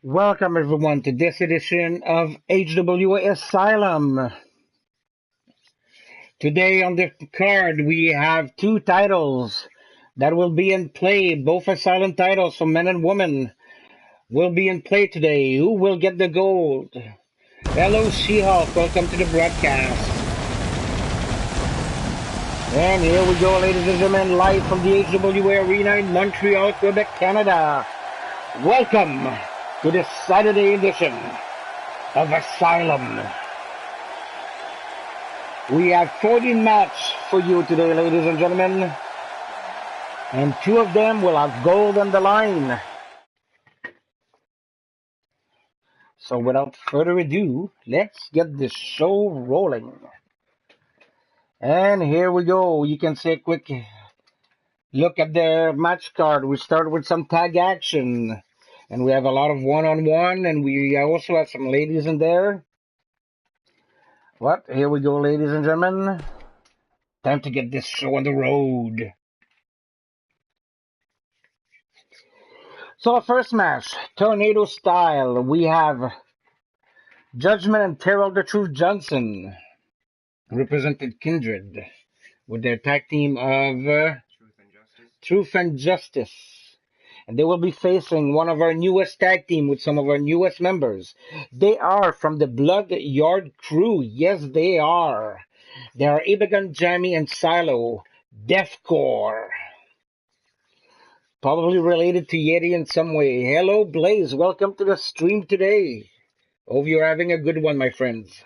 Welcome everyone to this edition of HWA Asylum. Today on the card we have two titles that will be in play. Both Asylum titles for men and women will be in play today. Who will get the gold? Hello She-Hulk, welcome to the broadcast. And here we go, ladies and gentlemen, live from the HWA Arena in Montreal, Quebec, Canada. Welcome to this Saturday edition of Asylum. We have 14 matches for you today, ladies and gentlemen, and two of them will have gold on the line. So without further ado, let's get this show rolling. And here we go. You can say a quick look at the match card. We start with some tag action, and we have a lot of one-on-one, and we also have some ladies in there. But here we go, ladies and gentlemen. Time to get this show on the road. So our first match, Tornado style, we have Judgment and Terrell the Truth Johnson, represented Kindred, with their tag team of Truth and Justice. And they will be facing one of our newest tag team with some of our newest members. They are from the Blood Yard Crew. Yes, they are. They are Ibagan, Jamie, and Silo, Deathcore. Probably related to Yeti in some way. Hello, Blaze. Welcome to the stream today. Hope you're having a good one, my friends.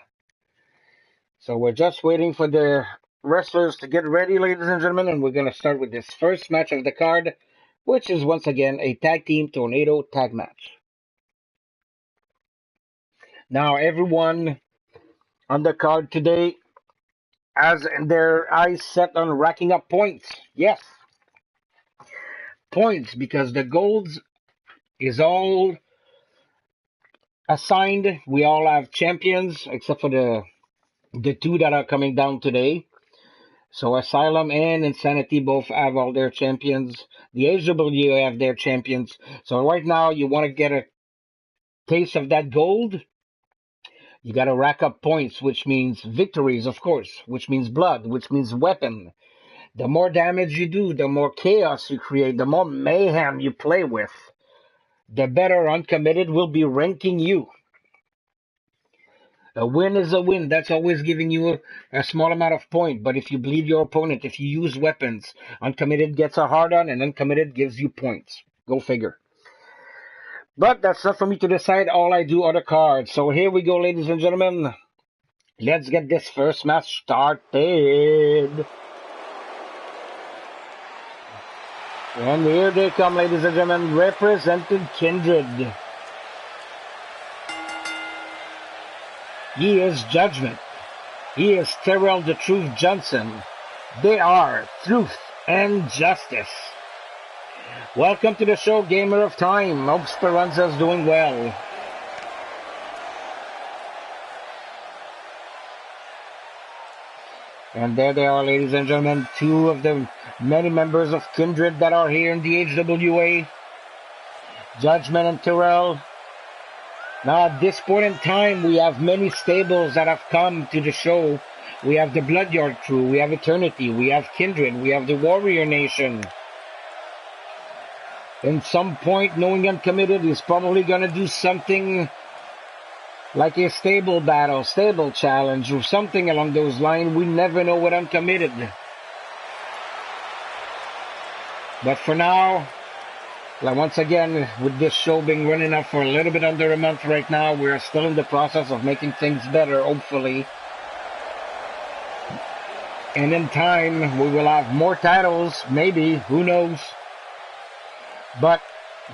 So we're just waiting for the wrestlers to get ready, ladies and gentlemen, and we're going to start with this first match of the card, which is once again a tag team tornado tag match. Now, everyone on the card today has their eyes set on racking up points. Yes, points, because the golds is all assigned. We all have champions except for the two that are coming down today. So Asylum and Insanity both have all their champions. The HWA have their champions. So right now you want to get a taste of that gold. You got to rack up points, which means victories, of course, which means blood, which means weapon. The more damage you do, the more chaos you create, the more mayhem you play with, the better Uncommitted will be ranking you. A win is a win. That's always giving you a small amount of point. But if you bleed your opponent, if you use weapons, Uncommitted gets a hard on and Uncommitted gives you points. Go figure. But that's not for me to decide. All I do are the cards. So here we go, ladies and gentlemen. Let's get this first match started. And here they come, ladies and gentlemen, representing Kindred. He is Judgment. He is Terrell the Truth Johnson. They are Truth and Justice. Welcome to the show, Gamer of Time. Hope Speranza's doing well. And there they are, ladies and gentlemen, two of the many members of Kindred that are here in the HWA. Judgment and Terrell. Now, at this point in time, we have many stables that have come to the show. We have the Bloodyard Crew, we have Eternity, we have Kindred, we have the Warrior Nation. In some point, knowing Uncommitted is probably going to do something like a stable battle, stable challenge, or something along those lines. We never know what Uncommitted. But for now, like once again, with this show being running up for a little bit under a month right now, we're still in the process of making things better, hopefully. And in time, we will have more titles, maybe, who knows. But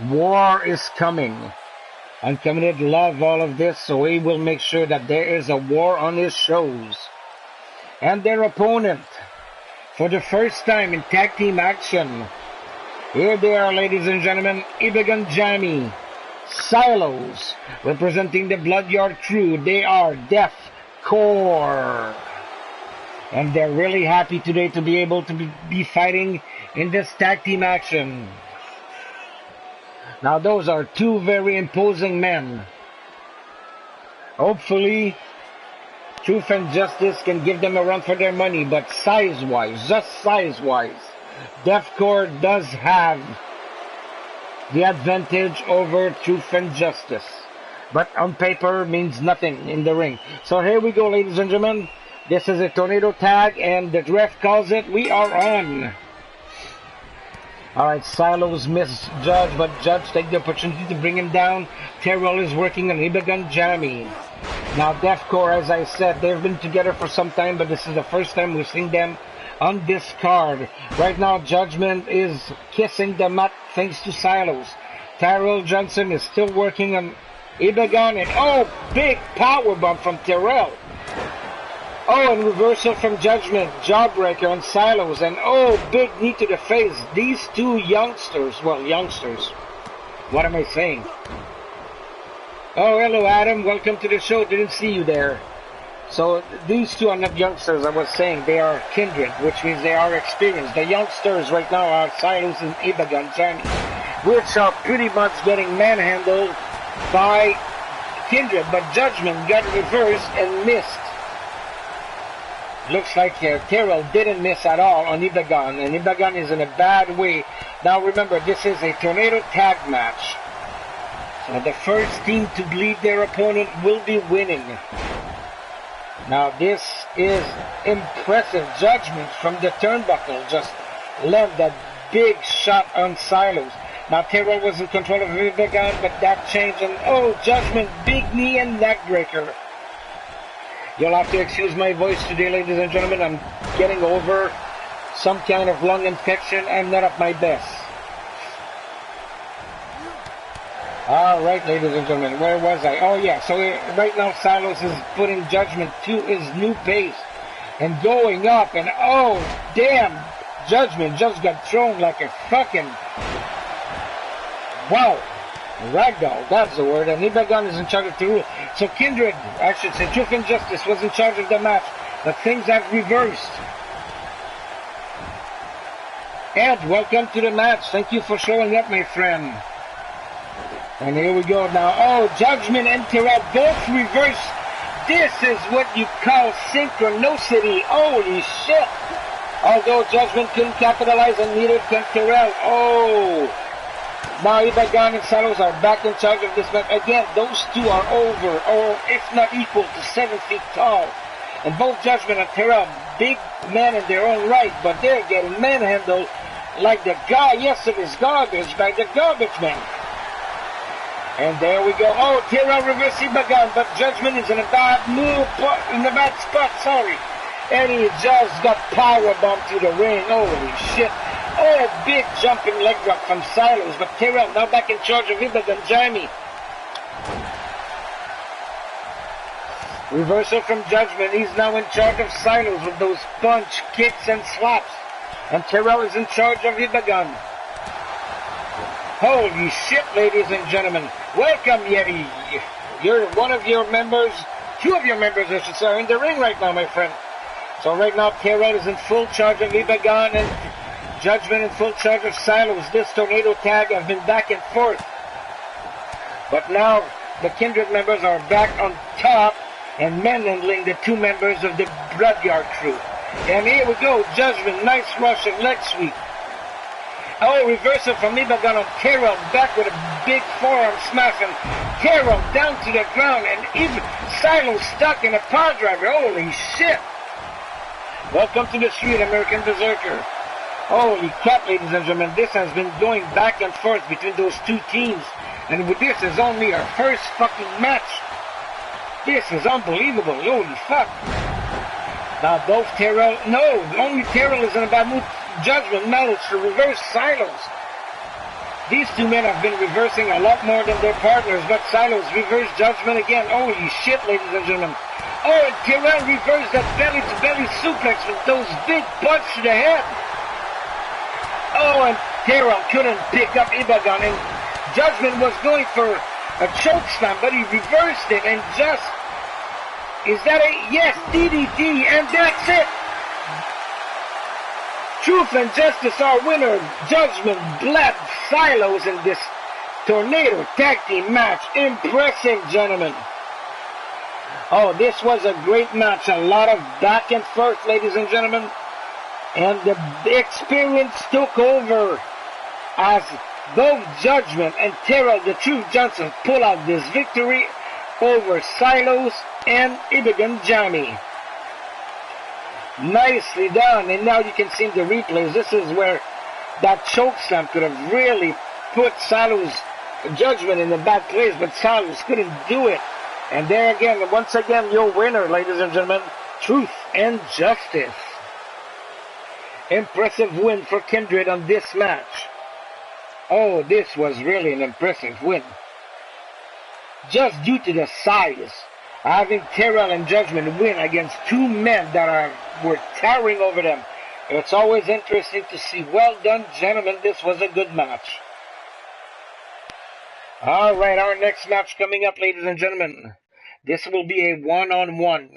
war is coming. Uncommitted love all of this, so he will make sure that there is a war on his shows. And their opponent, for the first time in tag team action, here they are, ladies and gentlemen, Ibagan Jamie, Silos, representing the Bloodyard Crew. They are Deathcore. And they're really happy today to be able to be fighting in this tag team action. Now those are two very imposing men. Hopefully, Truth and Justice can give them a run for their money, but size-wise, just size-wise, Deathcore does have the advantage over Truth and Justice. But on paper means nothing in the ring. So here we go, ladies and gentlemen. This is a tornado tag, and the ref calls it. We are on. Alright, Silos misjudged, but Judge take the opportunity to bring him down. Terrell is working on Ibagan Jammy. Now, Deathcore, as I said, they've been together for some time, but this is the first time we've seen them on this card. Right now, Judgment is kissing the mat thanks to Silos. Tyrell Johnson is still working on Ibagan, and oh, big power bump from Terrell. Oh, and reversal from Judgment, Jawbreaker on Silos, and oh, big knee to the face. These two youngsters, well, youngsters, what am I saying? Oh, hello, Adam, welcome to the show, didn't see you there. So, these two are not youngsters, I was saying, they are kindred, which means they are experienced. The youngsters right now are Silos and Ibagan Johnny, which are pretty much getting manhandled by kindred, but Judgment got reversed and missed. Looks like Terrell didn't miss at all on Ibagan, and Ibagan is in a bad way. Now remember, this is a tornado tag match. So the first team to bleed their opponent will be winning. Now this is impressive. Judgment from the turnbuckle just left that big shot on Silos. Now Terrell was in control of Ibagan, but that changed, and oh, Judgment, big knee and neck breaker. You'll have to excuse my voice today, ladies and gentlemen. I'm getting over some kind of lung infection. I'm not at my best. Alright, ladies and gentlemen, where was I? Oh yeah, so right now Silos is putting Judgment to his new pace and going up, and oh damn, Judgment just got thrown like a fucking, wow, ragdoll, that's the word. And Ibagan is in charge of the rule. So Kindred, I should say, Truth and Justice was in charge of the match, but things have reversed. Ed, welcome to the match. Thank you for showing up, my friend. And here we go now. Oh, Judgment and Terrell both reversed. This is what you call synchronicity. Holy shit. Although Judgment couldn't capitalize, and neither can Terrell. Oh. Now Ibagan and Silos are back in charge of this match. Again, those two are over, or if not equal to 7 feet tall. And both Judgment and Terrell, big men in their own right, but they're getting manhandled like the guy yesterday's garbage by the garbage man. And there we go. Oh, Terrell reverse Ibagan, but Judgment is in a bad move, in a bad spot, sorry. And he just got power bumped to the ring. Holy shit. Oh, big jumping leg drop from Silos, but Terrell now back in charge of Ibagan Jamie. Reversal from Judgment. He's now in charge of Silos with those punch, kicks, and slaps. And Terrell is in charge of Ibagan. Holy shit, ladies and gentlemen. Welcome, Yeti. You're one of your members, two of your members, I should say, are in the ring right now, my friend. So right now, Terrell is in full charge of Ibagan, and Judgment in full charge of Silos. This tornado tag have been back and forth. But now the Kindred members are back on top and manhandling the two members of the Bloodyard crew. And here we go. Judgment, nice Russian leg sweep. Oh, reversal from Ibagan on Terrell, back with a big forearm smash, and Terrell down to the ground, and even Silos stuck in a power driver. Holy shit. Welcome to the street, American Berserker. Holy crap, ladies and gentlemen, this has been going back and forth between those two teams. And with this is only our first fucking match. This is unbelievable. Holy fuck. Now both Terrell, no, only Terrell is in a bad mood. Judgment managed to reverse Silos. These two men have been reversing a lot more than their partners, but Silos reversed Judgment again. Holy shit, ladies and gentlemen. Oh, and Terrell reversed that belly-to-belly suplex with those big punches to the head. Oh, and Terrell couldn't pick up Ibagan, and Judgment was going for a choke slam, but he reversed it, and just, is that a, yes, DDT, and that's it. Truth and Justice are winner. Judgment bled Silos in this Tornado tag team match. Impressive, gentlemen. Oh, this was a great match. A lot of back and forth, ladies and gentlemen. And the experience took over as both Judgment and Terrell the Truth Johnson pull out this victory over Silos and Ibigan Jamie. Nicely done. And now you can see in the replays, this is where that chokeslam could have really put Silos Judgment in the bad place, but Silos couldn't do it. And there again, once again, your winner, ladies and gentlemen, Truth and Justice. Impressive win for Kindred on this match. Oh, this was really an impressive win. Just due to the size, having Terrell and Judgment win against two men that were towering over them. It's always interesting to see. Well done, gentlemen. This was a good match. All right, our next match coming up, ladies and gentlemen. This will be a one-on-one.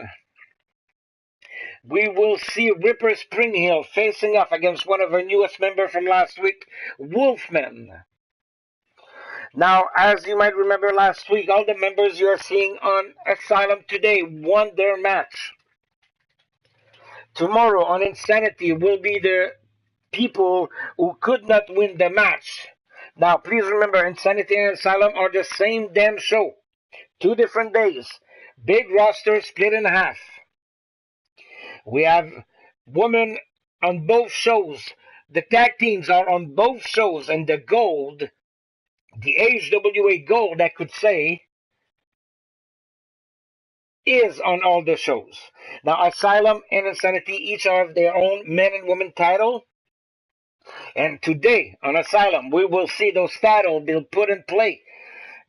We will see Ripper Springheel facing off against one of our newest members from last week, Wolfman. Now, as you might remember last week, all the members you are seeing on Asylum today won their match. Tomorrow on Insanity will be the people who could not win the match. Now, please remember, Insanity and Asylum are the same damn show. 2 different days. Big roster split in half. We have women on both shows. The tag teams are on both shows, and the gold, the HWA gold, I could say, is on all the shows. Now, Asylum and Insanity each have their own men and women title. And today, on Asylum, we will see those titles being put in play.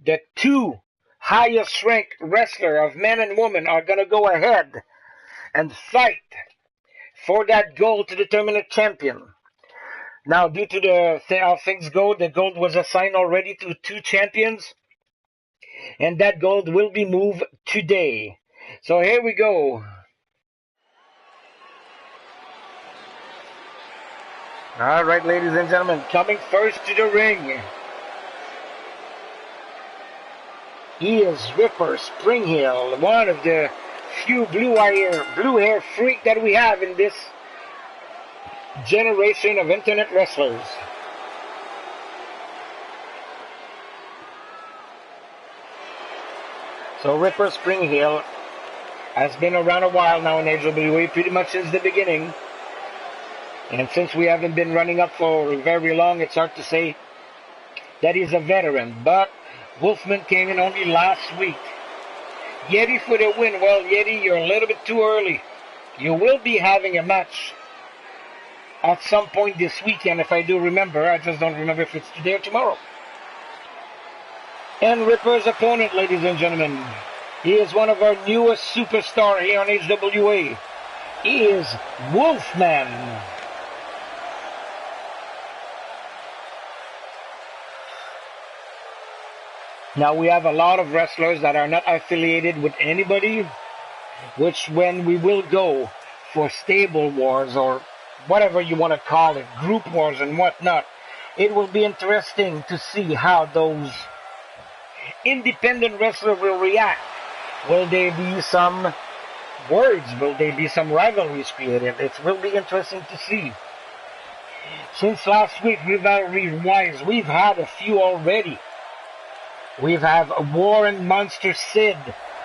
The 2 highest ranked wrestlers of men and women are going to go ahead and fight for that gold to determine a champion. Now, due to how things go, the gold was assigned already to 2 champions, and that gold will be moved today. So here we go. All right, ladies and gentlemen, coming first to the ring, he is Ripper Springheel, one of the few blue hair freak that we have in this generation of internet wrestlers. So Ripper Springheel has been around a while now in HWA, pretty much since the beginning. And since we haven't been running up for very long, it's hard to say that he's a veteran. But Wolfman came in only last week. Yeti for the win. Well, Yeti, you're a little bit too early. You will be having a match at some point this weekend, if I do remember. I just don't remember if it's today or tomorrow. And Ripper's opponent, ladies and gentlemen, he is one of our newest superstars here on HWA. He is Wolfman. Now, we have a lot of wrestlers that are not affiliated with anybody, which when we will go for stable wars or whatever you want to call it, group wars and whatnot, it will be interesting to see how those independent wrestlers will react. Will there be some words? Will there be some rivalries created? It will be interesting to see. Since last week, rivalry-wise, we've had a few already. We've had Warren Monster Sid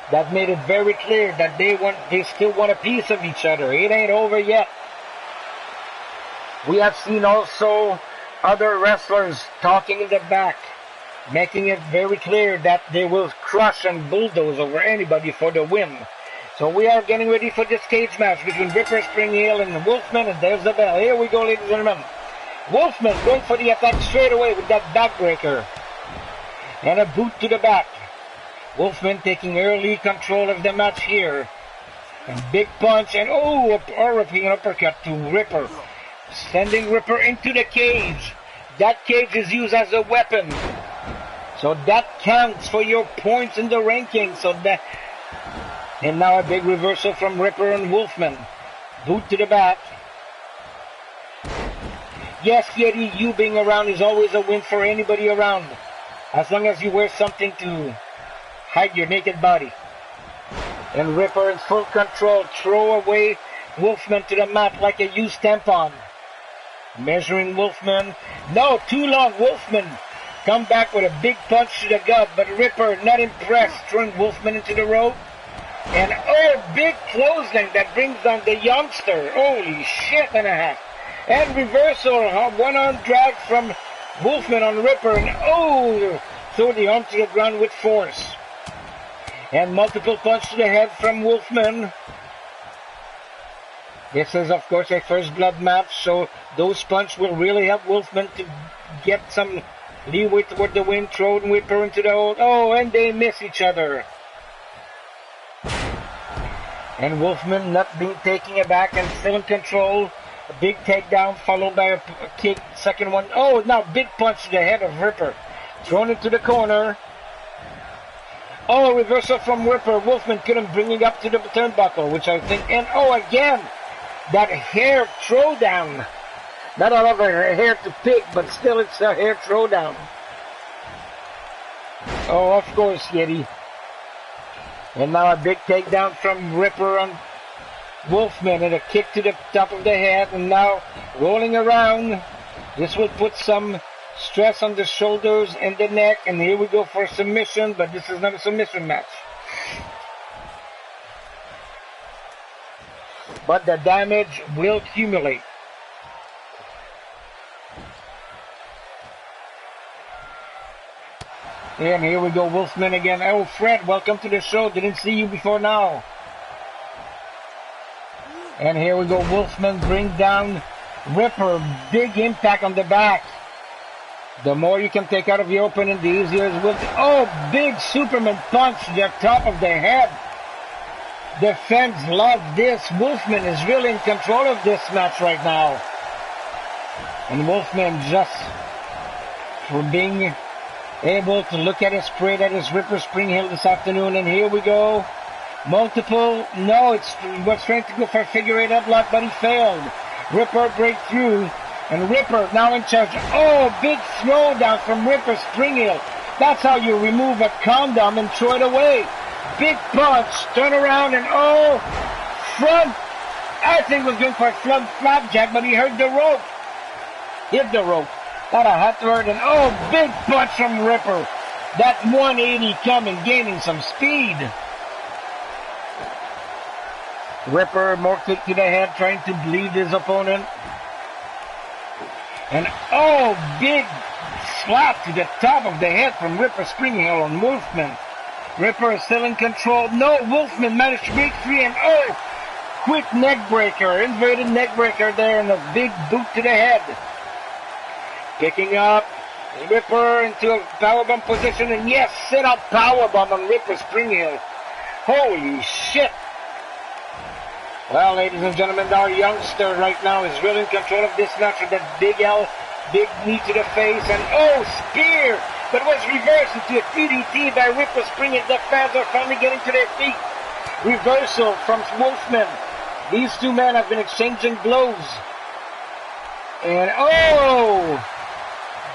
that made it very clear that they still want a piece of each other. It ain't over yet. We have seen also other wrestlers talking in the back, making it very clear that they will crush and bulldoze over anybody for the win. So we are getting ready for this cage match between Ripper Springheel and Wolfman, and there's the bell. Here we go, ladies and gentlemen. Wolfman going for the attack straight away with that backbreaker. And a boot to the back. Wolfman taking early control of the match here. And big punch and a horrifying uppercut to Ripper. Sending Ripper into the cage. That cage is used as a weapon. So that counts for your points in the ranking. And now a big reversal from Ripper and Wolfman. Boot to the back. Yes, Yeti, you being around is always a win for anybody around. as long as you wear something to hide your naked body. And Ripper in full control, throw away Wolfman to the mat like a used tampon. Measuring Wolfman. No, too long. Wolfman come back with a big punch to the gut, but Ripper not impressed, throwing Wolfman into the rope. And oh, big clothesline that brings down the youngster. Holy shit and a half. And reversal, one-arm drag from Wolfman on Ripper, and oh, throw the arm to the ground with force. And multiple punch to the head from Wolfman. This is, of course, a first blood match, so those punches will really help Wolfman to get some leeway toward the wind, throw Ripper into the hole. Oh, and they miss each other. And Wolfman not being taken aback and still in control. A big takedown followed by a kick. Second one. Oh, now big punch to the head of Ripper. Thrown into the corner. Oh, reversal from Ripper. Wolfman couldn't bring it up to the turnbuckle, which I think. And oh, again, that hair throwdown. Not a lot of hair to pick, but still it's a hair throwdown. Oh, of course, Yeti. And now a big takedown from Ripper on Wolfman and a kick to the top of the head, and now rolling around. This will put some stress on the shoulders and the neck, and here we go for a submission, but this is not a submission match. But the damage will accumulate. And here we go, Wolfman again. Oh, Fred, welcome to the show. Didn't see you before now. And here we go, Wolfman bring down Ripper. Big impact on the back. The more you can take out of your opponent, the easier it will be. Oh, big Superman punch to the top of the head. The fans love this. Wolfman is really in control of this match right now. And Wolfman just for being able to look at his spray. That is Ripper SPRINGHEEL this afternoon. And here we go. Multiple. No, he was trying to go for a figure eight headlock, but he failed. Ripper breakthrough. And Ripper now in charge. Oh, big throwdown from Ripper SPRINGHEEL. That's how you remove a condom and throw it away. Big punch. Turn around and oh, front. I think was going for a flapjack, but he hurt the rope. Hit the rope. Got a hot word and oh, big punch from Ripper. That 180 coming, gaining some speed. Ripper, more kick to the head, trying to bleed his opponent. And oh, big slap to the top of the head from Ripper SPRINGHEEL on Wolfman. Ripper is still in control. No, Wolfman managed to break free and oh, quick neck breaker, inverted neck breaker there and a big boot to the head. Picking up Ripper into a powerbomb position and yes, sit up powerbomb on Ripper SPRINGHEEL. Holy shit. Well, ladies and gentlemen, our youngster right now is really in control of this match with that big big knee to the face, and oh, spear! But was reversed into a DDT by Ripper SPRINGHEEL. The fans are finally getting to their feet. Reversal from Wolfman. These two men have been exchanging blows. And oh!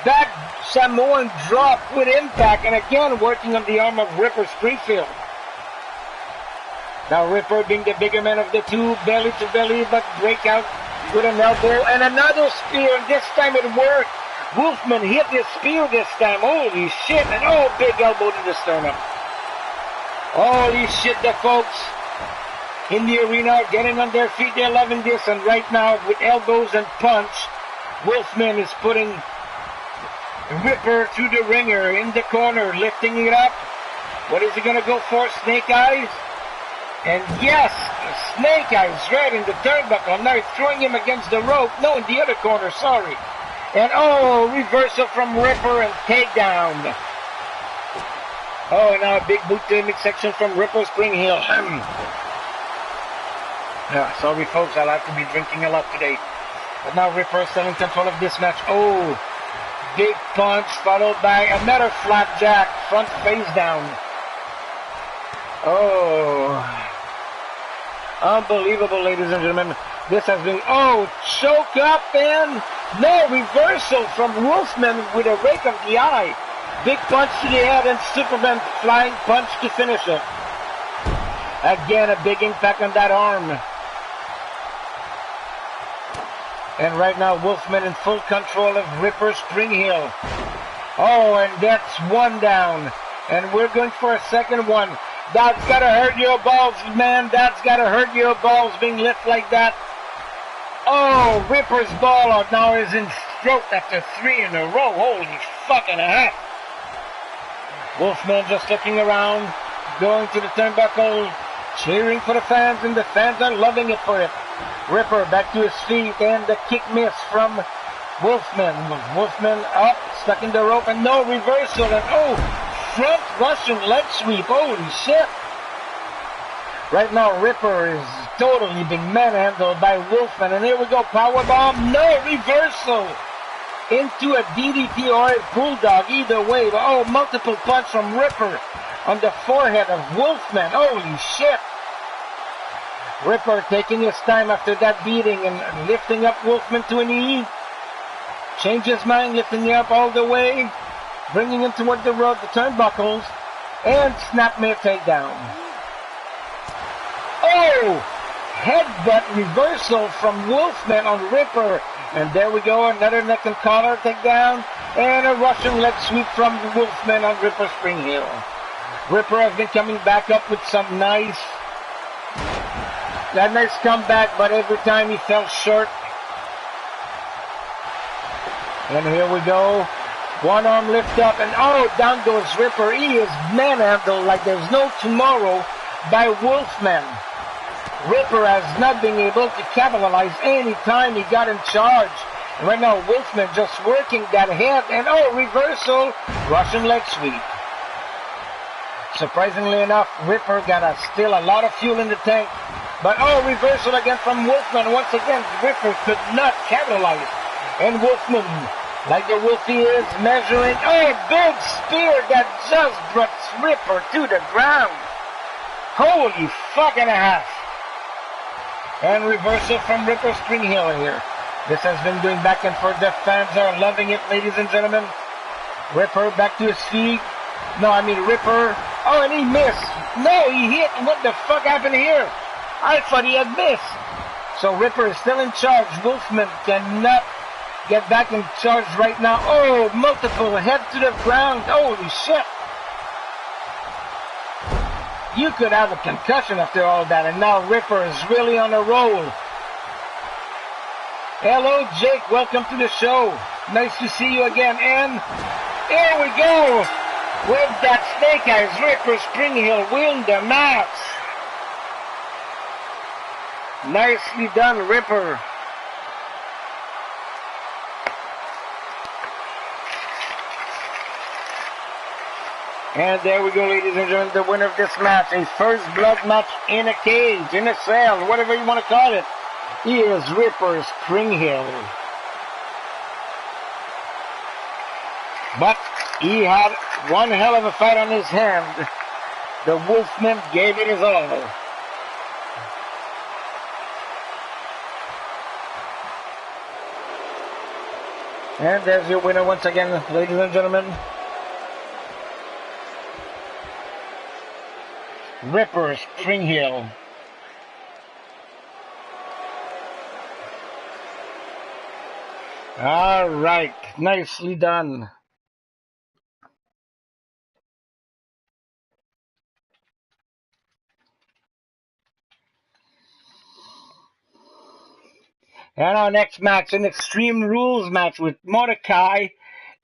That Samoan drop with impact, and again working on the arm of Ripper SPRINGHEEL. Now Ripper being the bigger man of the two, belly to belly, but break out with an elbow and another spear, and this time it worked. Wolfman hit his spear this time. Holy shit, and oh, big elbow to the sternum. Holy shit, the folks in the arena are getting on their feet. They're loving this, and right now with elbows and punch, Wolfman is putting Ripper through the ringer in the corner, lifting it up. What is he going to go for? Snake eyes? And yes, Snake Eyes right in the turnbuckle. Now he's throwing him against the rope. No, in the other corner, sorry. And oh, reversal from Ripper and takedown. Oh, and now a big boot to the midsection from Ripper SPRINGHEEL. Yeah, sorry folks, I'll have to be drinking a lot today. But now Ripper is still in control of this match. Oh, big punch followed by another flapjack, front face down. Oh, unbelievable, ladies and gentlemen. This has been, oh, choke up and no, reversal from Wolfman with a rake of the eye. Big punch to the head and Superman flying punch to finish it. Again, a big impact on that arm. And right now, Wolfman in full control of Ripper SPRINGHEEL. Oh, and that's one down. And we're going for a second one. That's gotta hurt your balls, man. That's gotta hurt your balls being lifted like that. Oh, Ripper's ball out now is in stroke after 3 in a row. Holy fucking heck. Wolfman just looking around, going to the turnbuckle, cheering for the fans, and the fans are loving it for it. Ripper back to his feet, and the kick miss from Wolfman. Wolfman up, stuck in the rope, and no reversal, and oh, front Russian leg sweep. Holy shit. Right now, Ripper is totally being manhandled by Wolfman, and here we go, powerbomb, no reversal. Into a DDT or a bulldog, either way. Oh, multiple punch from Ripper on the forehead of Wolfman. Holy shit. Ripper taking his time after that beating and lifting up Wolfman to a knee. Change his mind, lifting him up all the way, bringing him toward the road, the turnbuckles, and snapmare takedown. Oh! Headbutt reversal from Wolfman on Ripper. And there we go, another neck and collar takedown, and a Russian leg sweep from Wolfman on Ripper SPRINGHEEL. Ripper has been coming back up with some nice comeback, but every time he fell short. And here we go. One arm lift up, and oh, down goes Ripper. He is manhandled like there's no tomorrow by Wolfman. Ripper has not been able to capitalize any time he got in charge. And right now, Wolfman just working that head, and oh, reversal, Russian leg sweep. Surprisingly enough, Ripper got still a lot of fuel in the tank. But oh, reversal again from Wolfman. Once again, Ripper could not capitalize. And Wolfman, like the wolf he is, measuring, oh, big spear that just brought Ripper to the ground. Holy fucking half. And reversal from Ripper SPRINGHEEL here. This has been going back and forth. The fans are loving it, ladies and gentlemen. Ripper back to his feet. No, I mean Ripper. Oh, and he missed. No, he hit. What the fuck happened here? I thought he had missed. So Ripper is still in charge. Wolfman cannot get back in charge right now. Oh, multiple head to the ground. Holy shit. You could have a concussion after all that, and now Ripper is really on a roll. Hello, Jake. Welcome to the show. Nice to see you again. And here we go. With that snake eyes, Ripper SPRINGHEEL win the match. Nicely done, Ripper. And there we go, ladies and gentlemen, the winner of this match, a first blood match in a cage, in a cell, whatever you want to call it. He is Ripper SPRINGHEEL. But he had one hell of a fight on his hand. The Wolfman gave it his all. And there's your winner once again, ladies and gentlemen. Ripper SPRINGHEEL. All right, nicely done. And our next match, an Extreme Rules match with MORDECAI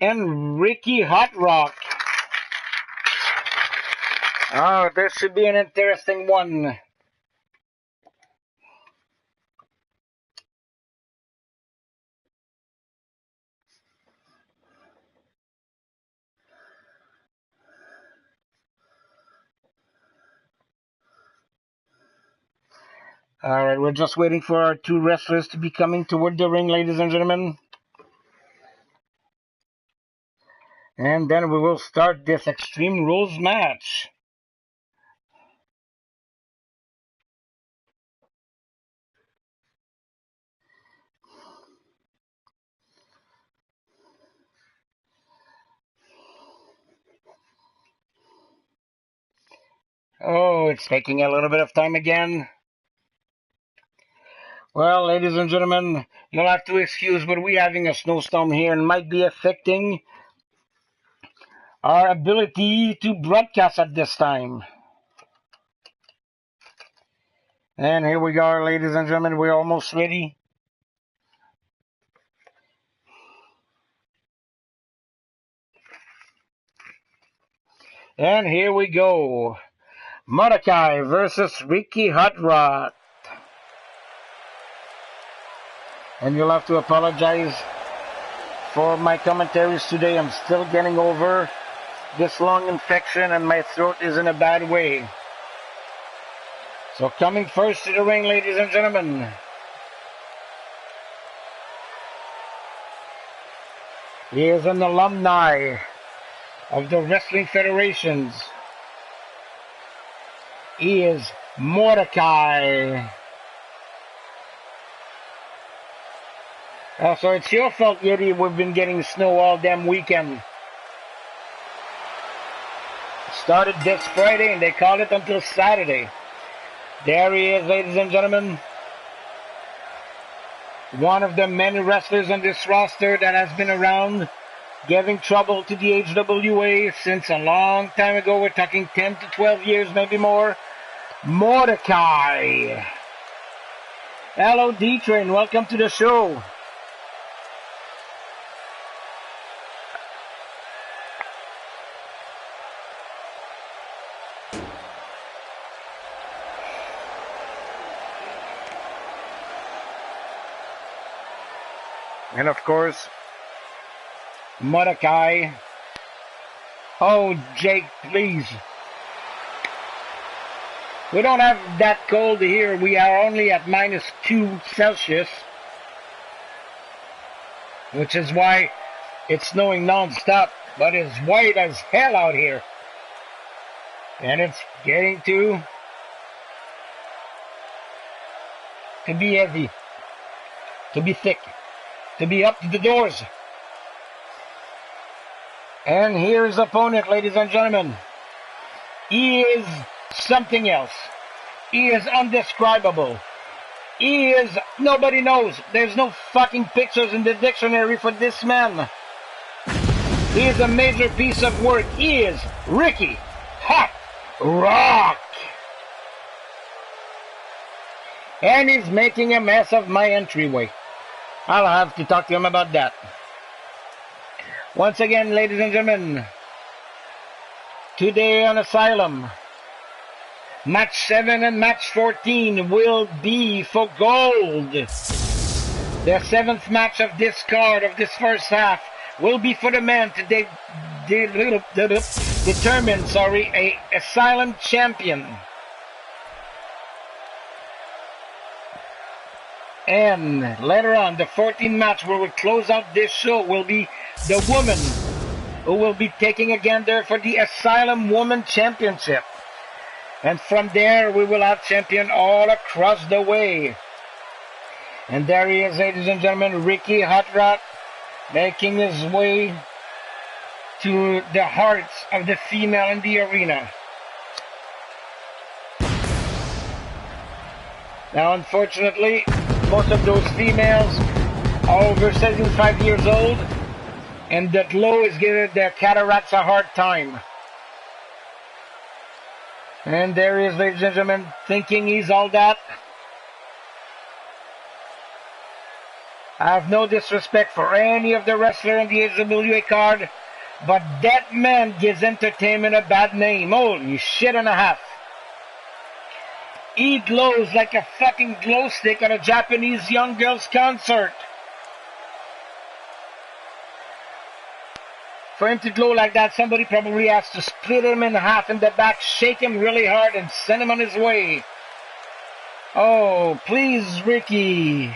and RICKYHOTROCK. Oh, this should be an interesting one. All right, we're just waiting for our two wrestlers to be coming toward the ring, ladies and gentlemen. And then we will start this Extreme Rules match. Oh, it's taking a little bit of time again. Well, ladies and gentlemen, you'll have to excuse, but we're having a snowstorm here and might be affecting our ability to broadcast at this time. And here we are, ladies and gentlemen, we're almost ready. And here we go. MORDECAI versus RICKYHOTROCK. And you'll have to apologize for my commentaries today. I'm still getting over this lung infection and my throat is in a bad way. So coming first to the ring, ladies and gentlemen, he is an alumni of the Wrestling Federations. He is MORDECAI. So it's your fault, Yeti, we've been getting snow all damn weekend. Started this Friday and they called it until Saturday. There he is, ladies and gentlemen. One of the many wrestlers on this roster that has been around giving trouble to the HWA since a long time ago. We're talking 10 to 12 years, maybe more. MORDECAI. Hello, D-Train. Welcome to the show. And of course, MORDECAI. Oh, Jake, please. We don't have that cold here. We are only at -2 Celsius. Which is why it's snowing non-stop. But it's white as hell out here. And it's getting to be heavy. To be thick. To be up to the doors. And here's the opponent, ladies and gentlemen. He is something else. He is undescribable. He is, nobody knows. There's no fucking pictures in the dictionary for this man. He is a major piece of work. He is RICKYHOTROCK. And he's making a mess of my entryway. I'll have to talk to him about that. Once again, ladies and gentlemen, today on Asylum, Match 7 and Match 14 will be for gold. The 7th match of this card, of this first half, will be for the man to determine, a Asylum champion. And later on, the 14th match where we close out this show will be the woman who will be taking a gander for the Asylum Woman Championship. And from there, we will have champion all across the way. And there he is, ladies and gentlemen, RICKYHOTROCK, making his way to the hearts of the female in the arena. Now, unfortunately, most of those females are over 75 years old, and the glow is giving their cataracts a hard time. And there he is, ladies and gentlemen, thinking he's all that. I have no disrespect for any of the wrestlers in the HWA card, but that man gives entertainment a bad name. Holy shit and a half. He glows like a fucking glow stick at a Japanese young girl's concert. For him to glow like that, somebody probably has to split him in half in the back, shake him really hard, and send him on his way. Oh, please, Ricky.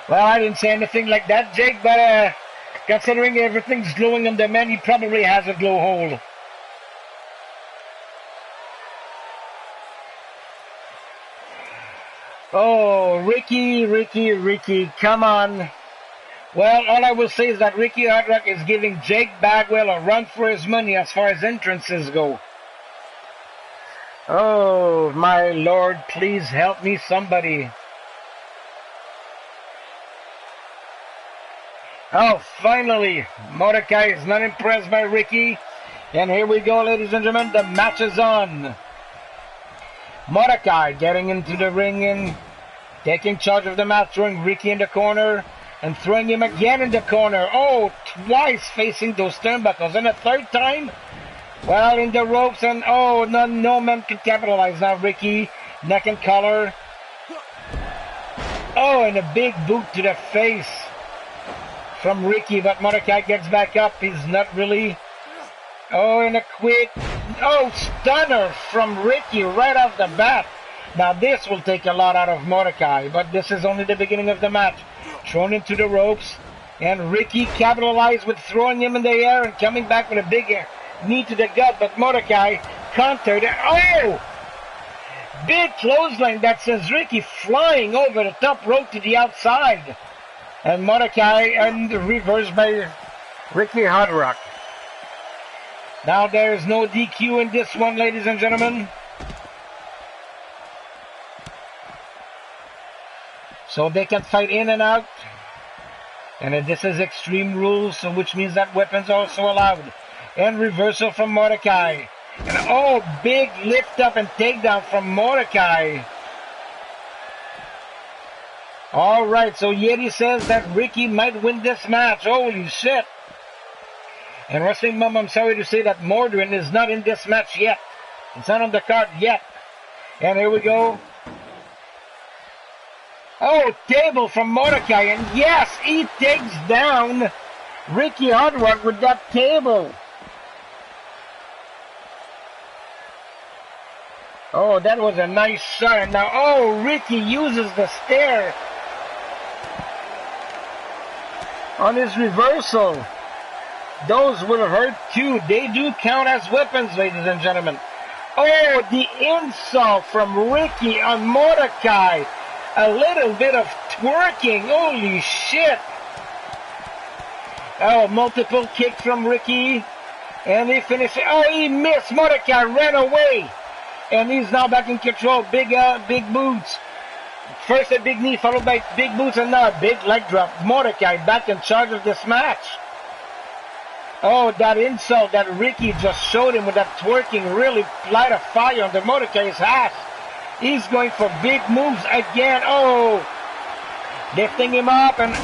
Well, I didn't say anything like that, Jake, but considering everything's glowing on the man, he probably has a glow hole. Oh, Ricky, come on. Well, all I will say is that Ricky Hot Rock is giving Jake Bagwell a run for his money as far as entrances go. Oh, my Lord, please help me, somebody. Oh, finally, Mordecai is not impressed by Ricky. And here we go, ladies and gentlemen, the match is on. Mordecai getting into the ring and taking charge of the match, throwing Ricky in the corner and throwing him again in the corner. Oh, twice facing those turnbuckles. And a third time, well, in the ropes, and oh, no man can capitalize now. Ricky, neck and collar. Oh, and a big boot to the face from Ricky, but Mordecai gets back up. He's not really. Oh, and a quick, stunner from Ricky right off the bat. Now this will take a lot out of Mordecai, but this is only the beginning of the match. Thrown into the ropes, and Ricky capitalized with throwing him in the air and coming back with a big knee to the gut, but Mordecai countered. Oh! Big clothesline that sends Ricky flying over the top rope to the outside. And Mordecai and reversed by Ricky Hot Rock. Now there is no DQ in this one, ladies and gentlemen. So they can fight in and out. And this is Extreme Rules, so which means that weapons are also allowed. And reversal from Mordecai. And big lift up and takedown from Mordecai. Alright, so Yeti says that Ricky might win this match. Holy shit. And Wrestling Mom, I'm sorry to say that Mordrin is not in this match yet. It's not on the card yet. And here we go. Oh, table from Mordecai. And yes, he takes down Ricky Hot Rock with that table. Oh, that was a nice shot. And now, Ricky uses the stair on his reversal. Those will hurt too. They do count as weapons, ladies and gentlemen. Oh, the insult from Ricky on Mordecai. A little bit of twerking. Holy shit. Oh, multiple kicks from Ricky. And he finished. Oh, he missed. Mordecai ran away. And he's now back in control. Big boots. First a big knee, followed by big boots, and now a big leg drop. Mordecai back in charge of this match. Oh, that insult that Ricky just showed him with that twerking really light a fire under Mordecai's ass. He's going for big moves again. Oh, lifting him up, and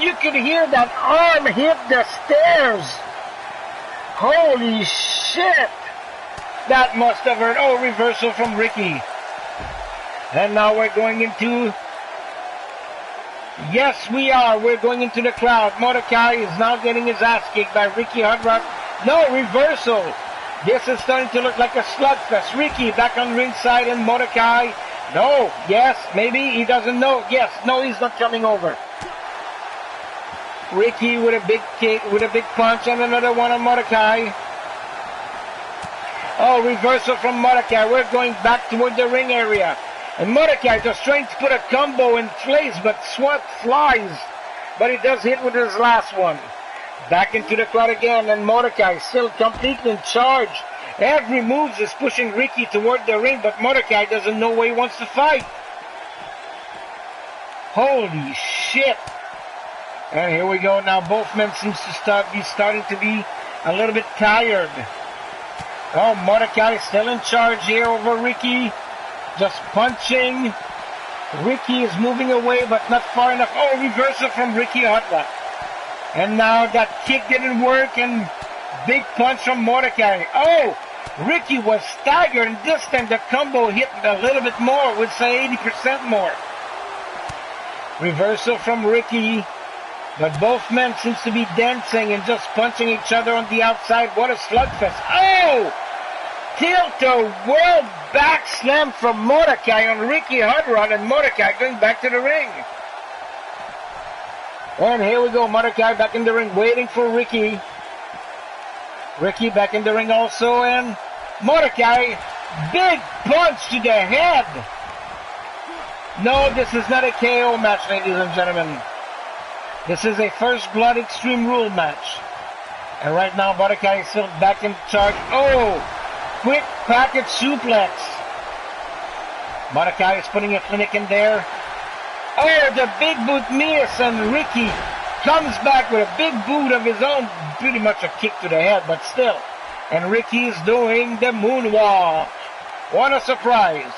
you could hear that arm hit the stairs. Holy shit. That must have hurt. Oh, reversal from Ricky. And now we're going into... Yes, we are. We're going into the crowd. Mordecai is now getting his ass kicked by Ricky Hot Rock. No, reversal. This is starting to look like a slugfest. Ricky back on ringside and Mordecai. No, yes, maybe he doesn't know. Yes, no, he's not coming over. Ricky with a big kick, with a big punch, and another one on Mordecai. Oh, reversal from Mordecai. We're going back toward the ring area. And Mordecai just trying to put a combo in place, but Swat flies. But he does hit with his last one. Back into the crowd again, and Mordecai still completely in charge. Every move is pushing Ricky toward the ring, but Mordecai doesn't know where he wants to fight. Holy shit. And here we go. Now both men seems to be starting to be a little bit tired. Oh, Mordecai still in charge here over Ricky. Just punching. Ricky is moving away, but not far enough. Oh, reversal from Ricky Hot Rock. And now that kick didn't work, and big punch from Mordecai. Oh, Ricky was staggered, and this time the combo hit a little bit more, would say 80% more. Reversal from Ricky, but both men seems to be dancing and just punching each other on the outside. What a slugfest. Oh! Tilt-a-whirl back slam from Mordecai on Ricky Hot Rod, and Mordecai going back to the ring. And here we go, Mordecai back in the ring, waiting for Ricky. Ricky back in the ring also, and Mordecai, big punch to the head. No, this is not a KO match, ladies and gentlemen. This is a First Blood Extreme Rule match. And right now, Mordecai is still back in charge. Oh! Quick package suplex. Mordecai is putting a clinic in there. Oh, the big boot miss, and Ricky comes back with a big boot of his own. Pretty much a kick to the head, but still. And Ricky is doing the moonwalk. What a surprise.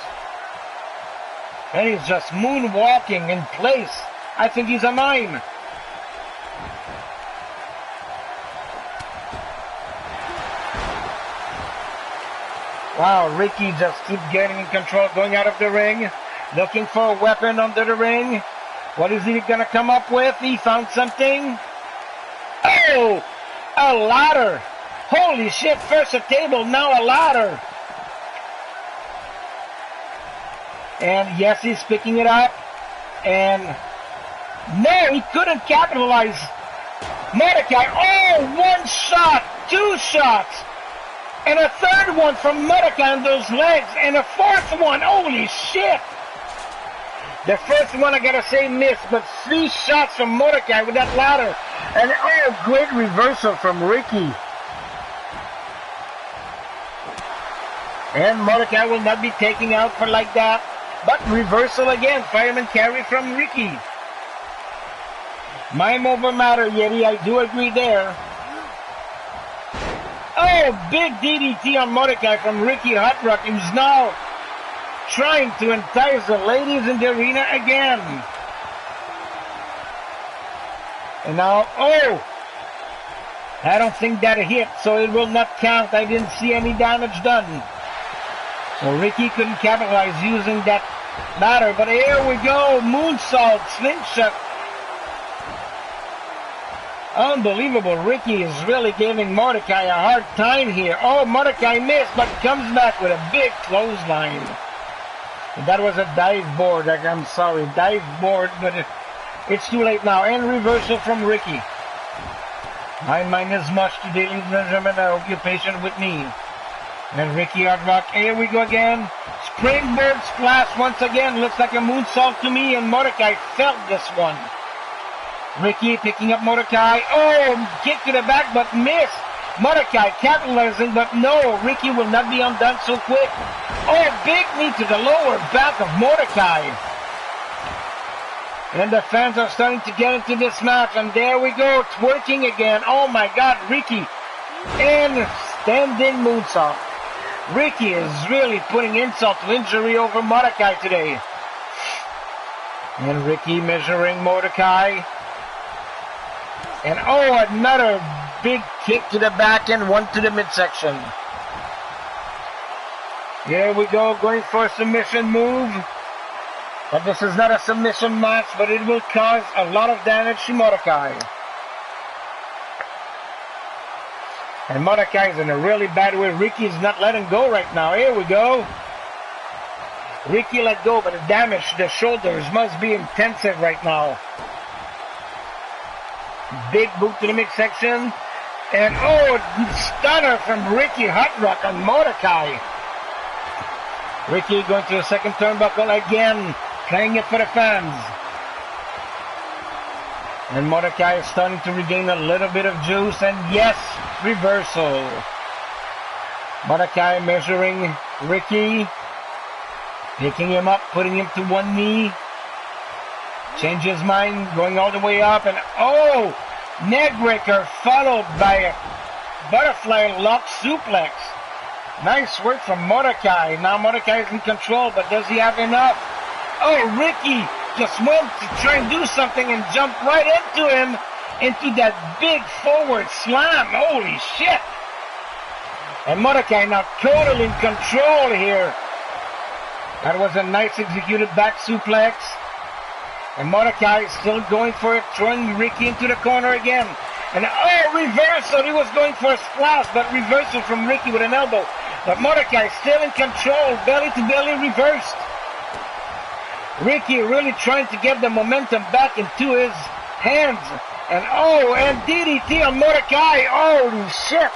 And he's just moonwalking in place. I think he's a mime. Wow, Ricky just keeps getting in control, going out of the ring, looking for a weapon under the ring. What is he going to come up with? He found something. Oh, a ladder. Holy shit, first a table, now a ladder. And yes, he's picking it up. And no, he couldn't capitalize. Mordecai, oh, one shot, two shots. And a third one from Mordecai on those legs. And a fourth one, holy shit. The first one, I gotta say, missed. But 3 shots from Mordecai with that ladder. And oh, great reversal from Ricky. And Mordecai will not be taking out for like that. But reversal again, fireman carry from Ricky. Mime over matter, Yeti, I do agree there. Oh, big DDT on Mordecai from RICKYHOTROCK, who's now trying to entice the ladies in the arena again. And now, oh, I don't think that hit, so it will not count. I didn't see any damage done. So Ricky couldn't capitalize using that ladder, but here we go, moonsault, slingshot. Unbelievable. Ricky is really giving Mordecai a hard time here. Oh, Mordecai missed, but comes back with a big clothesline. That was a dive board. I'm sorry, dive board, but it's too late now. And reversal from Ricky. My mind is much today, ladies and gentlemen. I hope you're patient with me. And RICKYHOTROCK, here we go again. Springboard splash once again. Looks like a moonsault to me, and Mordecai felt this one. Ricky picking up Mordecai. Oh, kick to the back, but missed. Mordecai capitalizing, but no, Ricky will not be undone so quick. Oh, big knee to the lower back of Mordecai. And the fans are starting to get into this match, and there we go, twerking again. Oh my God, Ricky. And standing moonsault. Ricky is really putting insult to injury over Mordecai today. And Ricky measuring Mordecai. And oh, another big kick to the back and one to the midsection. Here we go, going for a submission move. But this is not a submission match, but it will cause a lot of damage to Mordecai. And Mordecai is in a really bad way. Ricky's not letting go right now. Here we go. Ricky let go, but the damage to the shoulders must be intensive right now. Big boot to the midsection. And oh, stunner from RICKYHOTROCK on Mordecai. Ricky going to the second turnbuckle again, playing it for the fans. And Mordecai is starting to regain a little bit of juice, and yes, reversal. Mordecai measuring Ricky, picking him up, putting him to one knee. Change his mind, going all the way up, and oh, neckbreaker followed by a butterfly lock suplex. Nice work from Mordecai. Now Mordecai is in control, but does he have enough? Oh, Ricky just went to try and do something and jumped right into him, into that big forward slam. Holy shit. And Mordecai now totally in control here. That was a nice executed back suplex. And Mordecai is still going for it, throwing Ricky into the corner again. And oh, reversal. He was going for a splash, but reversal from Ricky with an elbow. But Mordecai still in control, belly to belly reversed. Ricky really trying to get the momentum back into his hands. And oh, and DDT on Mordecai. Holy shit.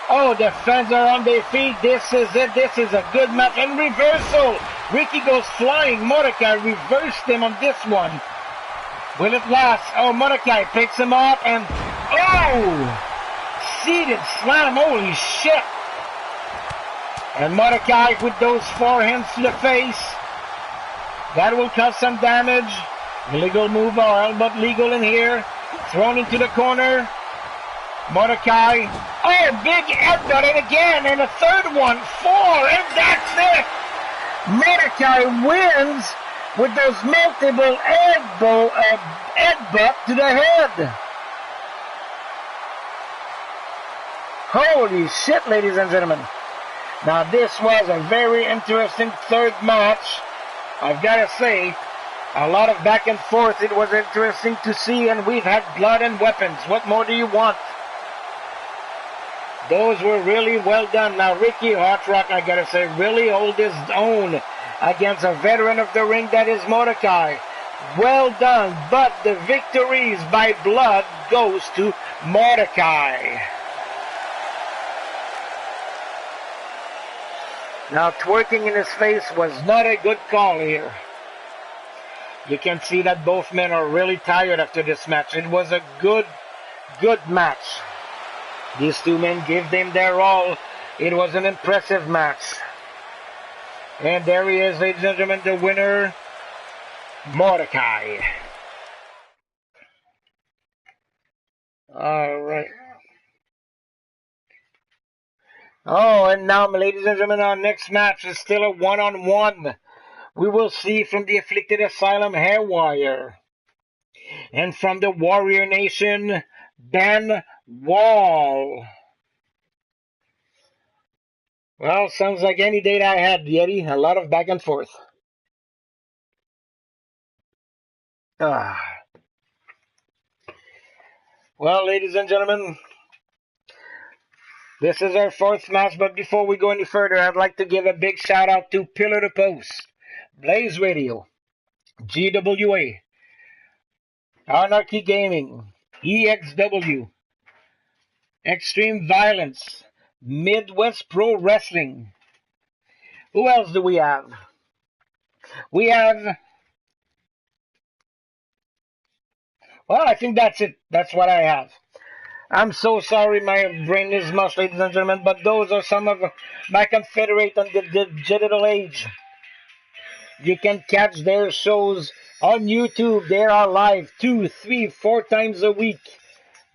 Oh, the fans are on their feet. This is it. This is a good match. And reversal. Ricky goes flying. Mordecai reversed him on this one. Will it last? Oh, Mordecai picks him up and... Oh! Seated slam. Holy shit. And Mordecai with those forehands to the face. That will cause some damage. Illegal move, all but legal in here. Thrown into the corner. Mordecai. Oh, big headbutt, and again, and a third one. 4, and that's it. Mordecai wins with those multiple headbutt to the head. Holy shit, ladies and gentlemen. Now, this was a very interesting third match. I've got to say, a lot of back and forth. It was interesting to see, and we've had blood and weapons. What more do you want? Those were really well done. Now, RICKYHOTROCK, I got to say, really hold his own against a veteran of the ring that is Mordecai. Well done, but the victories by blood goes to Mordecai. Now, twerking in his face was not a good call here. You can see that both men are really tired after this match. It was a good match. These two men gave them their all. It was an impressive match. And there he is, ladies and gentlemen, the winner, Mordecai. All right. Oh, and now, ladies and gentlemen, our next match is still a one-on-one. We will see from the Afflicted Asylum, HAYWIRE. And from the Warrior Nation, Ben Wall. Well, sounds like any date I had, Yeti. A lot of back and forth. Well, ladies and gentlemen, this is our fourth match, but before we go any further, I'd like to give a big shout out to Pillar to Post, Blaze Radio, GWA, Anarchy Gaming, EXW, Extreme Violence, Midwest Pro Wrestling. Who else do we have? We have... Well, I think that's it. That's what I have. I'm so sorry my brain is mush, ladies and gentlemen, but those are some of my confederate on the digital age. You can catch their shows on YouTube. They are live 2, 3, 4 times a week.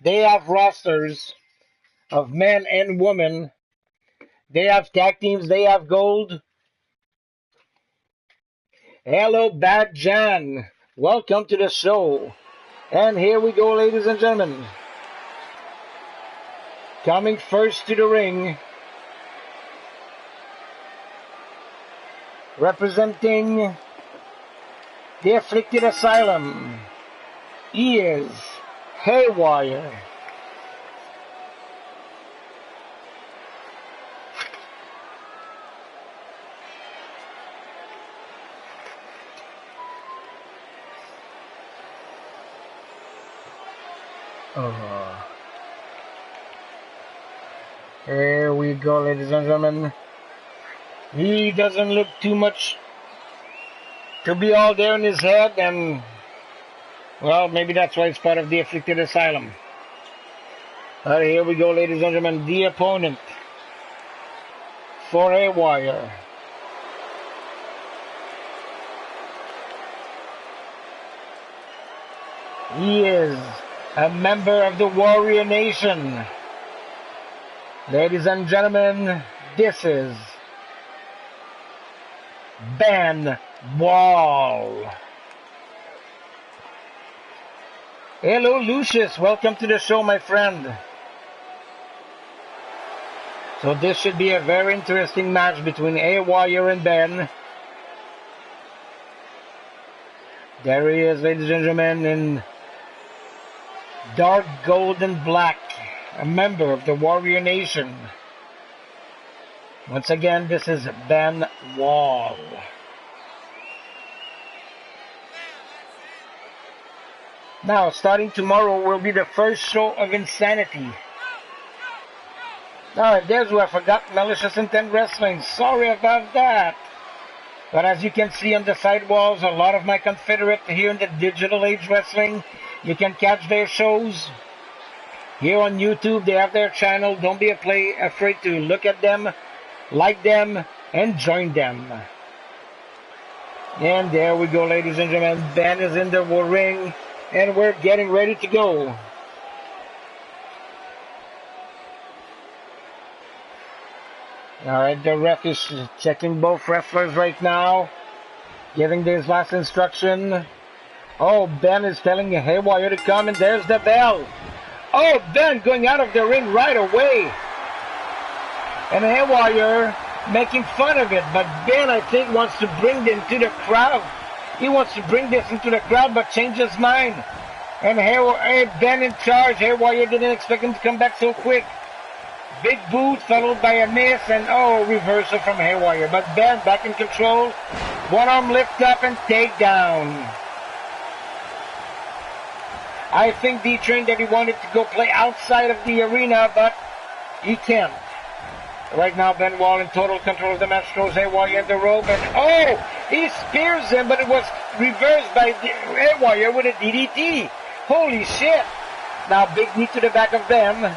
They have rosters of men and women. They have tag teams. They have gold. Hello, Bad Jan. Welcome to the show. And here we go, ladies and gentlemen. Coming first to the ring, representing the Afflicted Asylum, he is HAYWIRE. Here we go, ladies and gentlemen. He doesn't look too much to be all there in his head, and, well, maybe that's why it's part of the Afflicted Asylum. But here we go, ladies and gentlemen. The opponent for HAYWIRE. He is a member of the Warrior Nation. Ladies and gentlemen, this is Ben Wall. Hello, Lucius. Welcome to the show, my friend. So this should be a very interesting match between HAYWIRE and Ben. There he is, ladies and gentlemen, in dark gold and black. A member of the Warrior Nation. Once again, this is Ben Wall. Now, starting tomorrow will be the first show of Insanity. Now, there's where I forgot Malicious Intent Wrestling. Sorry about that. But as you can see on the sidewalls, a lot of my Confederate here in the digital age wrestling, you can catch their shows here on YouTube. They have their channel. Don't be afraid to look at them, like them, and join them. And there we go, ladies and gentlemen. Ben is in the ring, and we're getting ready to go. Alright, the ref is checking both wrestlers right now, giving his last instruction. Oh, Ben is telling Haywire to come, and there's the bell. Oh, Ben going out of the ring right away. And Haywire making fun of it, but Ben, I think, wants to bring them to the crowd. He wants to bring this into the crowd, but changed his mind. And Ben in charge. Haywire didn't expect him to come back so quick. Big boot followed by a miss, and reversal from Haywire. But Ben back in control. One arm lift up and take down. I think D-Train that he wanted to go play outside of the arena, but he can't. Right now, Ben Wall in total control of the match, throws Haywire in the rope, and he spears him, but it was reversed by Haywire with a DDT. Holy shit. Now, big knee to the back of Ben.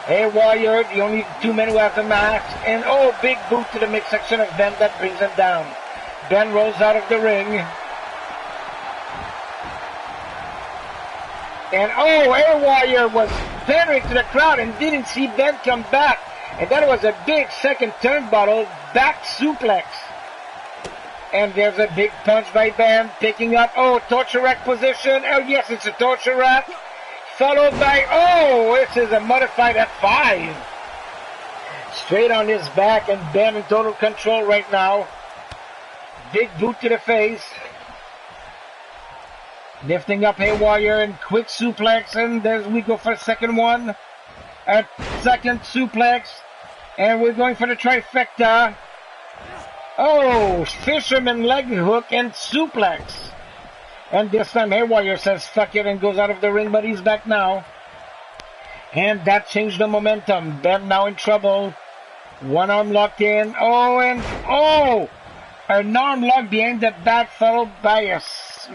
Haywire, the only two men who have the match, and big boot to the midsection of Ben that brings him down. Ben rolls out of the ring. And Haywire was pandering to the crowd and didn't see Ben come back. And that was a big second turnbuckle back suplex. And there's a big punch by Ben, picking up, torture rack position. Oh yes, it's a torture rack. Followed by, this is a modified F5. Straight on his back, and Ben in total control right now. Big boot to the face. Lifting up Haywire and quick suplex, and there we go for a second one. A second suplex, and we're going for the trifecta. Fisherman leg hook and suplex. And this time Haywire says fuck it and goes out of the ring, but he's back now. And that changed the momentum. Ben now in trouble. One arm locked in. An arm lock behind the back followed by a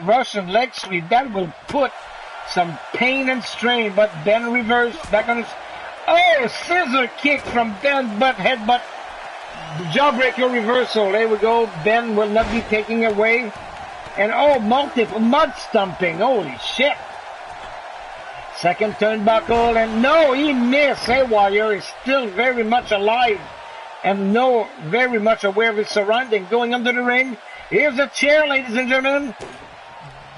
Russian leg sweep. That will put some pain and strain, but Ben reversed back on his... scissor kick from Ben, but headbutt. Jawbreaker reversal. There we go. Ben will not be taking away. And multiple mud stumping. Holy shit. Second turnbuckle, and he missed. Haywire is still very much alive and very much aware of his surroundings. Going under the ring. Here's a chair, ladies and gentlemen.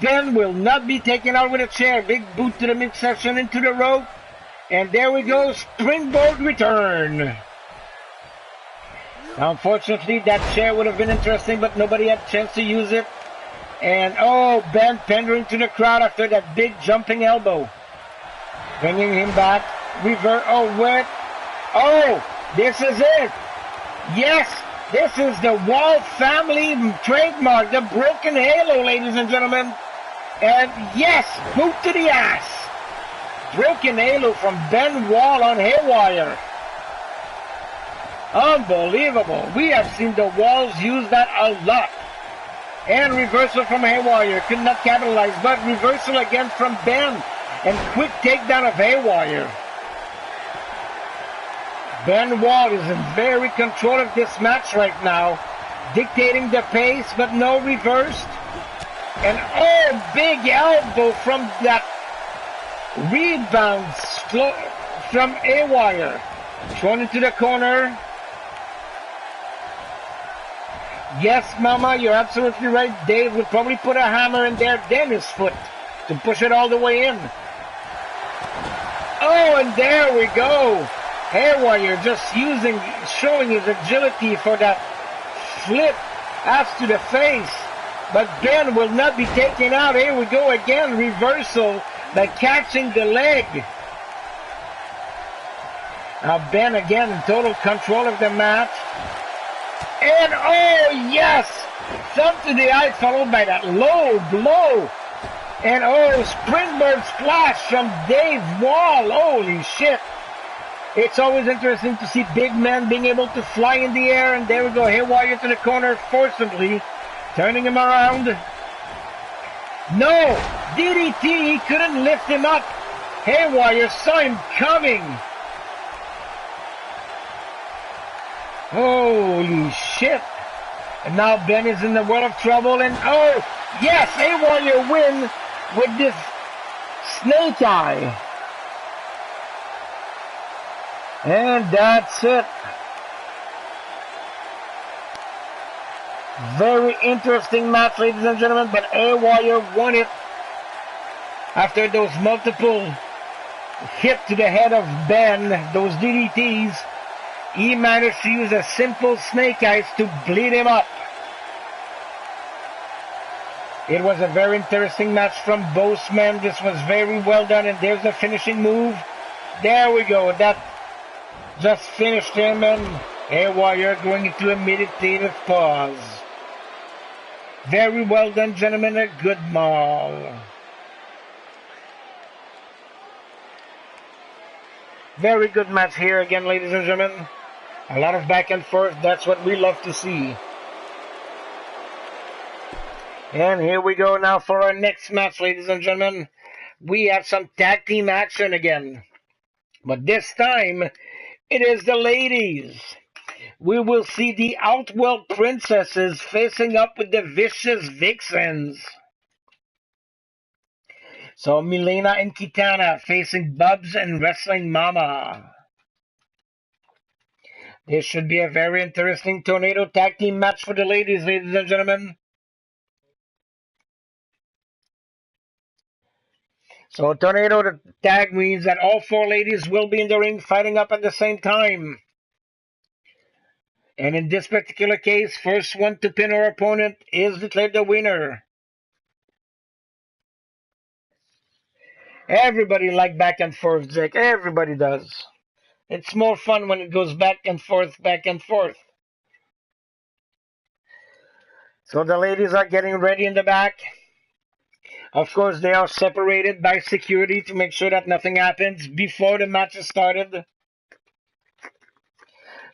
Ben will not be taken out with a chair. Big boot to the midsection into the rope. And there we go. Springboard return. Now, unfortunately, that chair would have been interesting, but nobody had a chance to use it. And Ben pandering to the crowd after that big jumping elbow. Bringing him back. Reverse. This is it. Yes, this is the Wall family trademark, the broken halo, ladies and gentlemen. And yes, boot to the ass. Broken halo from Ben Wall on Haywire. Unbelievable. We have seen the Walls use that a lot. And reversal from Haywire. Could not capitalize, but reversal again from Ben. And quick takedown of Haywire. Ben Wall is in very control of this match right now. Dictating the pace, but no reversed. And big elbow from that rebound from Haywire. Thrown into the corner. Yes, Mama, you're absolutely right. Dave would probably put a hammer in there, then his foot, to push it all the way in. And there we go. Haywire just showing his agility for that flip ass to the face. But Ben will not be taken out. Here we go again, reversal by catching the leg. Now Ben again in total control of the match. And yes! Thumb to the eye followed by that low blow. And springboard splash from Dave Wall. Holy shit. It's always interesting to see big men being able to fly in the air, and there we go, Haywire to the corner forcibly, turning him around. No! DDT, he couldn't lift him up. Haywire saw him coming. Holy shit. And now Ben is in the world of trouble, and oh, yes, Haywire win with this snake eye. And that's it. Very interesting match, ladies and gentlemen, but Haywire won it after those multiple hit to the head of Ben, those DDTs. He managed to use a simple snake eyes to bleed him up. It was a very interesting match from both men. This was very well done, and there's the finishing move. There we go. That just finished him, and Haywire going into a meditative pause. Very well done, gentlemen. A good maul. Very good match here again, ladies and gentlemen. A lot of back and forth. That's what we love to see. And here we go now for our next match, ladies and gentlemen. We have some tag team action again. But this time, it is the ladies. We will see the Outworld Princesses facing up with the Vicious Vixens. So Milena and Kitana facing Bubs and Wrestling Mama. This should be a very interesting Tornado tag team match for the ladies, ladies and gentlemen. So Tornado the tag means that all four ladies will be in the ring fighting up at the same time. And in this particular case, first one to pin her opponent is declared the winner. Everybody like back and forth, Jake. Everybody does. It's more fun when it goes back and forth, back and forth. So the ladies are getting ready in the back. Of course, they are separated by security to make sure that nothing happens before the match is started.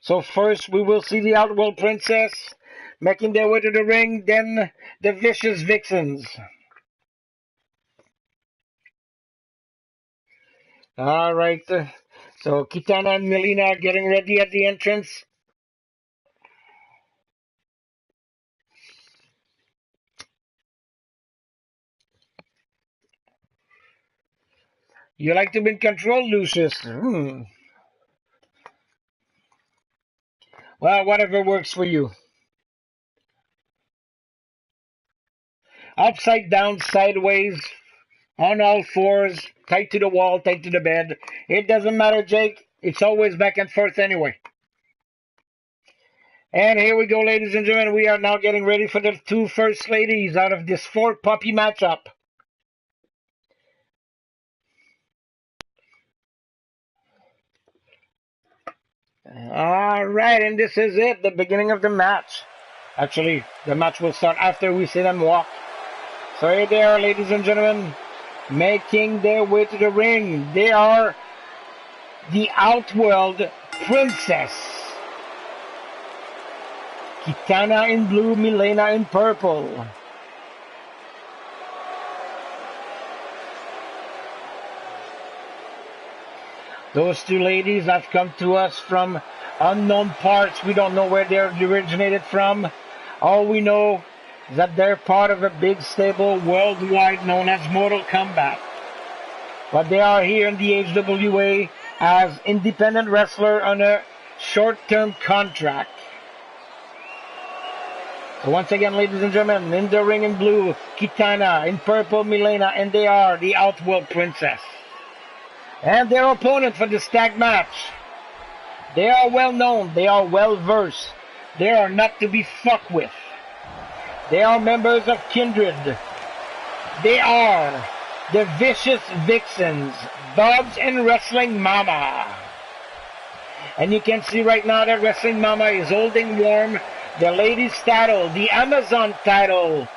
So first, we will see the Outworld Princess making their way to the ring, then the Vicious Vixens. All right, so Kitana and Milena are getting ready at the entrance. You like to be in control, Lucius? Well, whatever works for you. Upside down, sideways, on all fours, tight to the wall, tight to the bed. It doesn't matter, Jake. It's always back and forth anyway. And here we go, ladies and gentlemen. We are now getting ready for the two first ladies out of this four-puppy matchup. All right, and this is it, the beginning of the match. Actually, the match will start after we see them walk. So here they are, ladies and gentlemen, making their way to the ring. They are the Outworld Princess. Kitana in blue, Milena in purple. Those two ladies have come to us from unknown parts. We don't know where they originated from. All we know is that they're part of a big stable worldwide known as Mortal Kombat. But they are here in the HWA as independent wrestler on a short-term contract. So once again, ladies and gentlemen, in the ring in blue, Kitana, in purple, Milena, and they are the Outworld Princess. And their opponent for this tag match. They are well known. They are well versed. They are not to be fucked with. They are members of Kindred. They are the Vicious Vixens, Bubs and Wrestling Mama. And you can see right now that Wrestling Mama is holding warm the ladies' title, the Amazon title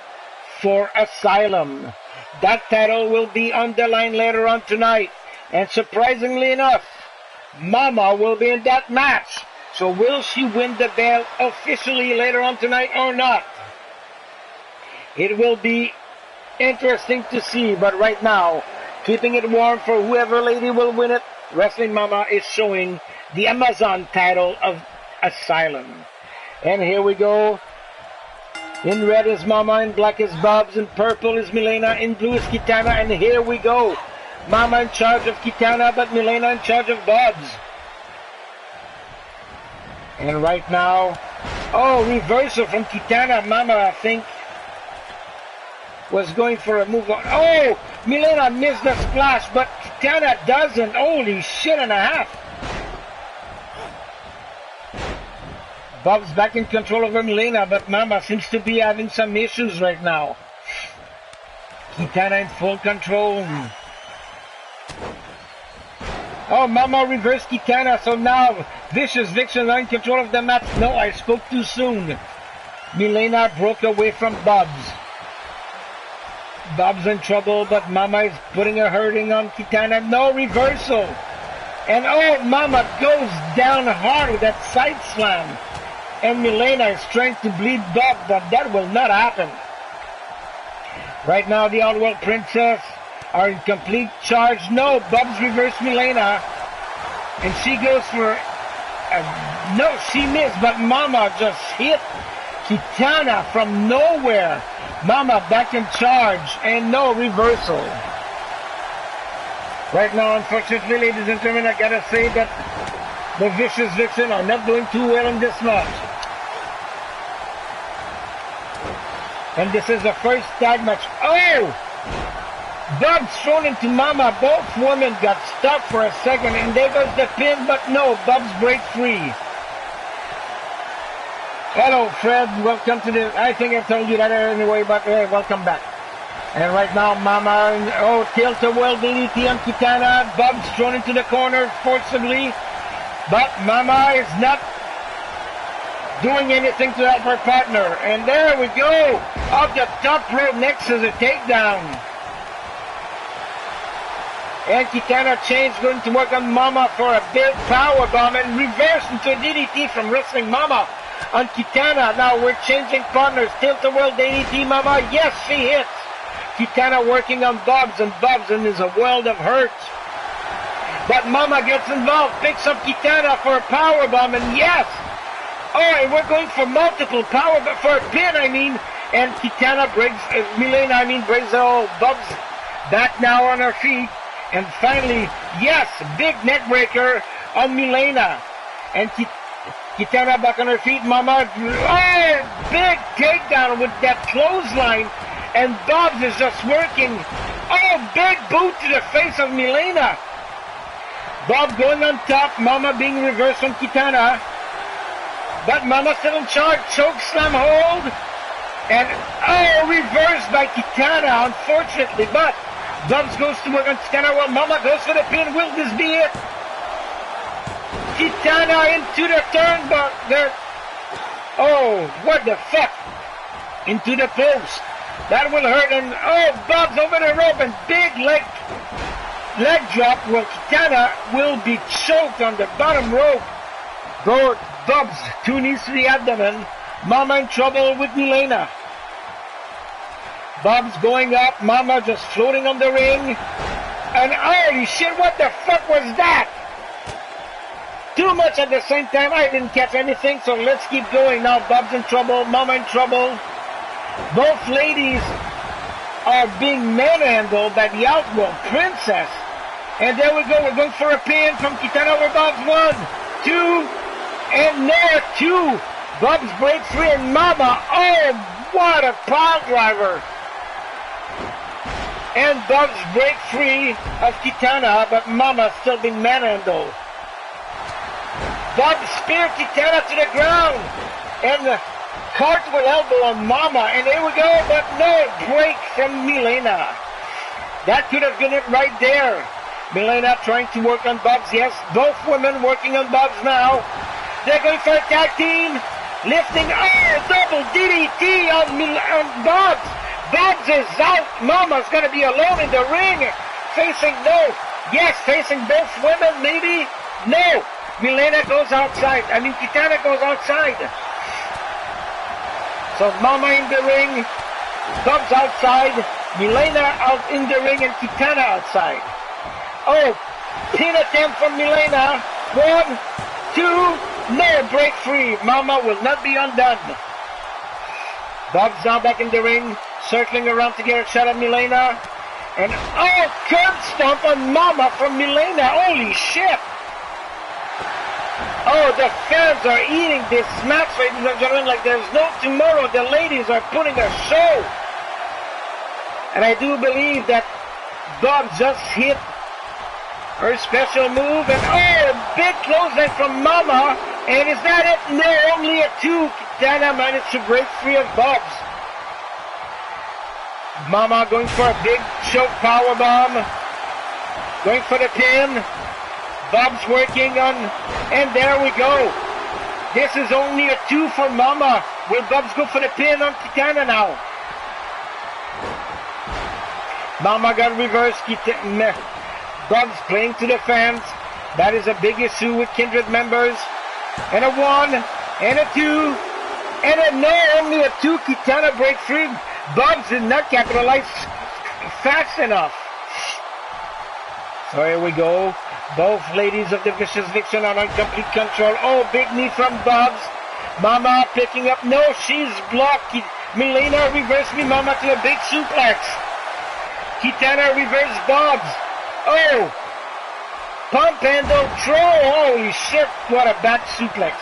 for Asylum. That title will be on the line later on tonight. And surprisingly enough, Mama will be in that match. So will she win the belt officially later on tonight or not? It will be interesting to see, but right now, keeping it warm for whoever lady will win it, Wrestling Mama is showing the Amazon title of Asylum. And here we go. In red is Mama, in black is Bobs, in purple is Milena, in blue is Kitana, and here we go. Mama in charge of Kitana, but Milena in charge of Bobs. And right now, oh, reversal from Kitana. Mama, I think, was going for a move on. Oh, Milena missed the splash, but Kitana doesn't. Holy shit and a half. Bob's back in control over Milena, but Mama seems to be having some issues right now. Kitana in full control. Oh, Mama reversed Kitana, so now Vicious Vixen are in control of the match. No, I spoke too soon. Milena broke away from Bobs. Bob's in trouble, but Mama is putting a hurting on Kitana. No reversal. And oh, Mama goes down hard with that side slam. And Milena is trying to bleed Bob, but that will not happen. Right now, the Outworld Princess are in complete charge. No, Bob's reversed Milena. And she goes for... no, she missed, but Mama just hit Kitana from nowhere. Mama back in charge, and no reversal. Right now, unfortunately, ladies and gentlemen, I gotta say that the Vicious Vixen are not doing too well in this match. And this is the first tag match. Oh! Bob's thrown into Mama. Both women got stuck for a second, and there goes the pin, but no, Bob's break free. Hello, Fred. Welcome to the... I think I told you that anyway, but hey, welcome back. And right now, Mama... Oh, tilt-a-whirl DDT on Kitana. Bob's thrown into the corner forcibly. But Mama is not doing anything to help her partner. And there we go. Off the top rope next is a takedown. And Kitana changed, going to work on Mama for a big powerbomb and reverse into a DDT from Wrestling Mama on Kitana. Now we're changing partners. Tilt-a-whirl DDT, Mama. Yes, she hits. Kitana working on Bobs, and Bobs is a world of hurt. But Mama gets involved, picks up Kitana for a powerbomb, and yes! Oh, and we're going for multiple powerbomb, for a pin, I mean. And Kitana breaks, Milena, breaks the whole Bobs back now on her feet. And finally, yes, big neck breaker on Milena. And Kitana back on her feet, Mama. Oh, big takedown with that clothesline. And Bobs is just working. Oh, big boot to the face of Milena. Bob going on top, Mama being reversed from Kitana. But Mama still in charge. Choke slam hold. And, oh, reversed by Kitana, unfortunately. But Bobs goes to work on Kitana while Mama goes for the pin. Will this be it? Kitana into the turnbuckle. Oh, what the fuck? Into the post. That will hurt. And, oh, Bob's over the rope. And big leg drop. Well, Kitana will be choked on the bottom rope. Bob's 2 knees to the abdomen. Mama in trouble with Milena. Bob's going up. Mama just floating on the ring. And holy shit, what the fuck was that? Too much at the same time. I didn't catch anything, so let's keep going. Now Bob's in trouble. Mama in trouble. Both ladies are being manhandled by the Outworld Princess. And there we go. We're going for a pin from Kitana over Bob's. 1, 2, and now 2. Bob's break free, and Mama, oh, what a pile driver. And Bob's break free of Kitana, but Mama still being manhandled. Bob speared Kitana to the ground, and the cartwheel elbow on Mama, and there we go, but no break from Milena. That could have been it right there. Milena trying to work on Bob's. Yes, both women working on Bob's now. They're going for a tag team. Lifting, oh, double DDT on Bob's. Bob's is out. Mama's going to be alone in the ring. Facing both women, maybe. No! Milena goes outside. Kitana goes outside. So Mama in the ring, Bubs outside, Milena out in the ring, and Kitana outside. Oh, pin attempt from Milena. 1, 2, no, break free. Mama will not be undone. Bubs now back in the ring, circling around to get a shot at Milena. And oh, curb stomp on Mama from Milena. Holy shit. Oh, the fans are eating this match, ladies and gentlemen, like there's no tomorrow. The ladies are putting a show. And I do believe that Bob just hit her special move. And oh, big clothesline from Mama. And is that it? No, only a 2. Kitana managed to break free of Bob's. Mama going for a big choke powerbomb. Going for the pin. Bob's working on, and there we go. This is only a 2 for Mama. Will Bob's go for the pin on Kitana now? Mama got reversed. Bob's playing to the fans. That is a big issue with Kindred members. And a 1, and a 2, and a no, only a 2. Kitana break free. Bob's did not capitalize fast enough. So here we go. Both ladies of the Vicious Vixen are on complete control. Oh, big knee from Bobs. Mama picking up. No, she's blocked. Milena reversed me. Mama to a big suplex. Kitana reversed Bobs. Oh, pump handle throw. Holy shit, what a back suplex.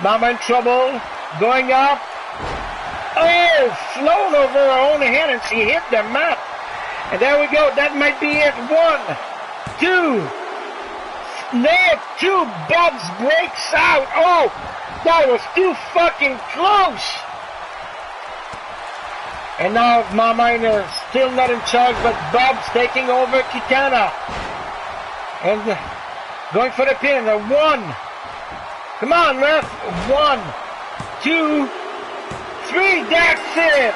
Mama in trouble. Going up. Oh, flown over her own head and she hit the mat. And there we go. That might be it. 1, 2. No, 2. Bobs breaks out. Oh, that was too fucking close. And now Mama is still not in charge, but Bob's taking over Kitana. And going for the pin. A 1. Come on, ref. 1, 2, 3. That's it.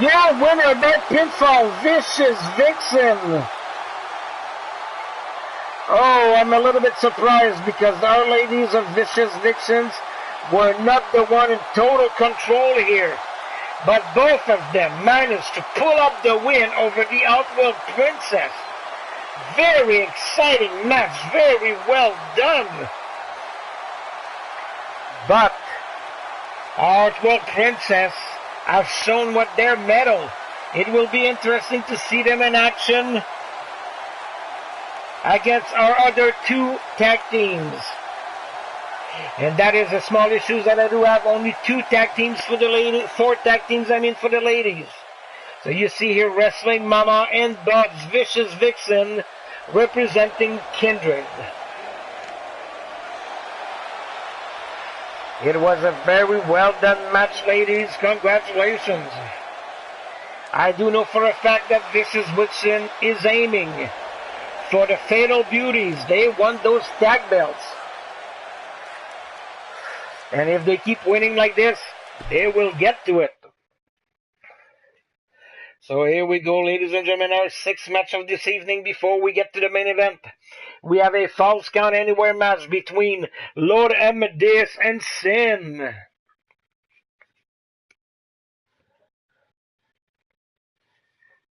Your winner by pinfall, Vicious Vixen. Oh, I'm a little bit surprised because our ladies of Vicious Vixens were not the one in total control here. But both of them managed to pull up the win over the Outworld Princess. Very exciting match, very well done. But Outworld Princess have shown what they're mettle. It will be interesting to see them in action against our other 2 tag teams. And that is a small issue that I do have only 2 tag teams for the ladies, 4 tag teams for the ladies. So you see here Wrestling Mama and Bob's Vicious Vixen representing Kindred. It was a very well done match, ladies. Congratulations. I do know for a fact that Vicious Vixen is aiming for the Fatal Beauties. They won those tag belts. And if they keep winning like this, they will get to it. So here we go, ladies and gentlemen, our 6th match of this evening before we get to the main event. We have a Falls Count Anywhere match between Lord Amadeus and Sin.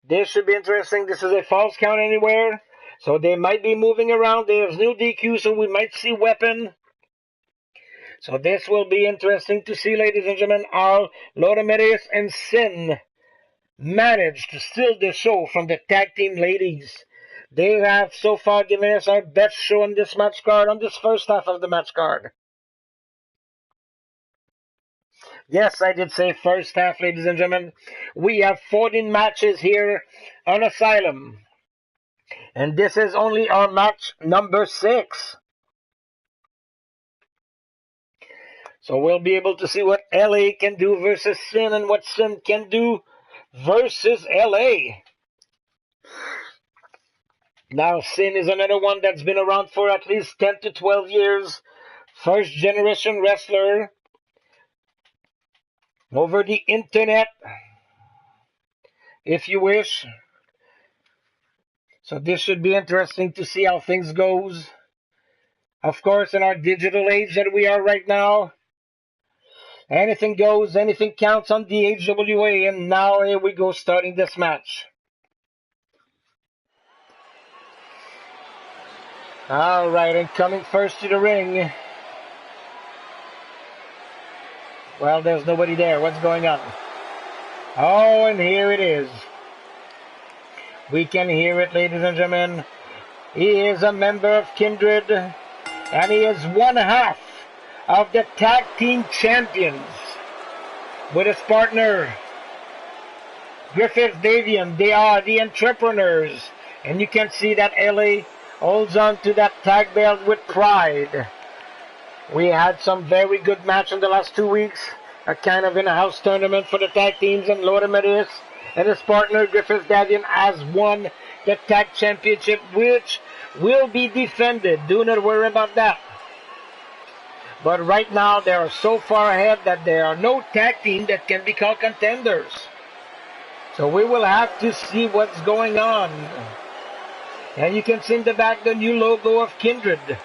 This should be interesting. This is a Falls Count Anywhere. So they might be moving around. There's new DQ, so we might see Weapon. So this will be interesting to see, ladies and gentlemen, how Lord Amadeus and Sin managed to steal the show from the tag team ladies. They have so far given us our best show on this match card, on this first half of the match card. Yes, I did say first half, ladies and gentlemen. We have 14 matches here on Asylum. And this is only our match number 6. So we'll be able to see what LA can do versus Sin and what Sin can do versus LA. Now Sin is another one that's been around for at least 10 to 12 years. First generation wrestler. Over the internet, if you wish. So this should be interesting to see how things goes. Of course, in our digital age that we are right now, anything goes, anything counts on the HWA, and now here we go starting this match. Alright, and coming first to the ring. Well, there's nobody there. What's going on? Oh, and here it is. We can hear it, ladies and gentlemen. He is a member of Kindred, and he is one half of the Tag Team Champions with his partner, Griffith Davian. They are the Entrepreneurs, and you can see that LA holds on to that tag belt with pride. We had some very good match in the last 2 weeks, a kind of in-house tournament for the tag teams, and Lord Amadeus and his partner Griffith Davian has won the tag championship, which will be defended. Do not worry about that. But right now they are so far ahead that there are no tag team that can be called contenders. So we will have to see what's going on. And you can see in the back the new logo of Kindred.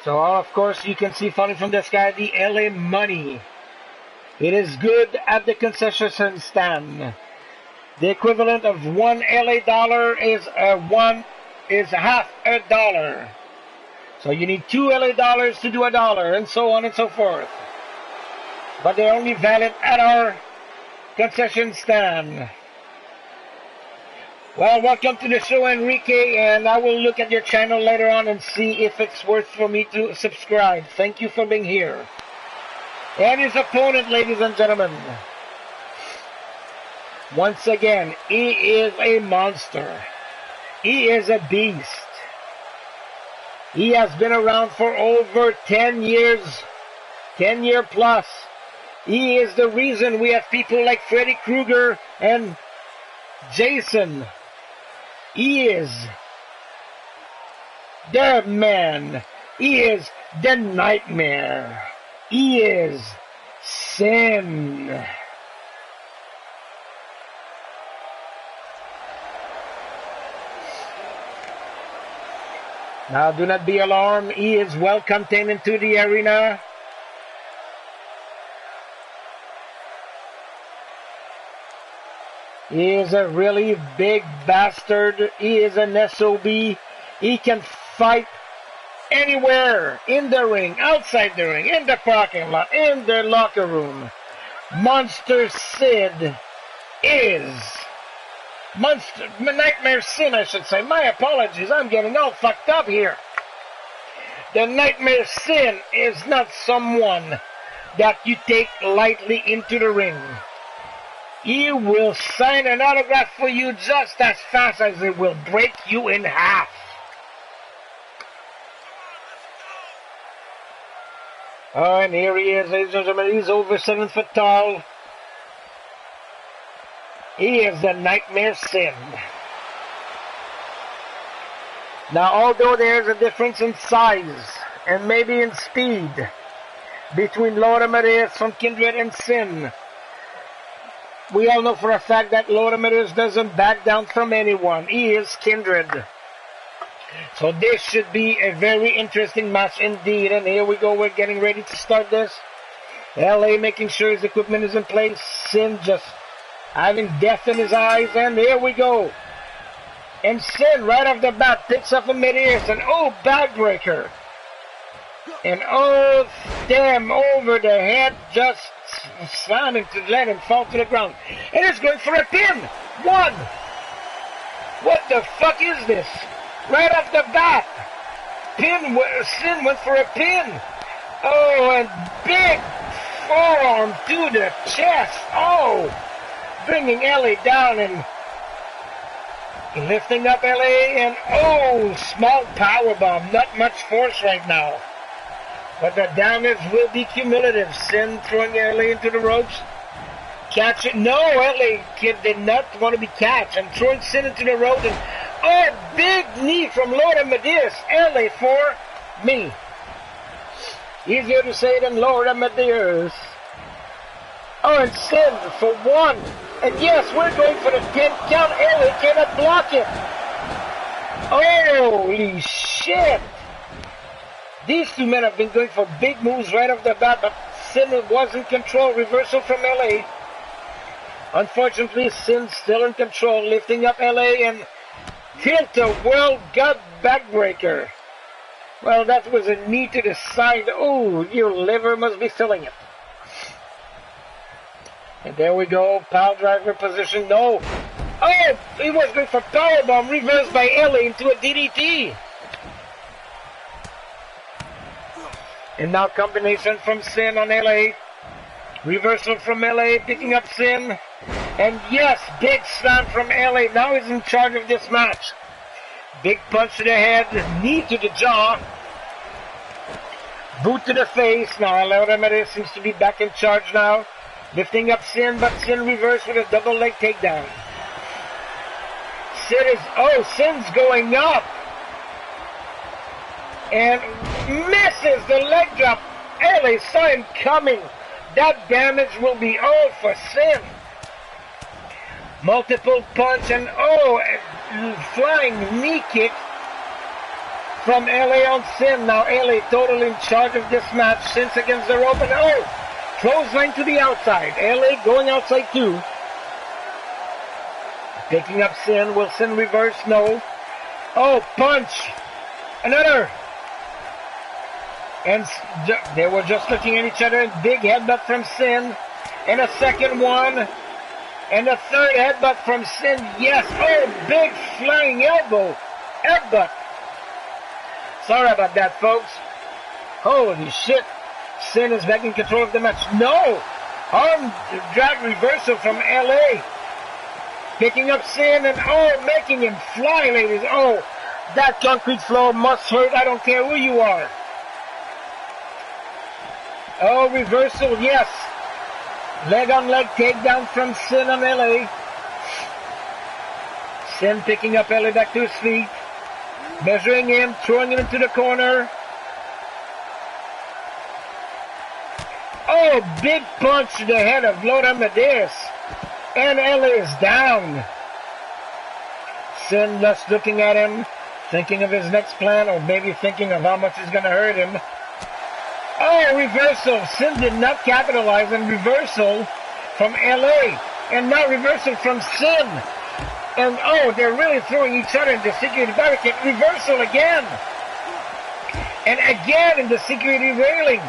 So of course you can see falling from the sky the LA money. It is good at the concession stand. The equivalent of $1 LA is half a dollar. So you need $2 LA to do $1, and so on and so forth. But they're only valid at our concession stand. Well, welcome to the show, Enrique, and I will look at your channel later on and see if it's worth for me to subscribe. Thank you for being here. And his opponent, ladies and gentlemen. Once again, he is a monster. He is a beast. He has been around for over 10 years, 10 year plus. He is the reason we have people like Freddy Krueger and Jason. He is the man. He is the nightmare. He is Sin. Now do not be alarmed. He is well contained into the arena. He is a really big bastard. He is an SOB. He can fight anywhere, in the ring, outside the ring, in the parking lot, in the locker room. Monster Sid is... Nightmare Sin, I should say. My apologies, I'm getting all fucked up here. The Nightmare Sin is not someone that you take lightly into the ring. He will sign an autograph for you just as fast as it will break you in half. Oh, and here he is, ladies and gentlemen. He's over 7 foot tall. He is the Nightmare Sin. Now, although there's a difference in size and maybe in speed between Lord Amadeus from Kindred and Sin, we all know for a fact that Lord Amadeus doesn't back down from anyone. He is Kindred. So this should be a very interesting match indeed. And here we go. We're getting ready to start this. LA making sure his equipment is in place. Sin just having death in his eyes. And here we go. And Sin right off the bat picks up a mid-ear. And oh, backbreaker. And oh, damn, over the head, just slamming to let him fall to the ground. And it's going for a pin. One. What the fuck is this? Right off the bat. Sin went for a pin. Oh, and big forearm to the chest. Oh, bringing LA down and lifting up LA. And oh, small power bomb. Not much force right now. But the damage will be cumulative. Sin throwing LA into the ropes. Catch it. No, LA kid did not want to be catched. And throwing Sin into the ropes. And oh, big knee from Lord Amadeus. LA for me. Easier to say than Lord Amadeus. Oh, and Sin for one. And yes, we're going for the 10 count. LA cannot block it. Holy shit! These two men have been going for big moves right off the bat, but Sin was in control. Reversal from LA. Unfortunately, Sin's still in control, lifting up LA and tilt-a-whirl gut backbreaker. Well, that was a knee to the side. Oh, your liver must be filling it. And there we go, pile driver position. No. Oh, he was going for powerbomb, reversed by LA into a DDT. And now combination from Sin on LA. Reversal from LA, picking up Sin. And yes, big slam from LA. Now he's in charge of this match. Big punch to the head, knee to the jaw. Boot to the face. Now Laura Ramirez seems to be back in charge now. Lifting up Sin, but Sin reversed with a double leg takedown. Sin's going up. And misses the leg drop. LA saw him coming. That damage will be all for Sin. Multiple punch and flying knee kick from LA on Sin. Now LA totally in charge of this match. Sin's against the rope and clothesline to the outside. LA going outside too. Picking up Sin. Will Sin reverse? No. Oh, punch. Another. And they were just looking at each other. Big headbutt from Sin. And a second one. And a third headbutt from Sin. Yes. Oh, big flying elbow. Headbutt. Sorry about that, folks. Holy shit. Sin is back in control of the match. No. Arm drag reversal from LA. Picking up Sin and making him fly, ladies. Oh, that concrete floor must hurt. I don't care who you are. Oh, reversal, yes. Leg on leg takedown from Sin on LA. Sin picking up LA back to his feet. Measuring him, throwing him into the corner. Oh, big punch to the head of Laura Medeiros. And LA is down. Sin just looking at him, thinking of his next plan, or maybe thinking of how much it's going to hurt him. Oh, reversal. Sin did not capitalize on reversal from LA. And now reversal from Sin. And they're really throwing each other in the security barricade. Reversal again. And again in the security railing.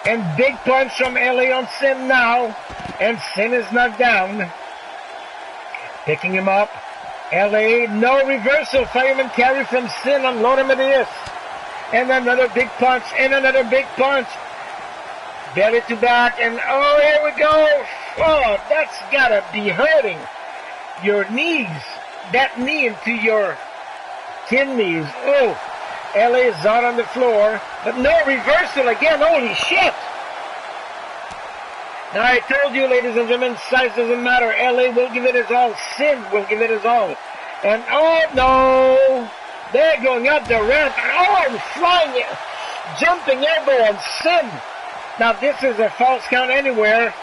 And big punch from LA on Sin now. And Sin is not down. Picking him up. LA, no reversal. Fireman carry from Sin on Laura Medeiros. And another big punch. And another big punch. Belly to back. And here we go. Oh, that's gotta be hurting. Your knees. That knee into your kidneys. Oh, LA is out on the floor. But no reversal again. Holy shit. Now I told you, ladies and gentlemen, size doesn't matter. LA will give it his all. Sin will give it his all. And no. They're going up the ramp. And flying, jumping elbow on Sin. Now this is a false count anywhere.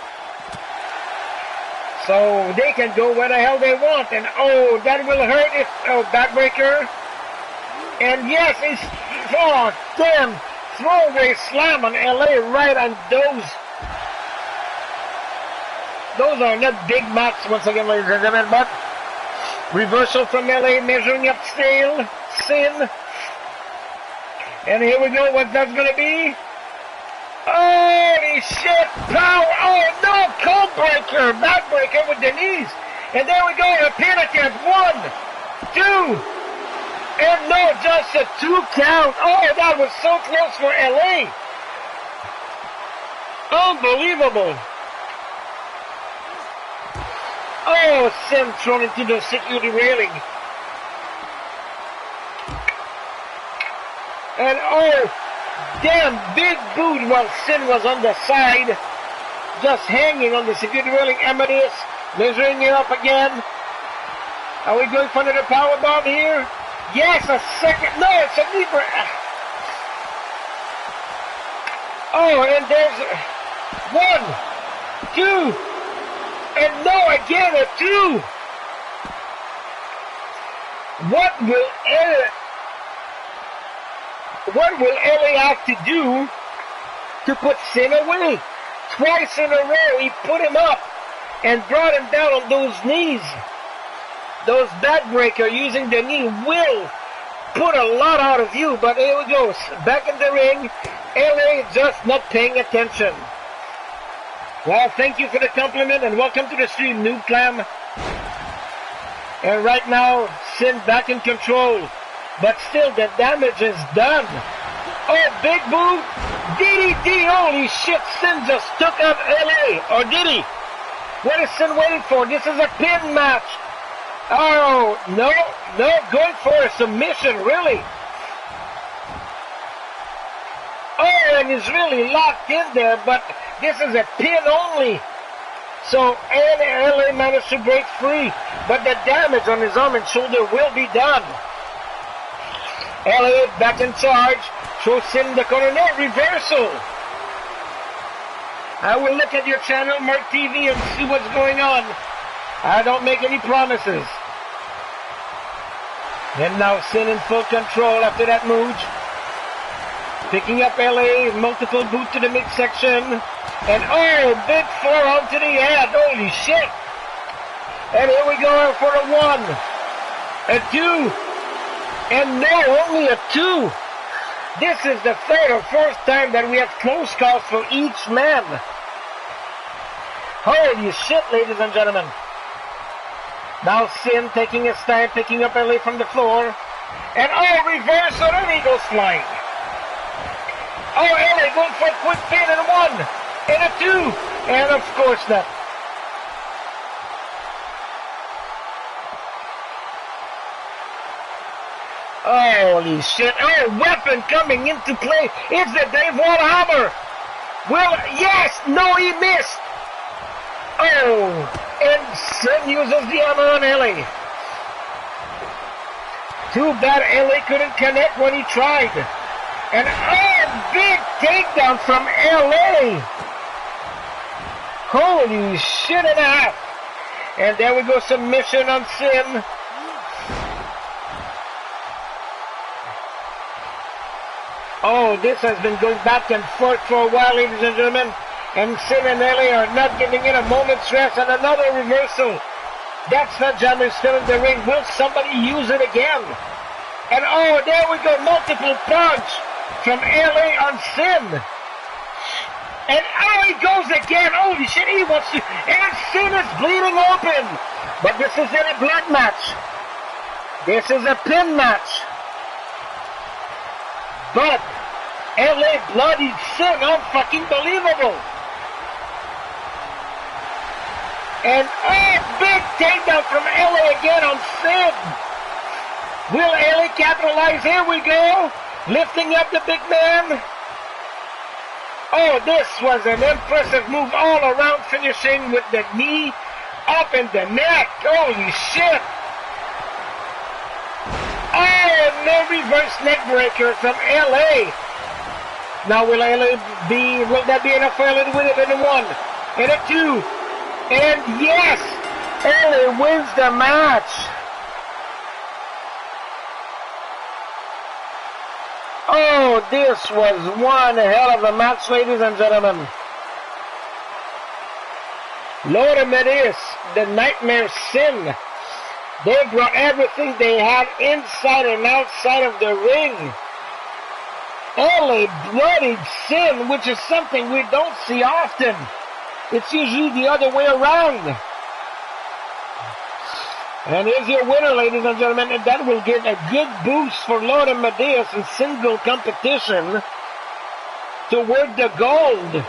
So they can go where the hell they want. And that will hurt if backbreaker. And yes, it's damn throwaway slam on LA right on those. Those are not big mats once again, ladies and gentlemen, but reversal from LA, measuring up still, Sin. And here we go, what that's gonna be. Holy shit, power, no, cold breaker, backbreaker with the knees. And there we go, a pin attempt, 1, 2, and no, just a 2 count. That was so close for LA. Unbelievable. Sin thrown into the security railing. And damn, big boot while Sin was on the side, just hanging on the security railing. Amadeus measuring it up again. Are we going for another powerbomb here? Yes, a second. No, it's a deeper. And there's 1, 2. And no, again, a 2. What will LA have to do to put Sin away? Twice in a row, he put him up and brought him down on those knees. Those backbreaker using the knee will put a lot out of you, but here we go. Back in the ring, LA just not paying attention. Well, thank you for the compliment and welcome to the stream, Noob Clam. And right now, Sin back in control, but still the damage is done. Oh, big move, DDT, holy shit, Sin just took out LA, or did he? What is Sin waiting for? This is a pin match. Oh, no, going for a submission, really. Oh, and he's really locked in there, but this is a pin only. So, LA managed to break free, but the damage on his arm and shoulder will be done. LA back in charge, shows Sin the corner, no, reversal. I will look at your channel, Mark TV, and see what's going on. I don't make any promises. And now Sin in full control after that move. Picking up LA, multiple boot to the midsection. And oh, big forearm to the head. Holy shit. And here we go for a 1. A 2. And no, only a 2. This is the third or fourth time that we have close calls for each man. Holy shit, ladies and gentlemen. Now Sin taking a stand, picking up LA from the floor. And oh, reversal, and he goes flying. Oh, LA going for a quick pin and a 1. And a 2. And of course not. Holy shit. Oh, weapon coming into play. It's the Dave Wall hammer. Well, yes. No, he missed. Oh, and Sin uses the hammer on LA. Too bad LA couldn't connect when he tried. And oh, big takedown from LA. Holy shit and a half. And there we go, submission on Sin. Oh, this has been going back and forth for a while, ladies and gentlemen. And Sin and LA are not giving it a moment's rest. And another reversal. That's not jammer still in the ring. Will somebody use it again? And oh, there we go, multiple punch from LA on Sin. And oh, he goes again. Holy shit, he wants to. And Sin is bleeding open. But this isn't a blood match. This is a pin match. But LA bloodied Sin. Unfucking believable. And oh, big takedown from LA again on Sin. Will LA capitalize? Here we go. Lifting up the big man. Oh, this was an impressive move all around, finishing with the knee up in the neck. Holy shit. Oh, no reverse neck breaker from LA. Now will that be enough for LA to win it in a 1 and a 2? And yes, LA wins the match. Oh, this was one hell of a match, ladies and gentlemen. Lord Amadeus, the Nightmare Sin. They brought everything they had inside and outside of the ring. LA bloodied Sin, which is something we don't see often. It's usually the other way around. And here's your winner, ladies and gentlemen, and that will give a good boost for Lord Amadeus in single competition toward the gold.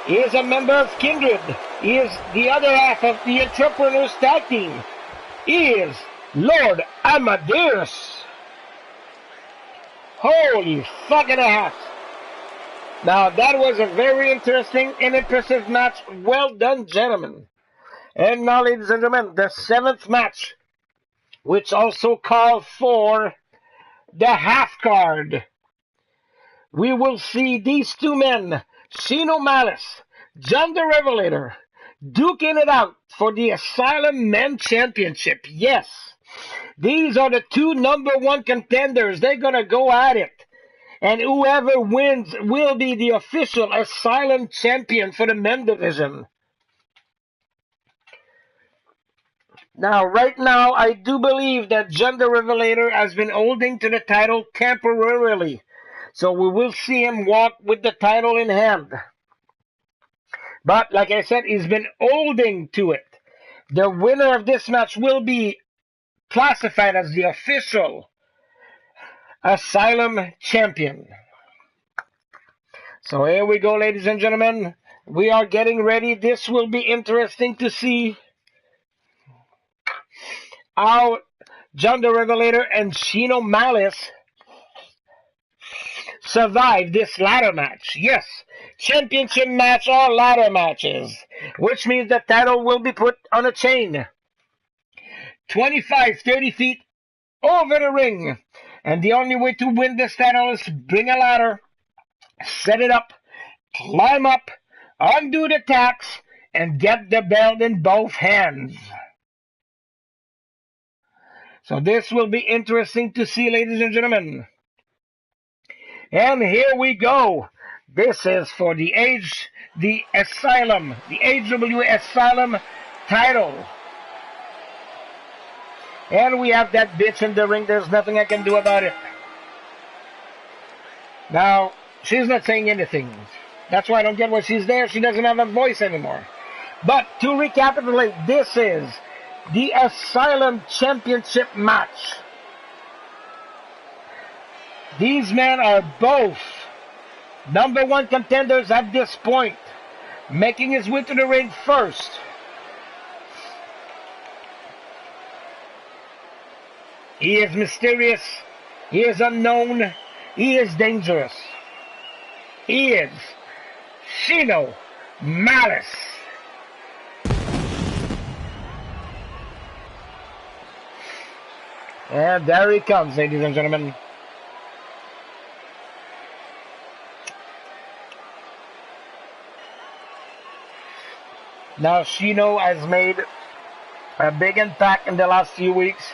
He is a member of Kindred. He is the other half of the Entrepreneurs Tag Team. He is Lord Amadeus. Holy fucking half. Now, that was a very interesting and impressive match. Well done, gentlemen. And now, ladies and gentlemen, the 7th match, which also called for the half card. We will see these two men, Shino Malice, John the Revelator, duking it out for the Asylum Men Championship. Yes, these are the two #1 contenders. They're going to go at it. And whoever wins will be the official Asylum champion for the men division. Now, right now, I do believe that John the Revelator has been holding to the title temporarily. So we will see him walk with the title in hand. But, like I said, he's been holding to it. The winner of this match will be classified as the official Asylum champion. So here we go, ladies and gentlemen. We are getting ready. This will be interesting to see how John the Revelator and Chino Malice survive this ladder match. Yes, championship match or ladder matches, which means the title will be put on a chain 25, 30 feet over the ring. And the only way to win this title is bring a ladder, set it up, climb up, undo the tacks, and get the belt in both hands. So this will be interesting to see, ladies and gentlemen. And here we go. This is for the Asylum, the HWA Asylum title. And we have that bitch in the ring. There's nothing I can do about it. Now, she's not saying anything. That's why I don't get why she's there. She doesn't have a voice anymore. But to recapitulate, this is the Asylum Championship match. These men are both #1 contenders at this point. Making his way to the ring first. He is mysterious. He is unknown. He is dangerous. He is Chino Malice. And there he comes, ladies and gentlemen. Now, Chino has made a big impact in the last few weeks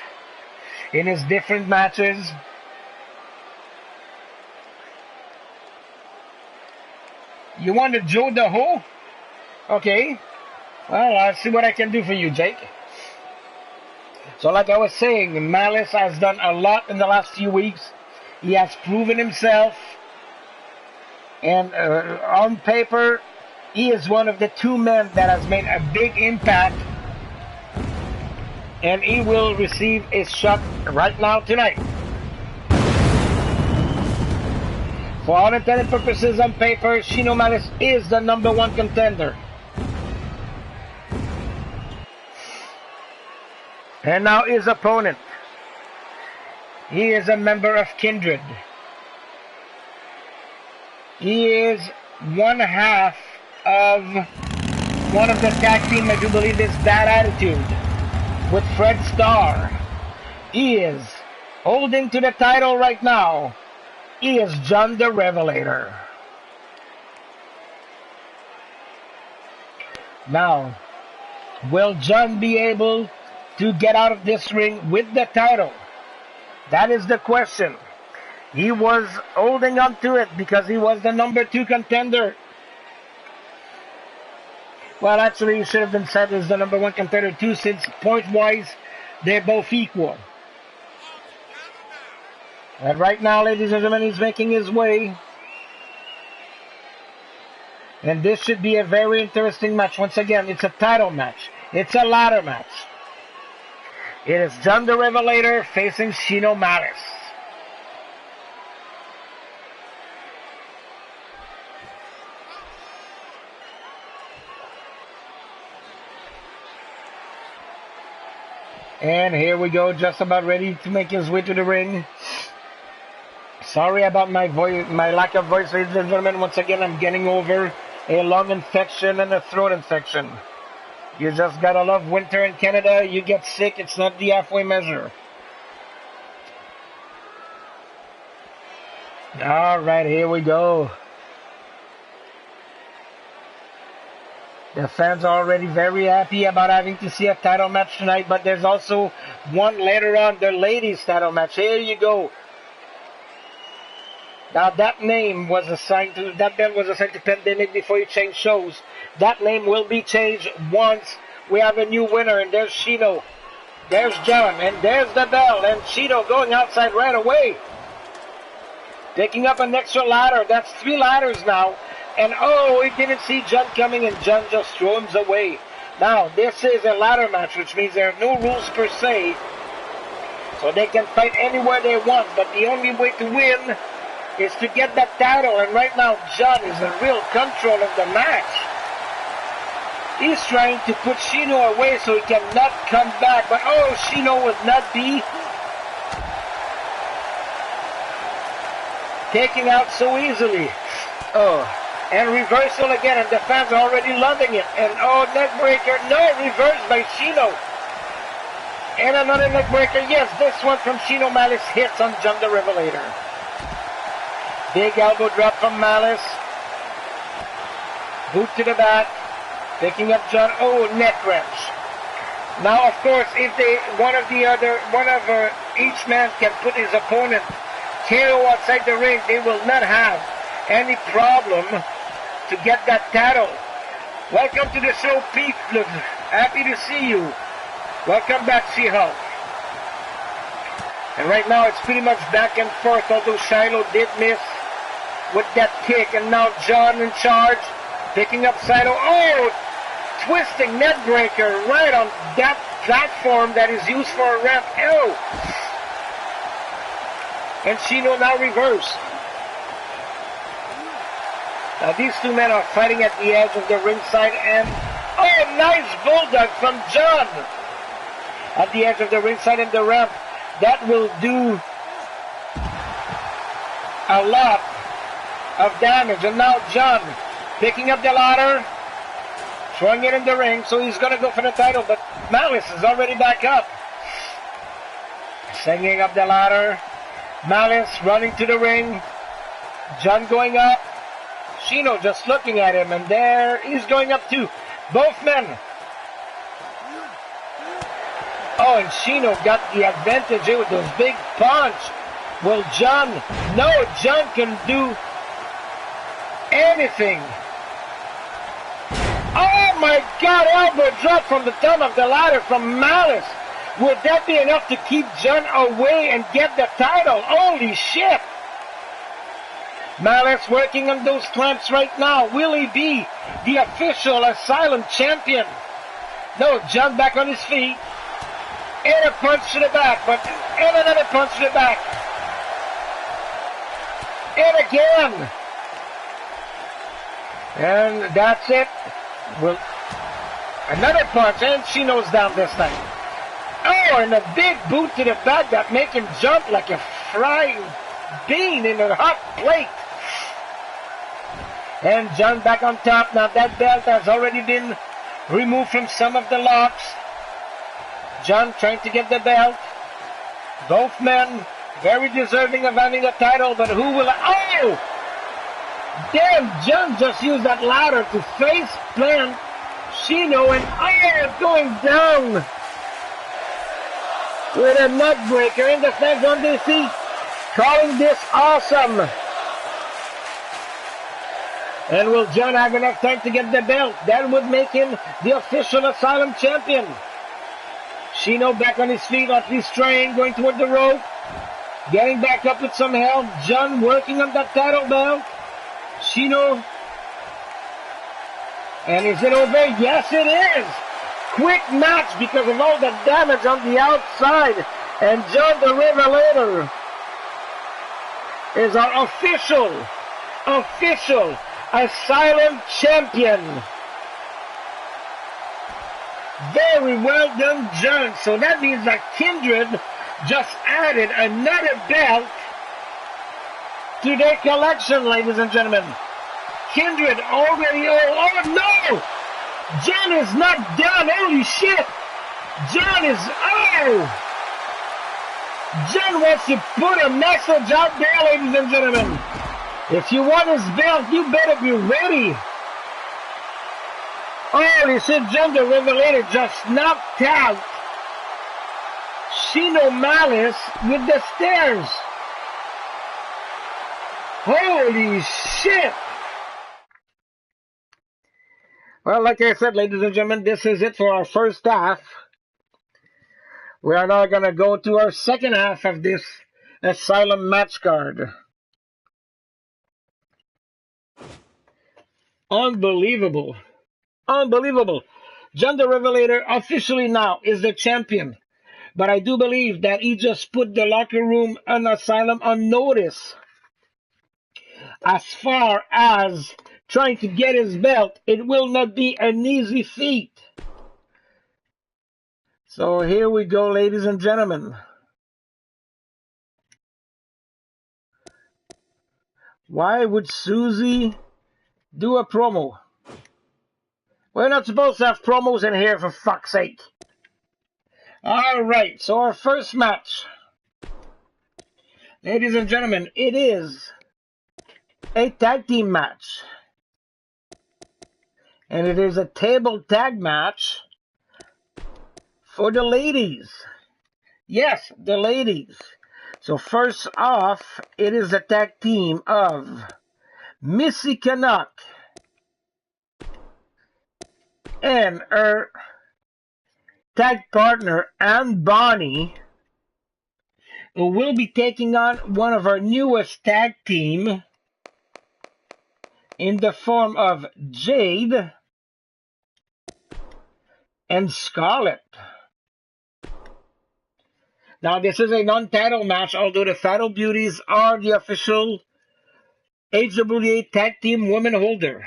in his different matches. You want to Joe the Ho? Okay. Well, I'll see what I can do for you, Jake. So like I was saying, Malice has done a lot in the last few weeks. He has proven himself. And on paper, he is one of the two men that has made a big impact. And he will receive his shot right now tonight. For all intended purposes, on paper, Chino Malice is the #1 contender. And now his opponent. He is a member of Kindred. He is one half of one of the tag team, I do believe, is Bad Attitude with Fred Starr. He is holding to the title right now. He is John the Revelator. Now, will John be able to get out of this ring with the title? That is the question. He was holding on to it because he was the #2 contender. Well, actually, it should have been said as the #1 contender too, since point-wise, they're both equal. And right now, ladies and gentlemen, he's making his way. And this should be a very interesting match. Once again, it's a title match. It's a ladder match. It is John the Revelator facing Chino Malice. And here we go, just about ready to make his way to the ring. Sorry about my voice, my lack of voice, ladies and gentlemen. Once again, I'm getting over a lung infection and a throat infection. You just gotta love winter in Canada. You get sick, it's not the halfway measure. Alright, here we go. The fans are already very happy about having to see a title match tonight, but there's also one later on, the ladies title match. Here you go. Now that name was assigned to, that belt was assigned to Pandemic before you change shows. That name will be changed once we have a new winner, and there's Shino. There's John, and there's the bell, and Shino going outside right away. Picking up an extra ladder. That's 3 ladders now. And oh, he didn't see John coming, and John just threw him away. Now, this is a ladder match, which means there are no rules per se. So they can fight anywhere they want, but the only way to win is to get that title. And right now, John is in real control of the match. He's trying to put Shino away so he cannot come back. But oh, Shino would not be taken out so easily. Oh, and reversal again, and the fans are already loving it. And oh, neckbreaker, no, reverse by Shino. And another neckbreaker, yes, this one from Shino. Malice hits on John the Revelator. Big elbow drop from Malice. Boot to the back. Picking up John. Oh, neck wrench. Now, of course, if each man can put his opponent KO outside the ring, they will not have any problem to get that title. Welcome to the show, Pete. Look, happy to see you. Welcome back, She-Hulk. And right now, it's pretty much back and forth, although Shiloh did miss with that kick. And now John in charge, picking up Shiloh. Oh, twisting net breaker right on that platform that is used for a ramp. Oh! And Shino now reverse. Now these two men are fighting at the edge of the ringside, and oh, nice bulldog from John at the edge of the ringside and the ramp. That will do a lot of damage. And now John picking up the ladder, throwing it in the ring, so he's going to go for the title, but Malice is already back up. Singing up the ladder. Malice running to the ring. John going up. Shino just looking at him, and there he's going up too. Both men. Oh, and Shino got the advantage here with those big punch. Well, John can do anything. Oh my God, elbow drop from the top of the ladder from Malice. Would that be enough to keep John away and get the title? Holy shit! Malice working on those clamps right now. Will he be the official Asylum champion? No, John back on his feet. And a punch to the back, and another punch to the back. And again. And that's it. Well, another punch, and Shino's down this time. Oh, and a big boot to the back that make him jump like a frying bean in a hot plate. And John back on top. Now that belt has already been removed from some of the locks. John trying to get the belt. Both men very deserving of having a title, but who will... Oh! Damn, John just used that ladder to face plant Shino, and oh, going down with a nut breaker, and the fans on their feet calling this awesome. And will John have enough time to get the belt? That would make him the official Asylum champion. Shino back on his feet, at least trying, going toward the rope, getting back up with some help. John working on that title belt. Shino. And is it over? Yes, it is. Quick match because of all the damage on the outside. And John the Revelator is our official Asylum champion. Very well done, John. So that means that Kindred just added another belt to their collection, ladies and gentlemen. Kindred already... Oh, no! John is not done. Holy shit! John is... Oh! John wants to put a message out there, ladies and gentlemen. If you want his belt, you better be ready. Holy shit, Gender Revelator just knocked out Shino Malice with the stairs. Holy shit. Well, like I said, ladies and gentlemen, this is it for our first half. We are now going to go to our second half of this Asylum match card. Unbelievable. Unbelievable. Gender Revelator officially now is the champion. But I do believe that he just put the locker room and Asylum on notice. As far as trying to get his belt, it will not be an easy feat. So here we go, ladies and gentlemen. Why would Susie do a promo? We're not supposed to have promos in here, for fuck's sake. Alright, so our first match. Ladies and gentlemen, it is a tag team match. And it is a table tag match for the ladies. Yes, the ladies. So first off, it is a tag team of Missy Canuck and her tag partner Ann Bonnie, who will be taking on one of our newest tag team in the form of Jade and Scarlett. Now, this is a non-title match, although the Fatal Beauties are the official HWA Tag Team Women holder.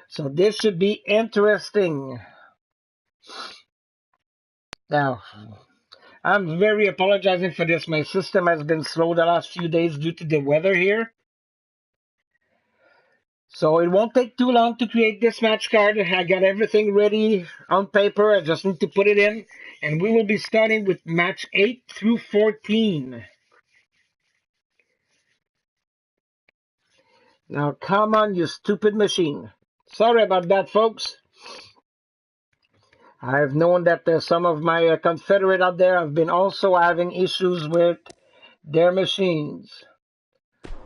So this should be interesting. Now, I'm very apologizing for this. My system has been slow the last few days due to the weather here. So it won't take too long to create this match card. I got everything ready on paper. I just need to put it in. And we will be starting with match 8 through 14. Now, come on, you stupid machine. Sorry about that, folks. I've known that some of my Confederate out there have been also having issues with their machines.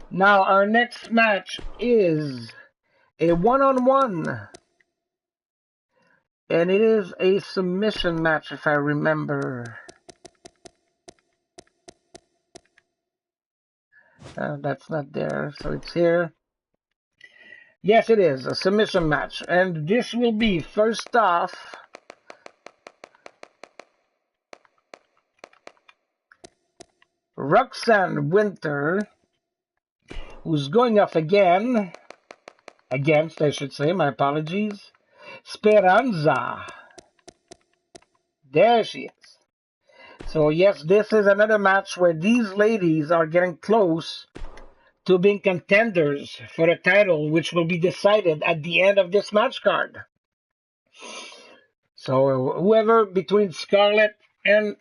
Now, our next match is a one-on-one. And it is a submission match, if I remember. That's not there, so it's here. Yes, it is a submission match. And this will be, first off, Roxanne Winter, who's going off against, I should say, my apologies, Speranza. There she is. So yes, this is another match where these ladies are getting close to being contenders for the title, which will be decided at the end of this match card. So whoever between Scarlett and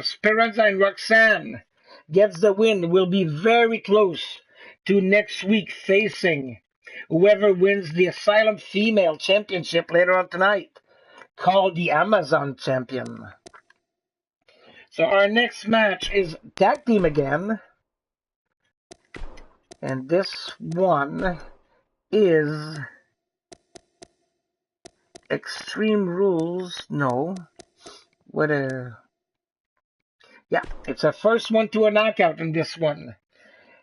Speranza and Roxanne gets the win will be very close to next week facing whoever wins the Asylum Female Championship later on tonight, called the Amazon Champion. So our next match is tag team again. And this one is Extreme Rules. No. Yeah, it's a first one to a knockout in this one.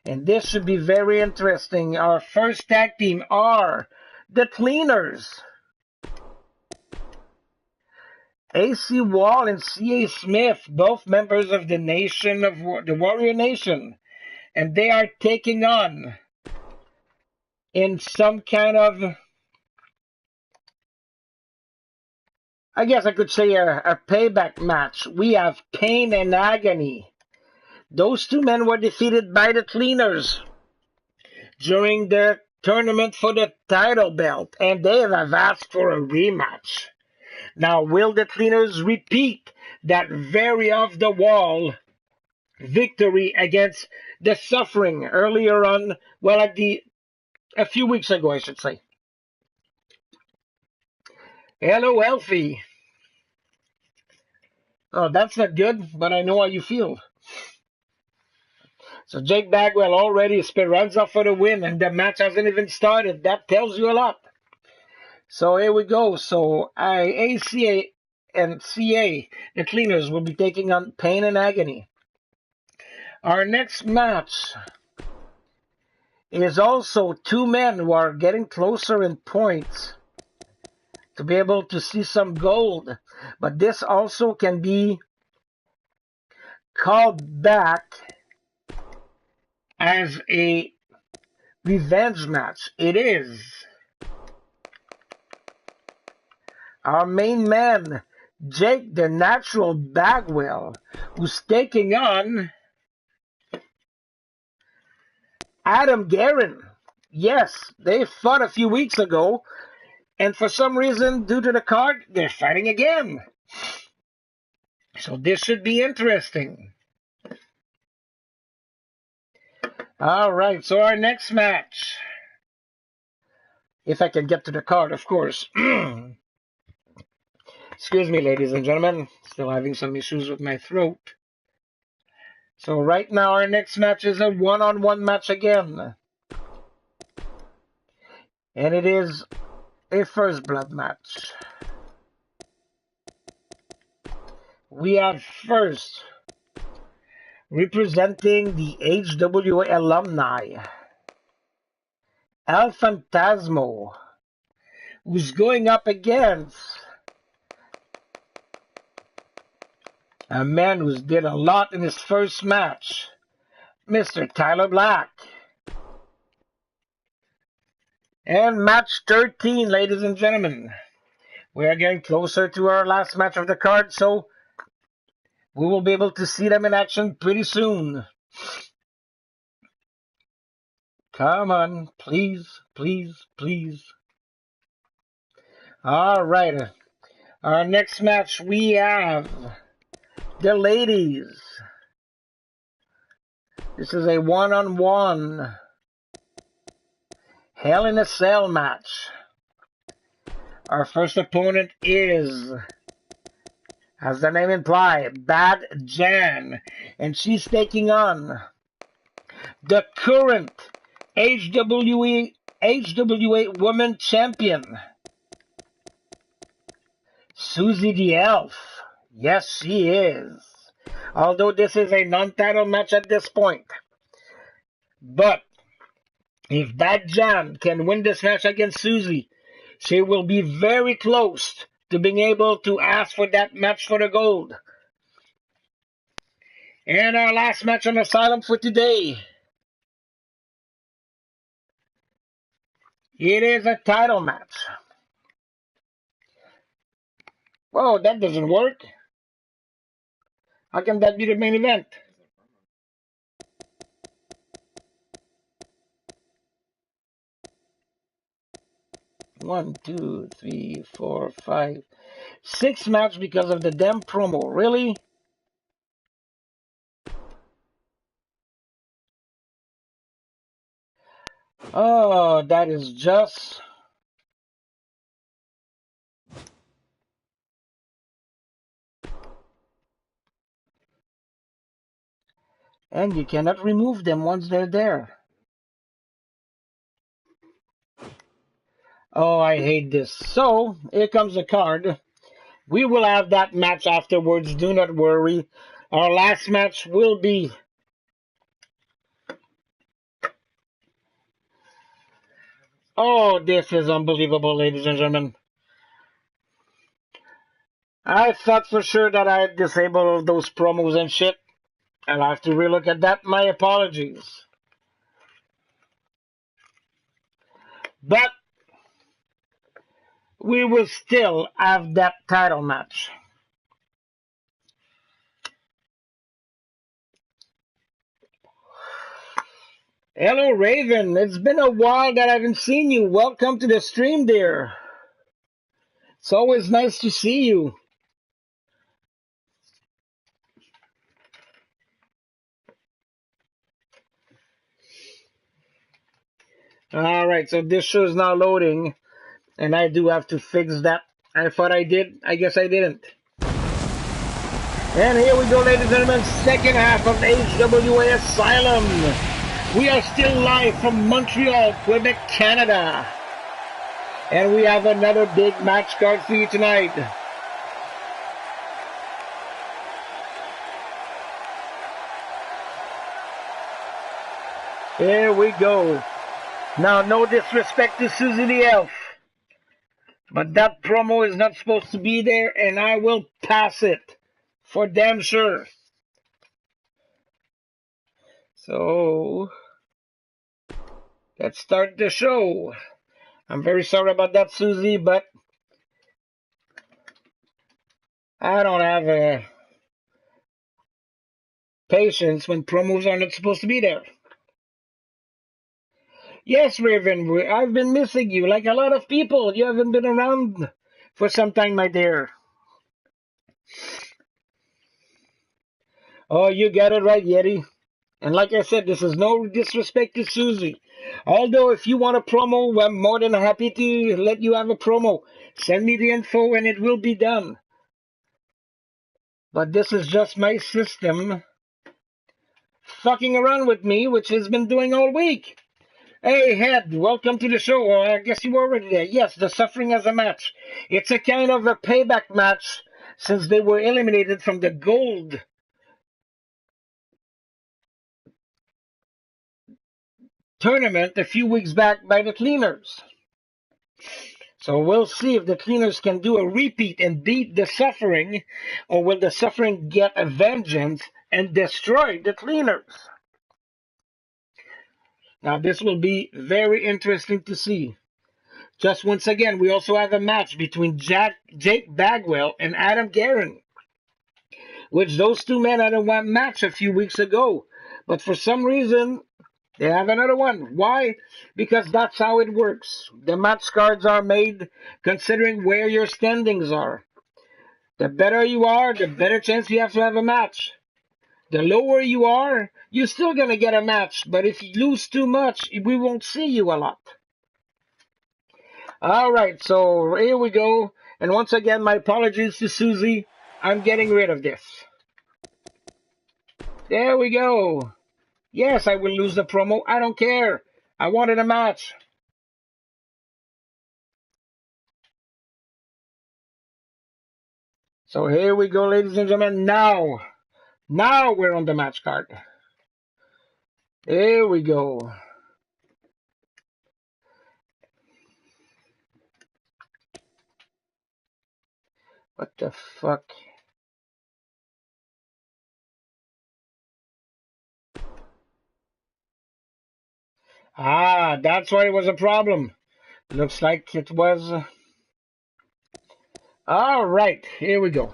And this should be very interesting. Our first tag team are the Cleaners. AC Wall and CA Smith, both members of the Nation of the Warrior Nation. And they are taking on, in some kind of, I guess I could say a payback match. We have Pain and Agony. Those two men were defeated by the Cleaners during the tournament for the title belt, and they have asked for a rematch. Now, will the Cleaners repeat that very off-the-wall victory against the Suffering earlier on, well, at the A few weeks ago, I should say. Hello, Elfie. Oh, that's not good, but I know how you feel. So Jake Bagwell already Speranza for the win, and the match hasn't even started. That tells you a lot. So here we go. So ACA and CA, the cleaners, will be taking on Pain and Agony. Our next match is also two men who are getting closer in points to be able to see some gold. But this also can be called back as a revenge match. It is our main man, Jake the Natural Bagwell, who's taking on Adam Guerin. Yes, they fought a few weeks ago, and for some reason, due to the card, they're fighting again. So this should be interesting. All right, so our next match, if I can get to the card, of course. Excuse me, ladies and gentlemen, still having some issues with my throat. So right now, our next match is a one-on-one match again. And it is a first blood match. We have first, representing the HWA alumni, El Fantasmo, who's going up against a man who's did a lot in his first match, Mr. Tyler Black. And match 13, ladies and gentlemen. We are getting closer to our last match of the card, so we will be able to see them in action pretty soon. Come on, please, please, please. All right. Our next match, we have the ladies. This is a one-on-one Hell in a Cell match. Our first opponent is, as the name implies, Bad Jan. And she's taking on the current HWA Women Champion, Susie the Elf. Yes, she is. Although this is a non-title match at this point. But if Bad Jan can win this match against Susie, she will be very close to being able to ask for that match for the gold. And our last match on Asylum for today. It is a title match. Whoa, that doesn't work. How can that be the main event? One, two, three, four, five, 6 match because of the damn promo. Really? Oh, that is just... And you cannot remove them once they're there. Oh, I hate this. So, here comes the card. We will have that match afterwards. Do not worry. Our last match will be... Oh, this is unbelievable, ladies and gentlemen. I thought for sure that I had disabled those promos and shit. I'll have to relook at that. My apologies. But we will still have that title match. Hello, Raven. It's been a while that I haven't seen you. Welcome to the stream, dear. It's always nice to see you. Alright, so this show is now loading, and I do have to fix that. I thought I did. I guess I didn't. And here we go, ladies and gentlemen, second half of HWA Asylum. We are still live from Montreal, Quebec, Canada. And we have another big match card for you tonight. Here we go. Now, no disrespect to Susie the Elf, but that promo is not supposed to be there, and I will pass it. For damn sure. So, let's start the show. I'm very sorry about that, Susie, but I don't have patience when promos are not supposed to be there. Yes, Raven, I've been missing you like a lot of people. You haven't been around for some time, my dear. Oh, you got it right, Yeti. And like I said, this is no disrespect to Susie. Although if you want a promo, I'm more than happy to let you have a promo. Send me the info and it will be done. But this is just my system fucking around with me, which has been doing all week. Hey, Head, welcome to the show. I guess you were already there. Yes, the Suffering as a match. It's a kind of a payback match since they were eliminated from the gold tournament a few weeks back by the Cleaners. So we'll see if the Cleaners can do a repeat and beat the Suffering, or will the Suffering get a vengeance and destroy the Cleaners? Now this will be very interesting to see. Just once again, we also have a match between Jake Bagwell and Adam Guerin, which those two men had a one match a few weeks ago. But for some reason, they have another one. Why? Because that's how it works. The match cards are made considering where your standings are. The better you are, the better chance you have to have a match. The lower you are, you're still going to get a match. But if you lose too much, we won't see you a lot. All right, so here we go. And once again, my apologies to Susie. I'm getting rid of this. There we go. Yes, I will lose the promo. I don't care. I wanted a match. So here we go, ladies and gentlemen. Now we're on the match card. Here we go. What the fuck? Ah, that's why it was a problem. Looks like it was. All right, here we go.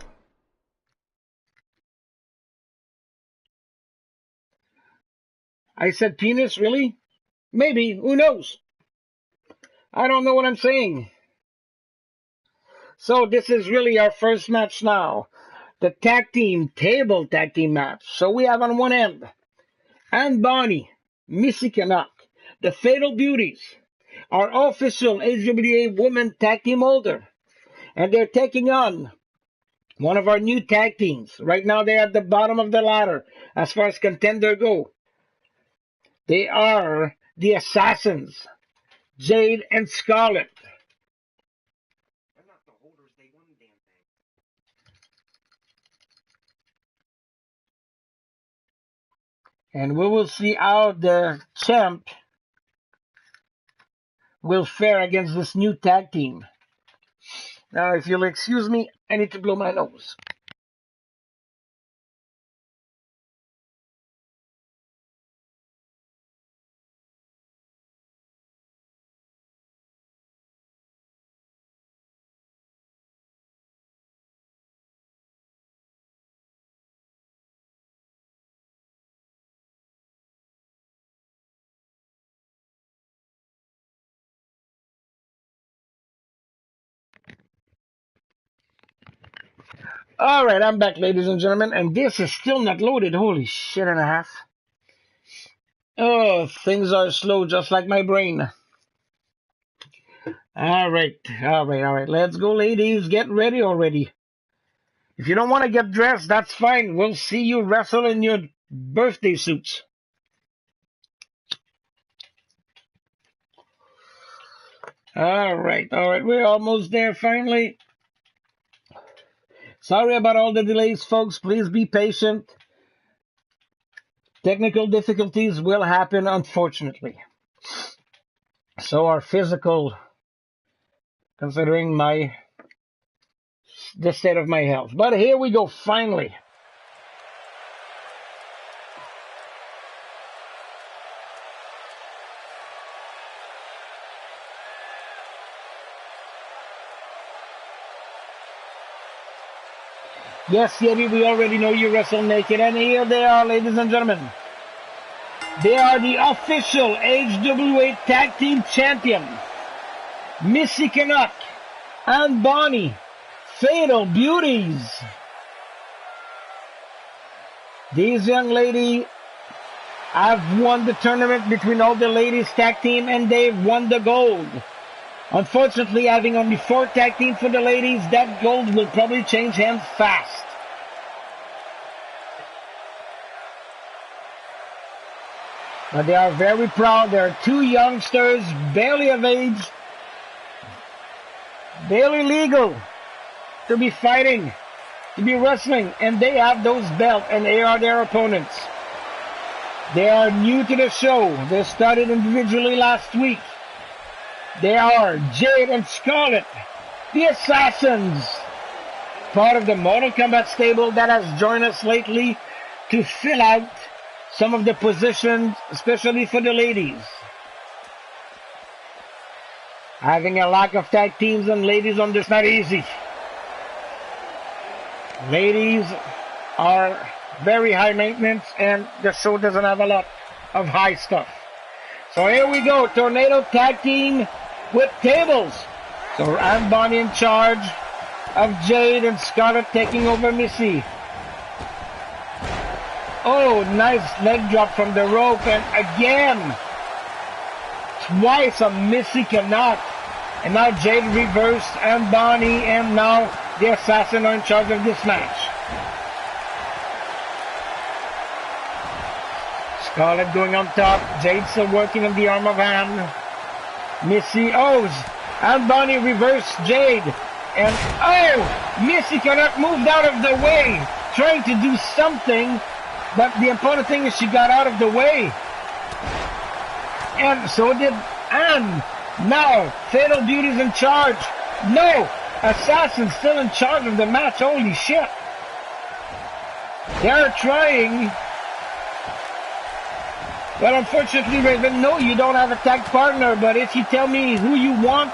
I said penis, really? Maybe, who knows? I don't know what I'm saying. So this is really our first match now. The table tag team match. So we have on one end, Anne Bonny, Missy Canuck, the Fatal Beauties, our official HWA Women Tag Team holder. And they're taking on one of our new tag teams. Right now they're at the bottom of the ladder as far as contender go. They are the Assassins, Jade and Scarlett. And we will see how the champ will fare against this new tag team. Now, if you'll excuse me, I need to blow my nose. All right, I'm back, ladies and gentlemen, and this is still not loaded. Holy shit and a half. Oh, things are slow, just like my brain. All right, all right, all right. Let's go, ladies. Get ready already. If you don't want to get dressed, that's fine. We'll see you wrestle in your birthday suits. All right, all right. We're almost there finally. Sorry about all the delays, folks. Please be patient. Technical difficulties will happen, unfortunately. So are physical, considering the state of my health. But here we go, finally. Yes, Yeti, we already know you wrestle naked. And here they are, ladies and gentlemen. They are the official HWA Tag Team Champion. Missy Canuck and Bonnie, Fatal Beauties. These young ladies have won the tournament between all the ladies tag team, and they've won the gold. Unfortunately, having only 4 tag teams for the ladies, that gold will probably change hands fast. But they are very proud. There are 2 youngsters, barely of age, barely legal to be fighting, to be wrestling, and they have those belts, and they are their opponents. They are new to the show. They started individually last week. They are Jade and Scarlett, the Assassins, part of the Mortal Kombat stable that has joined us lately to fill out some of the positions, especially for the ladies. Having a lack of tag teams and ladies on this, not easy. Ladies are very high maintenance, and the show doesn't have a lot of high stuff. So here we go, Tornado Tag Team with tables. So I'm Bonnie in charge of Jade, and Scarlett taking over Missy. Oh, nice leg drop from the rope, and again, twice a Missy Canuck. And now Jade reversed, and Bonnie, and now the Assassin are in charge of this match. Scarlett going on top, Jade still working on the arm of Anne. Missy O's, and Bonnie reversed Jade. And oh, Missy Canuck moved out of the way, trying to do something. But the important thing is she got out of the way. And so did Anne. Now, Fatal Beauty's in charge. No, Assassin's still in charge of the match. Holy shit. They're trying. Well, unfortunately, Raven, no, you don't have a tag partner. But if you tell me who you want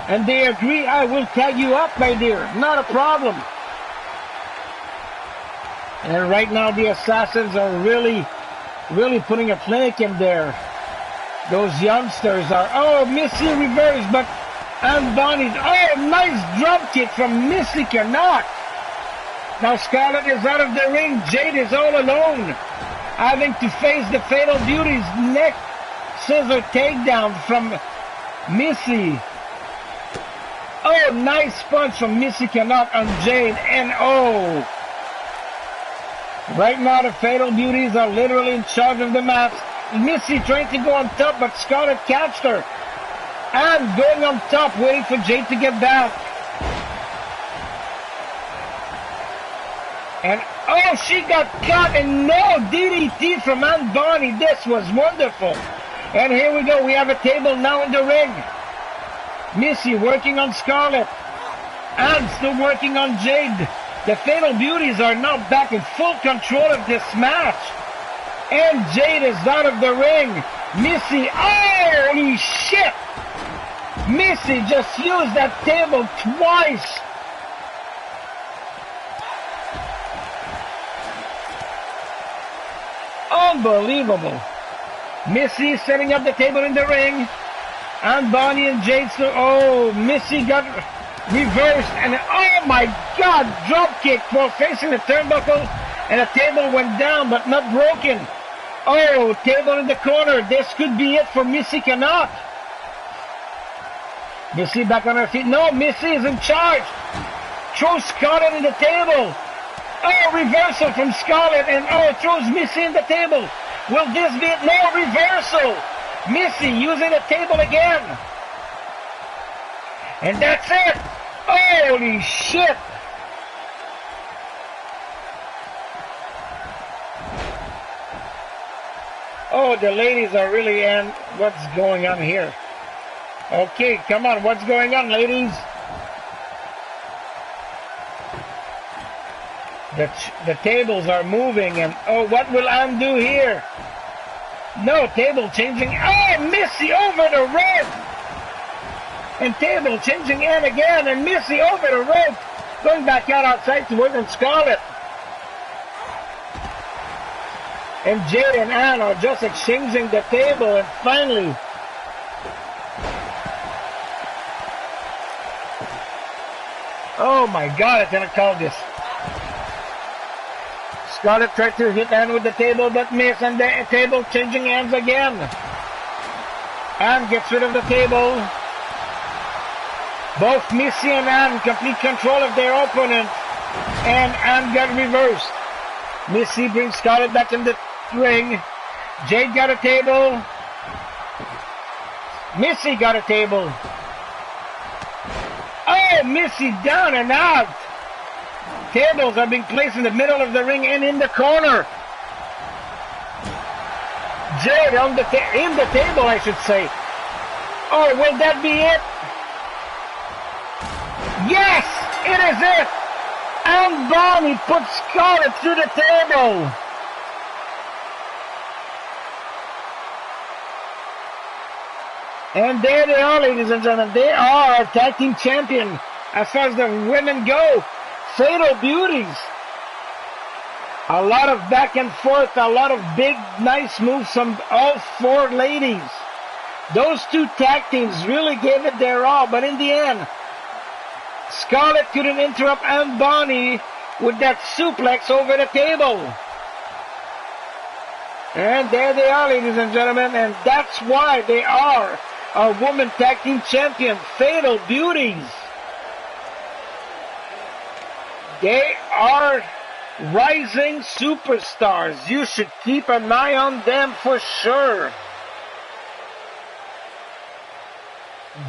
and they agree, I will tag you up, my dear. Not a problem. And right now the Assassins are really putting a clinic in there. Those youngsters are, oh, Missy reversed, but and Bonnie's, oh, nice drop kick from Missy Canuck. Now Scarlett is out of the ring. Jade is all alone, having to face the Fatal Beauty's neck scissor takedown from Missy. Oh, nice punch from Missy Canuck on Jade, and oh, right now the Fatal Beauties are literally in charge of the match. Missy trying to go on top, but Scarlett catched her. And going on top, waiting for Jade to get back. And oh, she got caught, and no DDT from Aunt Bonnie. This was wonderful. And here we go. We have a table now in the ring. Missy working on Scarlett. And still working on Jade. The Fatal Beauties are now back in full control of this match. And Jade is out of the ring. Missy, holy shit! Missy just used that table twice. Unbelievable. Missy setting up the table in the ring. And Bonnie and Jade still, oh, Missy got reversed, and oh my god, drop kick while facing the turnbuckle, and the table went down but not broken. Oh, table in the corner. This could be it for Missy Canuck. Missy back on her feet. No, Missy is in charge. Throws Scarlett in the table. Oh, reversal from Scarlett, and throws Missy in the table. Will this be it? No, reversal. Missy using the table again. And that's it. Holy shit. Oh, the ladies are really in. What's going on here? Okay, come on. What's going on, ladies? The tables are moving, and oh, what will Anne do here? No, table changing. Oh, Missy over the rope. And table changing Anne again, and Missy over the rope. Going back outside to work on Scarlett. And Jade and Anne are just exchanging the table, and finally, oh my God, I cannot call this. Scarlett tried to hit Anne with the table, but missed, and the table changing hands again. Anne gets rid of the table. Both Missy and Anne complete control of their opponent, and Anne got reversed. Missy brings Scarlett back in the ring. Jade got a table. Missy got a table. Oh, Missy down and out. Tables are being placed in the middle of the ring and in the corner. Jade on in the table, I should say. Oh, will that be it? Yes, it is it. And Bonnie puts Scarlett through the table. And there they are, ladies and gentlemen. They are tag team champion as far as the women go. Fatal Beauties. A lot of back and forth, a lot of big, nice moves from all four ladies. Those two tag teams really gave it their all, but in the end, Scarlett couldn't interrupt Anne Bonny with that suplex over the table. And there they are, ladies and gentlemen, and that's why they are our women tag team champion, Fatal Beauties. They are rising superstars. You should keep an eye on them for sure.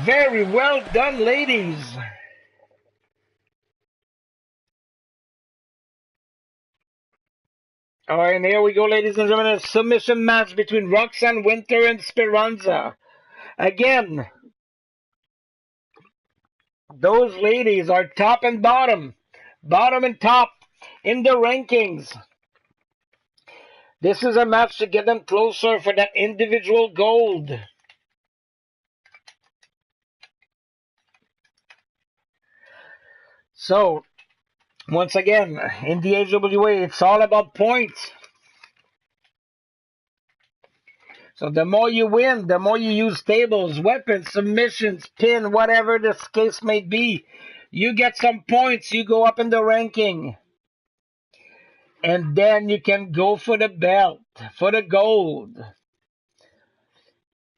Very well done, ladies. All right, and here we go, ladies and gentlemen. A submission match between Roxanne Winter and Speranza. Again, those ladies are top and bottom. Bottom and top in the rankings. This is a match to get them closer for that individual gold. So, once again, in the HWA, it's all about points. So the more you win, the more you use tables, weapons, submissions, pin, whatever the case may be. You get some points, you go up in the ranking. And then you can go for the belt, for the gold.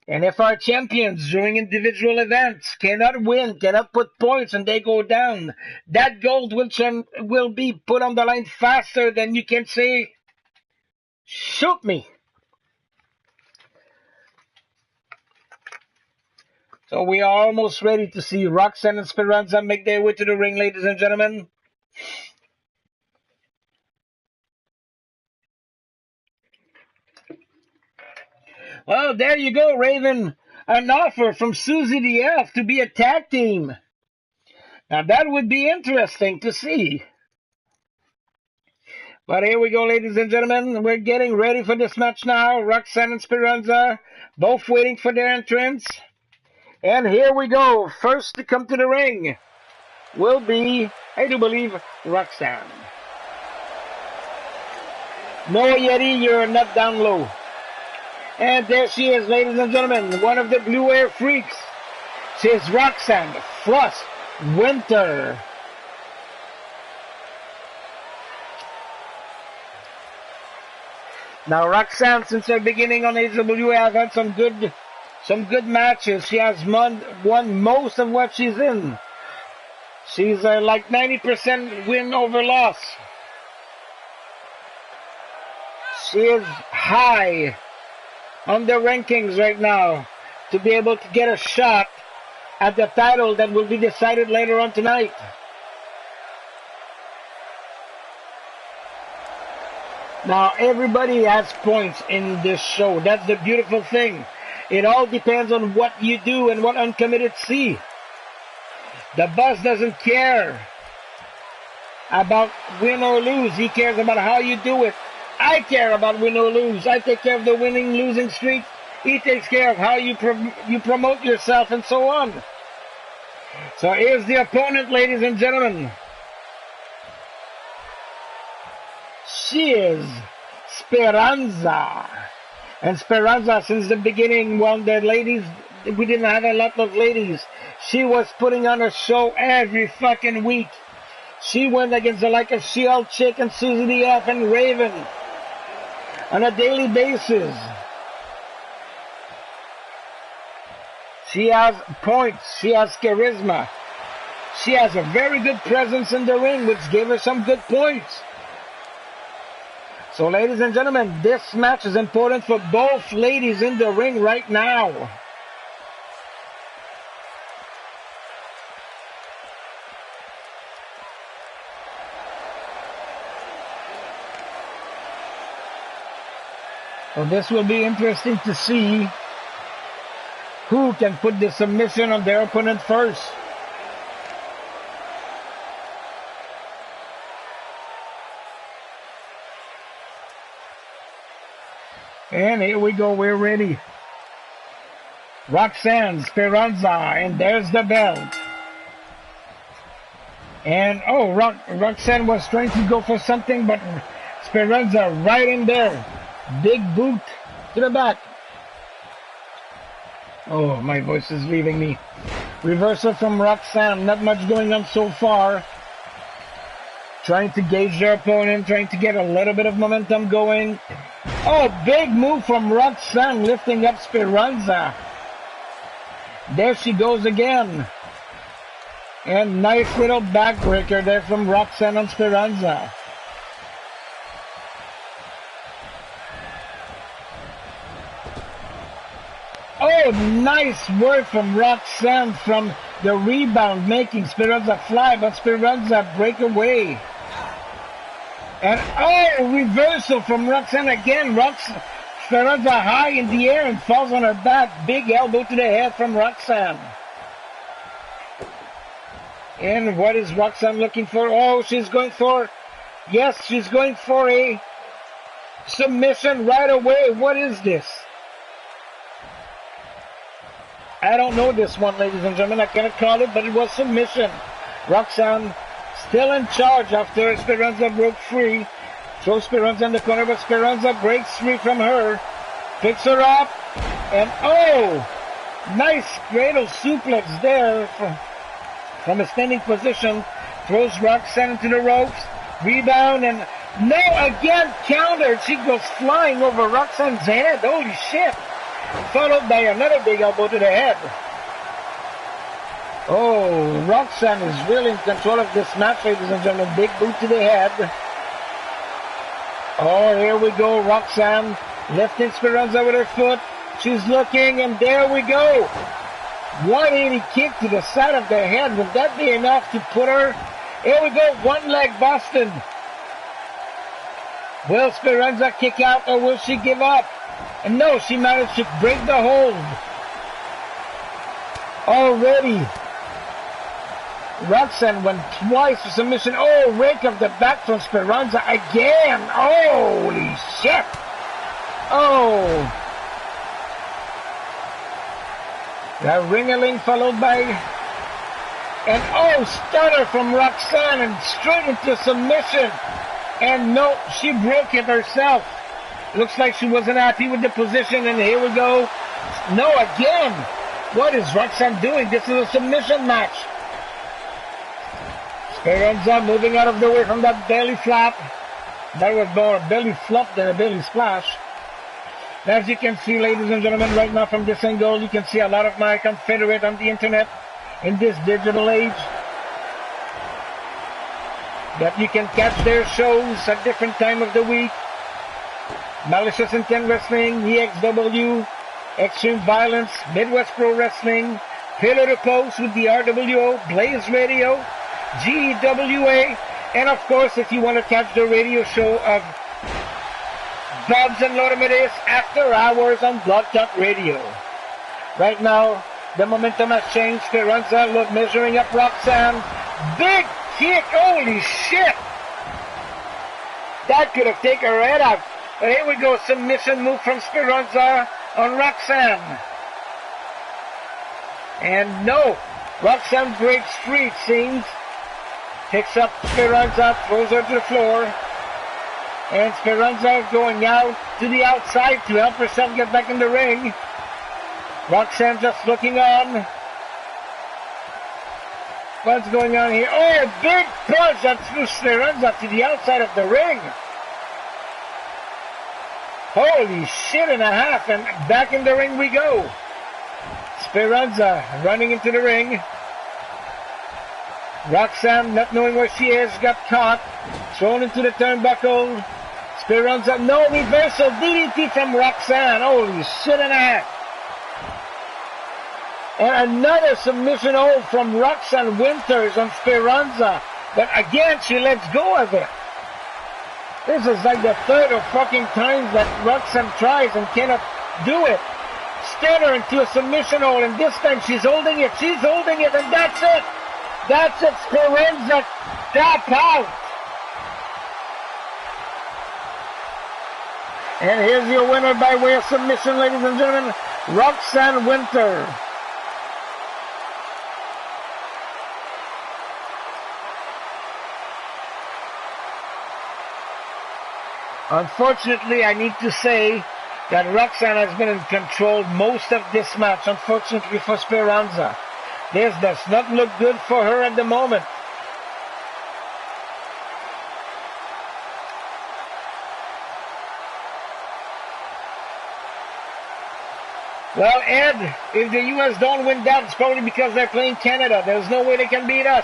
And if our champions during individual events cannot win, cannot put points, and they go down, that gold will be put on the line faster than you can say, shoot me. So we are almost ready to see Roxanne and Speranza make their way to the ring, ladies and gentlemen. Well, there you go, Raven. An offer from Susie the Elf to be a tag team. Now, that would be interesting to see. But here we go, ladies and gentlemen. We're getting ready for this match now. Roxanne and Speranza, both waiting for their entrance. And here we go. First to come to the ring will be, I do believe, Roxanne. No, Yeti, you're not down low. And there she is, ladies and gentlemen, one of the Blue Hair Freaks. She is Roxanne Frost Winter. Now, Roxanne, since her beginning on HWA, has had some good some good matches. She has won most of what she's in. She's like 90% win over loss. She is high on the rankings right now to be able to get a shot at the title that will be decided later on tonight. Now, everybody has points in this show. That's the beautiful thing. It all depends on what you do and what Uncommitted see. The boss doesn't care about win or lose. He cares about how you do it. I care about win or lose. I take care of the winning-losing streak. He takes care of how you promote yourself and so on. So here's the opponent, ladies and gentlemen. She is Speranza. And Speranza, since the beginning, well, the ladies, we didn't have a lot of ladies. She was putting on a show every fucking week. She went against the like of Shield Chick and Susie the F and Raven on a daily basis. She has points. She has charisma. She has a very good presence in the ring, which gave her some good points. So, ladies and gentlemen, this match is important for both ladies in the ring right now. So this will be interesting to see who can put the submission on their opponent first. And here we go, we're ready. Roxanne, Speranza, and there's the belt. And, oh, Roxanne was trying to go for something, but Speranza right in there. Big boot to the back. Oh, my voice is leaving me. Reversal from Roxanne, not much going on so far. Trying to gauge their opponent, trying to get a little bit of momentum going. Oh, big move from Roxanne, lifting up Speranza. There she goes again. And nice little backbreaker there from Roxanne on Speranza. Oh, nice work from Roxanne from the rebound, making Speranza fly, but Speranza break away. And oh, reversal from Roxanne again. Speranza high in the air and falls on her back. Big elbow to the head from Roxanne. And what is Roxanne looking for? Oh, she's going for, yes, she's going for a submission right away. What is this? I don't know this one, ladies and gentlemen. I cannot call it, but it was submission. Roxanne still in charge after Speranza broke free. Throws Speranza in the corner, but Speranza breaks free from her. Picks her up. And oh! Nice cradle suplex there from a standing position. Throws Roxanne into the ropes. Rebound and no, again countered. She goes flying over Roxanne's head. Holy shit. Followed by another big elbow to the head. Oh, Roxanne is really in control of this match, ladies and gentlemen. Big boot to the head. Oh, here we go. Roxanne lifting Speranza with her foot. She's looking, and there we go. 180 kick to the side of the head. Would that be enough to put her? Here we go. One leg Boston. Will Speranza kick out, or will she give up? And no, she managed to break the hold. Already. Roxanne went twice for submission. Oh, rake of the back from Speranza again. Holy shit. Oh. The ring-a-ling followed by an oh, stunner from Roxanne and straight into submission. And no, she broke it herself. Looks like she wasn't happy with the position, and here we go. No, again. What is Roxanne doing? This is a submission match. Speranza moving out of the way from that belly flap. That was more a belly flop than a belly splash. As you can see, ladies and gentlemen, right now from this angle, you can see a lot of my Confederate on the internet in this digital age. That you can catch their shows at different time of the week. Malicious Intent Wrestling, EXW, Extreme Violence, Midwest Pro Wrestling, Pillar to Post with the RWO, Blaze Radio, GWA, and of course, if you want to catch the radio show of Bob's and Lorimides after hours on Blog Talk Radio. Right now, the momentum has changed. Speranza measuring up Roxanne. Big kick, holy shit! That could have taken her head out. But here we go, submission move from Speranza on Roxanne. And no, Roxanne breaks free, it seems. Picks up Speranza, throws her to the floor. And Speranza going out to the outside to help herself get back in the ring. Roxanne just looking on. What's going on here? Oh, big punch that threw Speranza to the outside of the ring. Holy shit and a half, and back in the ring we go. Speranza running into the ring. Roxanne, not knowing where she is, got caught. Thrown into the turnbuckle. Speranza, no reversal. DDT from Roxanne. Holy shit and a half. And another submission hold from Roxanne Winters on Speranza. But again, she lets go of it. This is like the third or fucking time that Roxanne tries and cannot do it. Stunner into a submission hold, and this time she's holding it. She's holding it, and that's it. That's it. Speranza tap out. And here's your winner by way of submission, ladies and gentlemen, Roxanne Winter. Unfortunately, I need to say that Roxanne has been in control most of this match, unfortunately for Speranza. This does not look good for her at the moment. Well, Ed, if the U.S. don't win that, it's probably because they're playing Canada. There's no way they can beat us.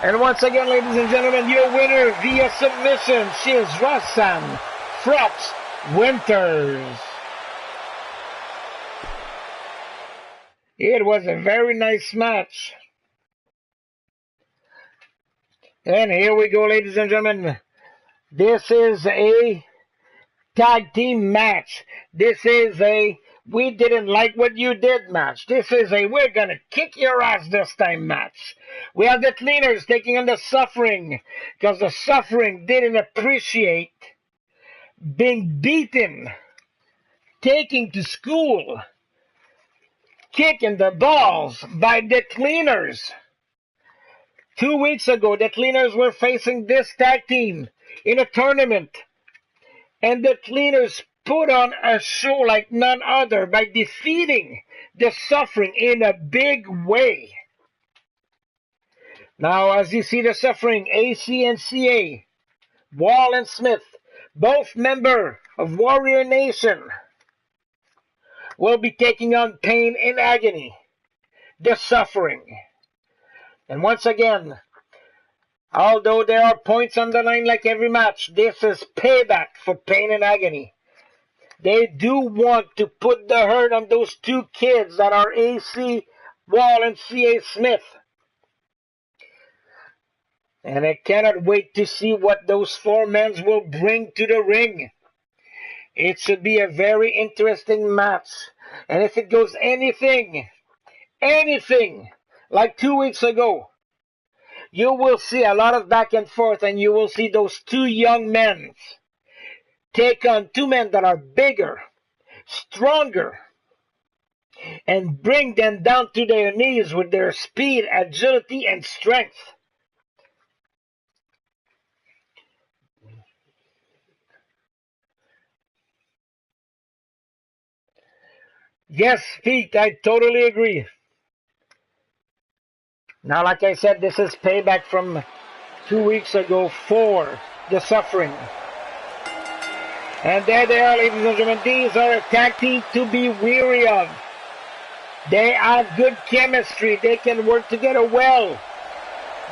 And once again, ladies and gentlemen, your winner via submission, she is Roxanne Frox Winters. It was a very nice match. And here we go, ladies and gentlemen. This is a tag team match. This is a we didn't like what you did match. This is a we're gonna kick your ass this time match. We have the Cleaners taking on the Suffering, because the Suffering didn't appreciate being beaten, taking to school, kicking the balls by the Cleaners. 2 weeks ago, the Cleaners were facing this tag team in a tournament, and the Cleaners put on a show like none other by defeating the Suffering in a big way. Now, as you see the Suffering, AC and CA, Wall and Smith, both member of Warrior Nation, will be taking on Pain and Agony, the Suffering. And once again, although there are points on the line like every match, this is payback for Pain and Agony. They do want to put the hurt on those two kids that are AC Wall and CA Smith. And I cannot wait to see what those four men will bring to the ring. It should be a very interesting match. And if it goes anything like 2 weeks ago, you will see a lot of back and forth, and you will see those two young men take on two men that are bigger, stronger, and bring them down to their knees with their speed, agility, and strength. Yes, Pete, I totally agree. Now, like I said, this is payback from 2 weeks ago for the Suffering. And there they are, ladies and gentlemen. These are a tag team to be weary of. They have good chemistry. They can work together well.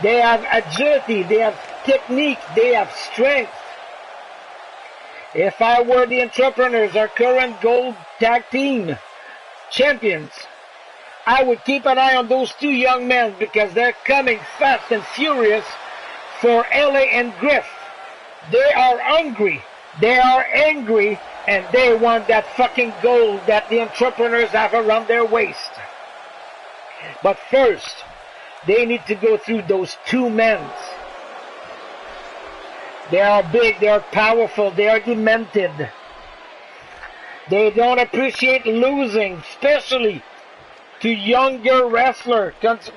They have agility. They have technique. They have strength. If I were the Entrepreneurs, our current gold tag team champions, I would keep an eye on those two young men because they're coming fast and furious for LA and Griff. They are hungry. They are angry, and they want that fucking gold that the Entrepreneurs have around their waist. But first, they need to go through those two men. They are big, they are powerful, they are demented. They don't appreciate losing, especially to younger wrestlers.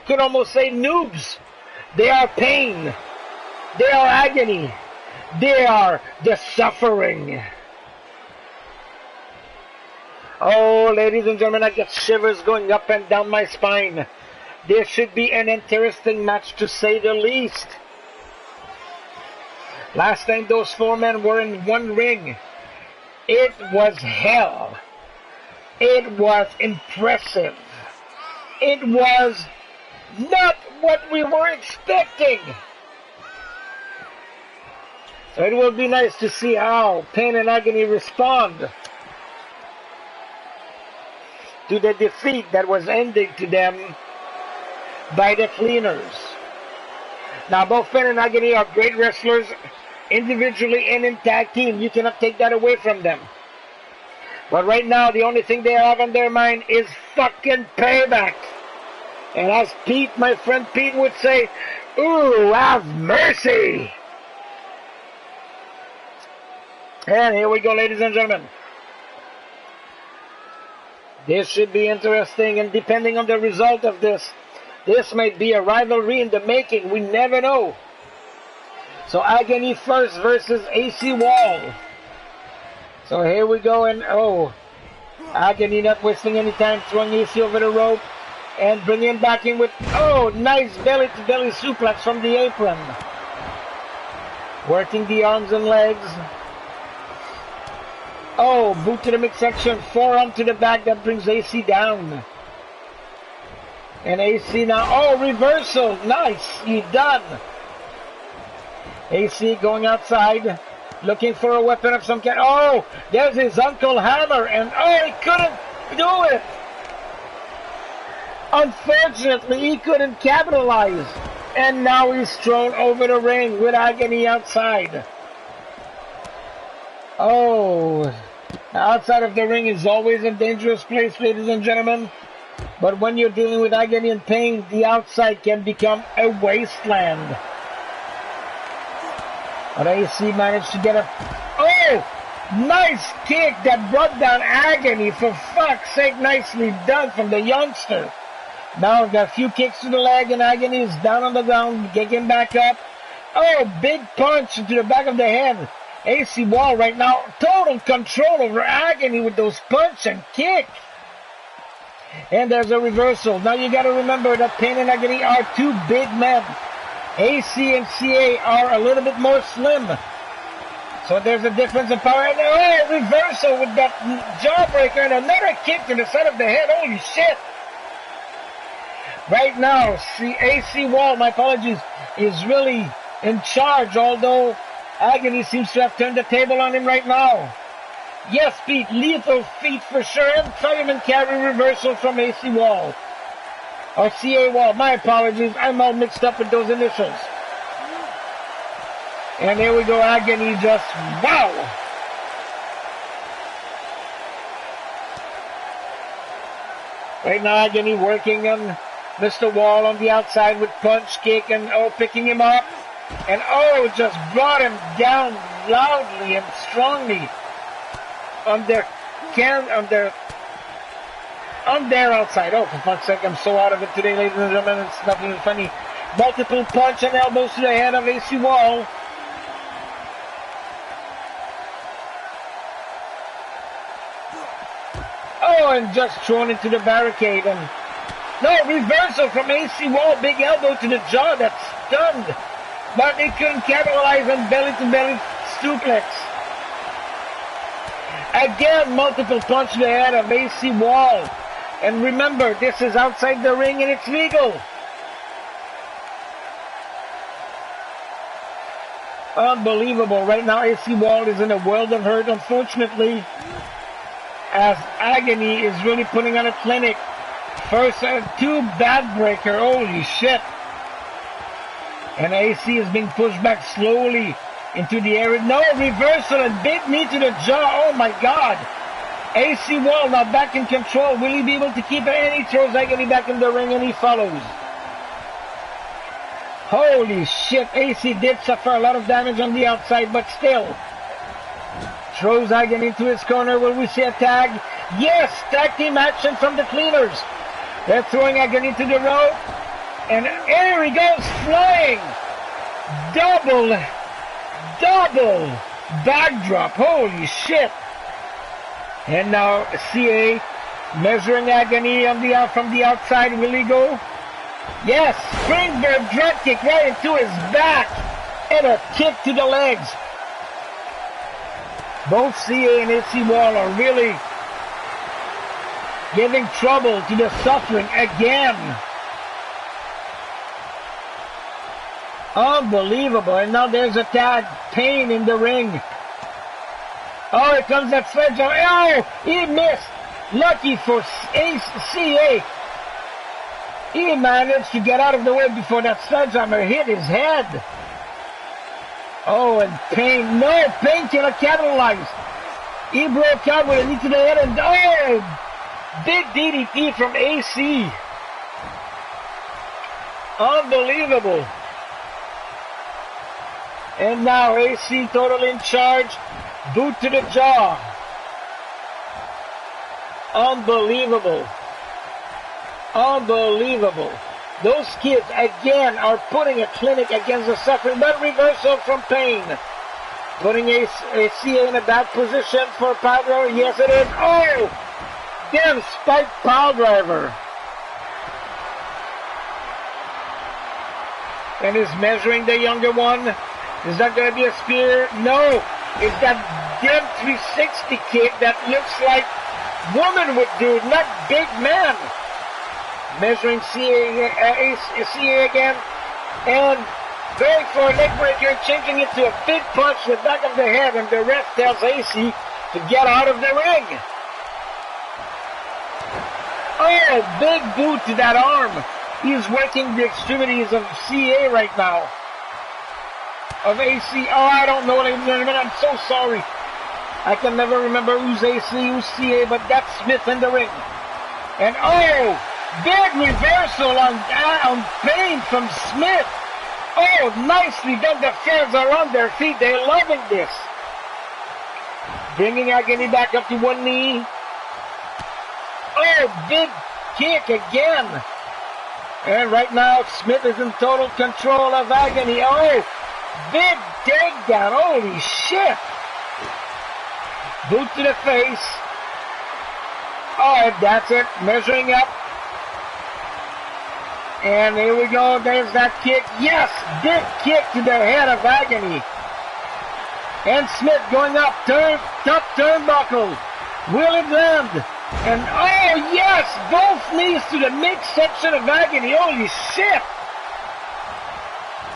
Could almost say noobs. They are pain. They are agony. They are the suffering. Oh, ladies and gentlemen, I get shivers going up and down my spine. This should be an interesting match, to say the least. Last time those four men were in one ring, it was hell. It was impressive. It was not what we were expecting. So it will be nice to see how Pain and Agony respond to the defeat that was handed to them by the Cleaners. Now, both Pain and Agony are great wrestlers, individually and in tag team. You cannot take that away from them. But right now, the only thing they have on their mind is fucking payback. And as Pete, my friend Pete, would say, ooh, have mercy. And here we go, ladies and gentlemen. This should be interesting, and depending on the result of this, this might be a rivalry in the making. We never know. So Agony first versus AC Wall. So here we go, and oh, Agony not wasting any time, throwing AC over the rope and bringing him back in with, oh, nice belly-to-belly suplex from the apron. Working the arms and legs. Oh, boot to the midsection, forearm to the back, that brings AC down. And AC now, oh, reversal, nice, he done. AC going outside, looking for a weapon of some kind. Oh, there's his Uncle Hammer, and oh, he couldn't do it. Unfortunately, he couldn't capitalize. And now he's thrown over the ring with Agony outside. Oh, outside of the ring is always a dangerous place, ladies and gentlemen. But when you're dealing with agony and pain, the outside can become a wasteland. But AC managed to get a... Oh! Nice kick that brought down Agony. For fuck's sake, nicely done from the youngster. Now got a few kicks to the leg, and Agony is down on the ground, getting back up. Oh, big punch to the back of the head. AC Wall right now, total control over Agony with those punch and kick. And there's a reversal. Now you got to remember that Pain and Agony are two big men. AC and CA are a little bit more slim. So there's a difference in power. And oh, reversal with that jawbreaker and another kick to the side of the head. Holy shit. Right now, AC Wall, my apologies, is really in charge, although Agony seems to have turned the table on him right now. Yes, Pete, lethal feet for sure, and fireman carry reversal from AC Wall. Or CA Wall, my apologies, I'm all mixed up with those initials. And here we go, Agony just, wow! Right now, Agony working on Mr. Wall on the outside with punch, kick, and oh, picking him up. And oh, just brought him down loudly and strongly on their outside. Oh, for fuck's sake, I'm so out of it today, ladies and gentlemen. It's nothing funny. Multiple punch and elbows to the head of AC Wall. Oh, and just thrown into the barricade. And no, reversal from AC Wall. Big elbow to the jaw. That's stunned. But they couldn't capitalize on belly-to-belly suplex. Again, multiple punch to the head of AC Wall. And remember, this is outside the ring and it's legal. Unbelievable. Right now, AC Wall is in a world of hurt, unfortunately, as Agony is really putting on a clinic. First, two backbreaker. Holy shit. And AC is being pushed back slowly into the area. No, reversal and big knee to the jaw. Oh my God. AC Wall now back in control. Will he be able to keep it? And he throws Agony back in the ring and he follows. Holy shit. AC did suffer a lot of damage on the outside, but still. Throws Agony into his corner. Will we see a tag? Yes, tag team action from the Cleaners. They're throwing Agony to the rope. And here he goes flying. Double backdrop. Holy shit. And now CA measuring Agony on from the outside. Will he go? Yes, springboard drop kick right into his back. And a kick to the legs. Both CA and AC Wall are really giving trouble to the Suffering again. Unbelievable. And now there's a tag. Pain in the ring. Oh, here comes that sledgehammer. Oh, he missed. Lucky for CA. He managed to get out of the way before that sledgehammer hit his head. Oh, and Pain. No, Pain cannot capitalize. He broke out with a knee to the head and oh, big DDT from AC. Unbelievable. And now AC totally in charge. Boot to the jaw. Unbelievable. Unbelievable. Those kids again are putting a clinic against the Suffering, but reversal from Pain. Putting AC in a bad position for power driver. Yes, it is. Oh! Damn spike power driver. And is measuring the younger one. Is that going to be a spear? No. It's that damn 360 kick that looks like woman would do, not big man. Measuring CA again. And going for a leg breaker, changing it to a big punch to the back of the head. And the ref tells AC to get out of the ring. Oh, big boot to that arm. He's working the extremities of CA right now. Of AC. Oh, I don't know, ladies and gentlemen. I'm so sorry. I can never remember who's AC, who's CA, but that's Smith in the ring. And oh, big reversal on Pain from Smith. Oh, nicely done. The fans are on their feet. They're loving this. Bringing Agony back up to one knee. Oh, big kick again. And right now, Smith is in total control of Agony. Oh, big takedown. Holy shit. Boot to the face. Oh, that's it. Measuring up. And here we go. There's that kick. Yes, big kick to the head of Agony. And Smith going up. Top turnbuckle. Will it land? And oh, yes, both knees to the midsection of Agony. Holy shit.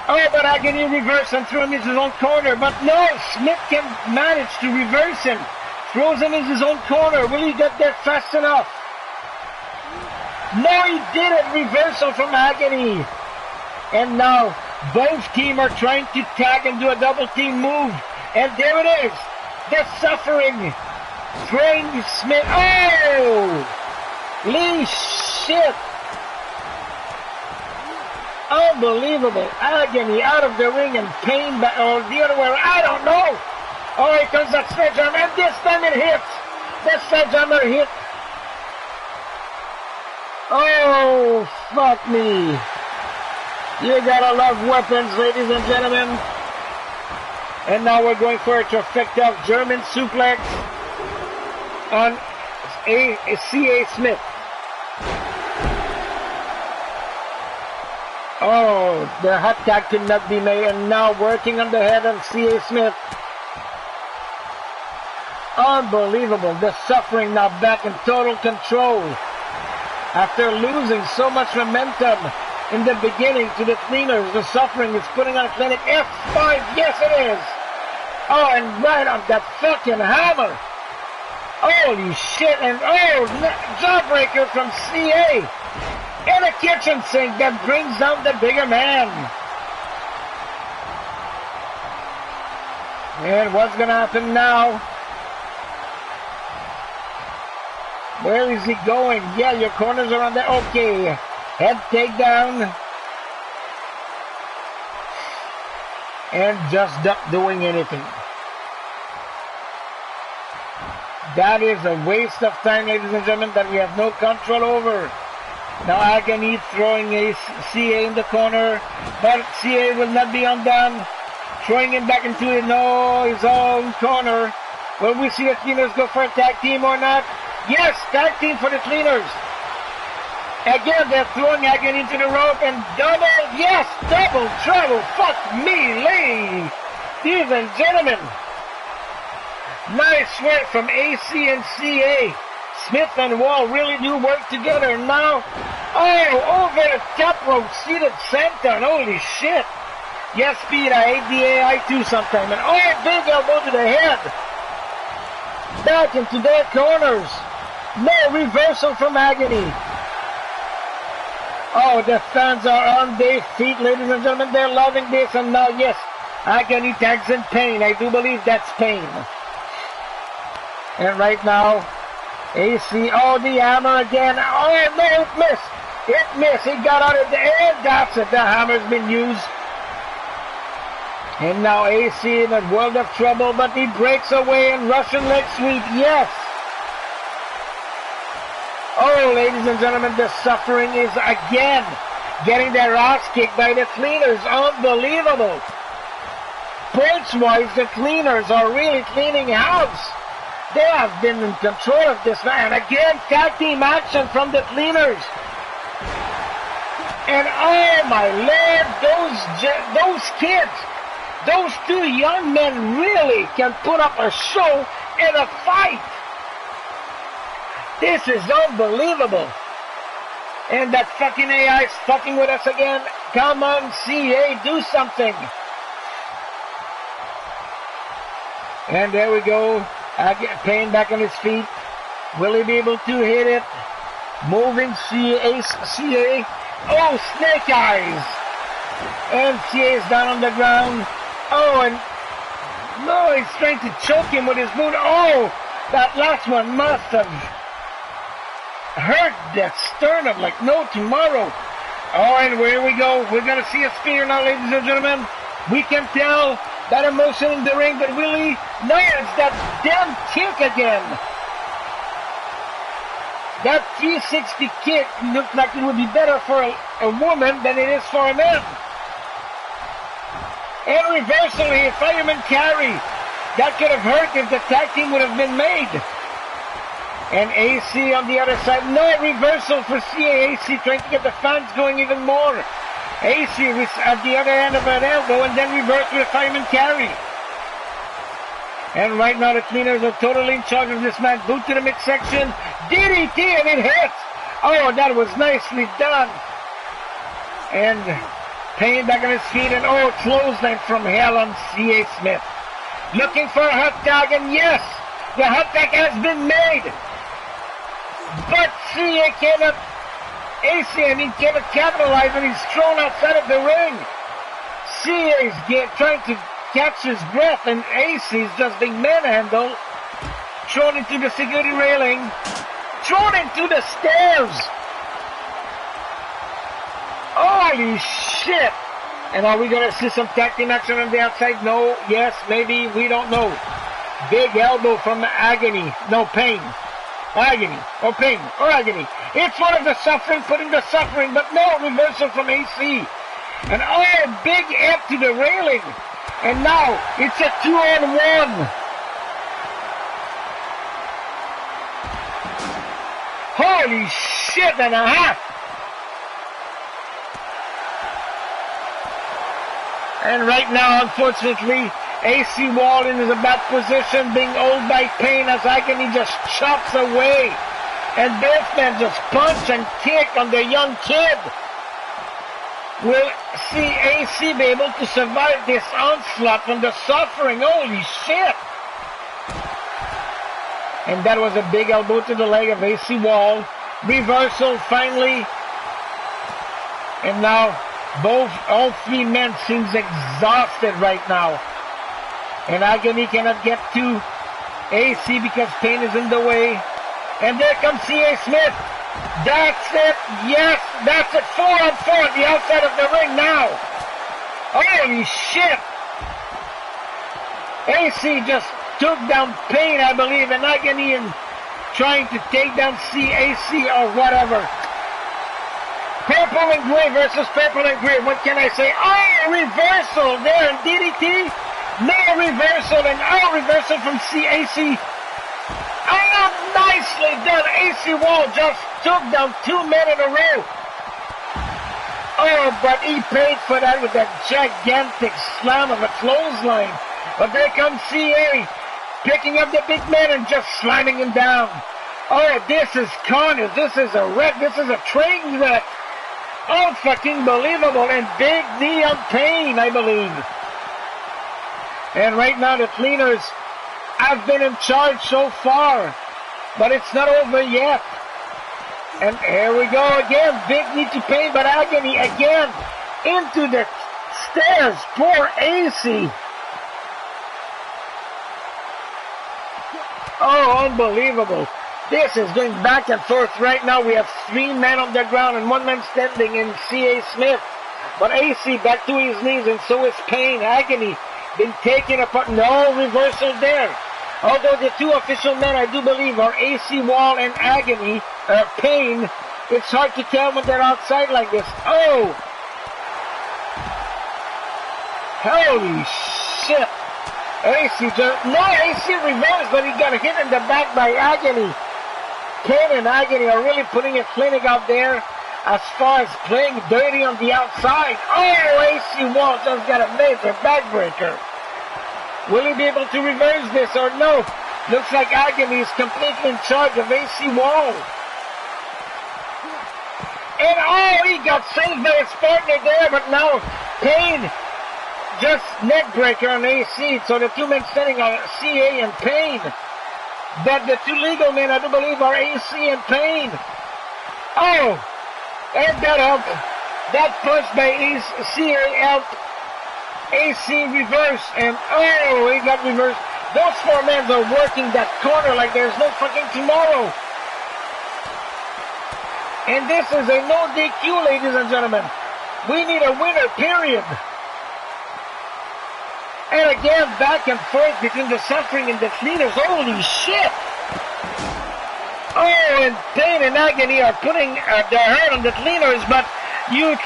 Oh, but Agony reversed and threw him into his own corner. But no, Smith can manage to reverse him. Throws him into his own corner. Will he get there fast enough? No, he did it. Reversal from Agony. And now both teams are trying to tag and do a double team move. And there it is. The Suffering. Throwing Smith. Oh! Holy shit. Unbelievable. Agony out of the ring and Pain back, or the other way. I don't know. Oh, here comes that sledgehammer, and this time it hits. The sledgehammer hit. Oh, fuck me. You gotta love weapons, ladies and gentlemen. And now we're going for a trifecta of German suplex on C.A. Smith. Oh, the hot tag could not be made, and now working on the head of C.A. Smith. Unbelievable. The suffering now back in total control. After losing so much momentum in the beginning to the cleaners, the suffering is putting on a clinic. F5, yes it is. Oh, and right on that fucking hammer. Holy shit, and oh, jawbreaker from CA. And a kitchen sink that brings down the bigger man. And what's gonna happen now? Where is he going? Yeah, your corners are on there. Okay. Head takedown. And just not doing anything. That is a waste of time, ladies and gentlemen, that we have no control over. Now Agony throwing a CA in the corner, but CA will not be undone. Throwing him back into his own corner. Will we see the cleaners go for a tag team or not? Yes, tag team for the cleaners. Again, they're throwing Agony into the rope and double, yes, double trouble. Fuck me, ladies and gentlemen. Nice work from AC and CA. Smith and Wall really do work together now. Oh, over the top rope, seated senton. Holy shit. Yes, Pete, I hate the AI too sometime. And oh, big elbow to the head. Back into their corners. No reversal from Agony. Oh, the fans are on their feet, ladies and gentlemen. They're loving this. And now, yes, Agony tags in Pain. I do believe that's Pain. And right now, AC, oh, the hammer again. Oh, no, it missed. It missed. He got out of the air. That's it. The hammer's been used. And now AC in a world of trouble, but he breaks away and Russian leg sweep. Yes. Oh, ladies and gentlemen, the suffering is again getting their ass kicked by the cleaners. Unbelievable. Points-wise, the cleaners are really cleaning house. They have been in control of this man. Again, tag team action from the cleaners. And oh my Lord, those kids, those two young men really can put up a show and a fight. This is unbelievable. And that fucking AI is fucking with us again. Come on, CA, do something. And there we go. Pain back on his feet. Will he be able to hit it? Moving CA. Oh, snake eyes. And CA is down on the ground. Oh, and no, he's trying to choke him with his boot. Oh, that last one must have hurt that sternum like no tomorrow. Oh, and here we go. We're going to see a spear now, ladies and gentlemen. We can tell that emotion in the ring, but Willie, no, it's that damn kick again. That 360 kick looks like it would be better for a woman than it is for a man. And reversal here, fireman carry. That could have hurt if the tag team would have been made. And AC on the other side. No reversal for CAAC, trying to get the fans going even more. AC at the other end of an elbow and then reverse with a fireman carry. And right now the cleaners are totally in charge of this match. Boot to the midsection. DDT and it hits. Oh, that was nicely done. And Pain back on his feet and oh, clothesline from hell on C.A. Smith. Looking for a hot tag and yes, the hot tag has been made. But C.A. cannot, cannot capitalize and he's thrown outside of the ring. C.A. is trying to catch his breath and AC is just being manhandled. Thrown into the security railing. Thrown into the stairs. Holy shit! And are we going to see some tag team action on the outside? No, yes, maybe, we don't know. Big elbow from Agony. No, Pain. Agony, or Pain, or Agony. It's one of the suffering putting the suffering, but no reversal from AC. And oh, big F to the railing. And now, it's a 2-on-1. Holy shit and a half. And right now, unfortunately, AC Wall in a bad position, being held by Pain as Agony just chops away. And both men just punch and kick on the young kid. Will see AC be able to survive this onslaught from the Suffering? Holy shit! And that was a big elbow to the leg of AC Wall. Reversal finally. And now all three men seems exhausted right now. And Agony cannot get to AC because Pain is in the way. And there comes C.A. Smith. That's it. Yes, that's it. 4-on-4 at the outside of the ring now. Holy shit. AC just took down Pain, I believe, and Agony in trying to take down CAC or whatever. Purple and Gray versus Purple and Gray. What can I say? Oh, reversal there in DDT. No reversal and reversal from CAC. Oh, nicely done. AC Wall just took down 2 men in a row. Oh, but he paid for that with that gigantic slam of a clothesline. But there comes CA picking up the big man and just slamming him down. Oh, this is carnage. This is a wreck. This is a train wreck. Oh, fucking believable. And big knee on Pain, I believe. And right now the Cleaners have been in charge so far, but it's not over yet. And here we go again. Big knee to Pain, but Agony again into the stairs. Poor AC. Oh, unbelievable. This is going back and forth right now. We have 3 men on the ground and 1 man standing in C.A. Smith. But AC back to his knees, and so is Pain. Agony been taken apart. No reversal there. Although the 2 official men, I do believe, are AC Wall and Agony, Pain. It's hard to tell when they're outside like this. Oh! Holy shit! AC reversed, but he got hit in the back by Agony. Pain and Agony are really putting a clinic out there as far as playing dirty on the outside. Oh, AC Wall just got a major backbreaker. Will he be able to reverse this or no? Looks like Agony is completely in charge of AC Wall. And he got saved by his partner there, but now Pain just neckbreaker on AC. So the 2 men standing are CA and Pain. But the 2 legal men, I do believe, are AC and Pain. Oh, and that helped. That punch by CA helped AC reverse, and he got reversed. Those 4 men are working that corner like there's no fucking tomorrow. And this is a no DQ, ladies and gentlemen. We need a winner, period. And again, back and forth between the Suffering and the Cleaners. Holy shit! Oh, and Pain and Agony are putting their hurt on the Cleaners, but you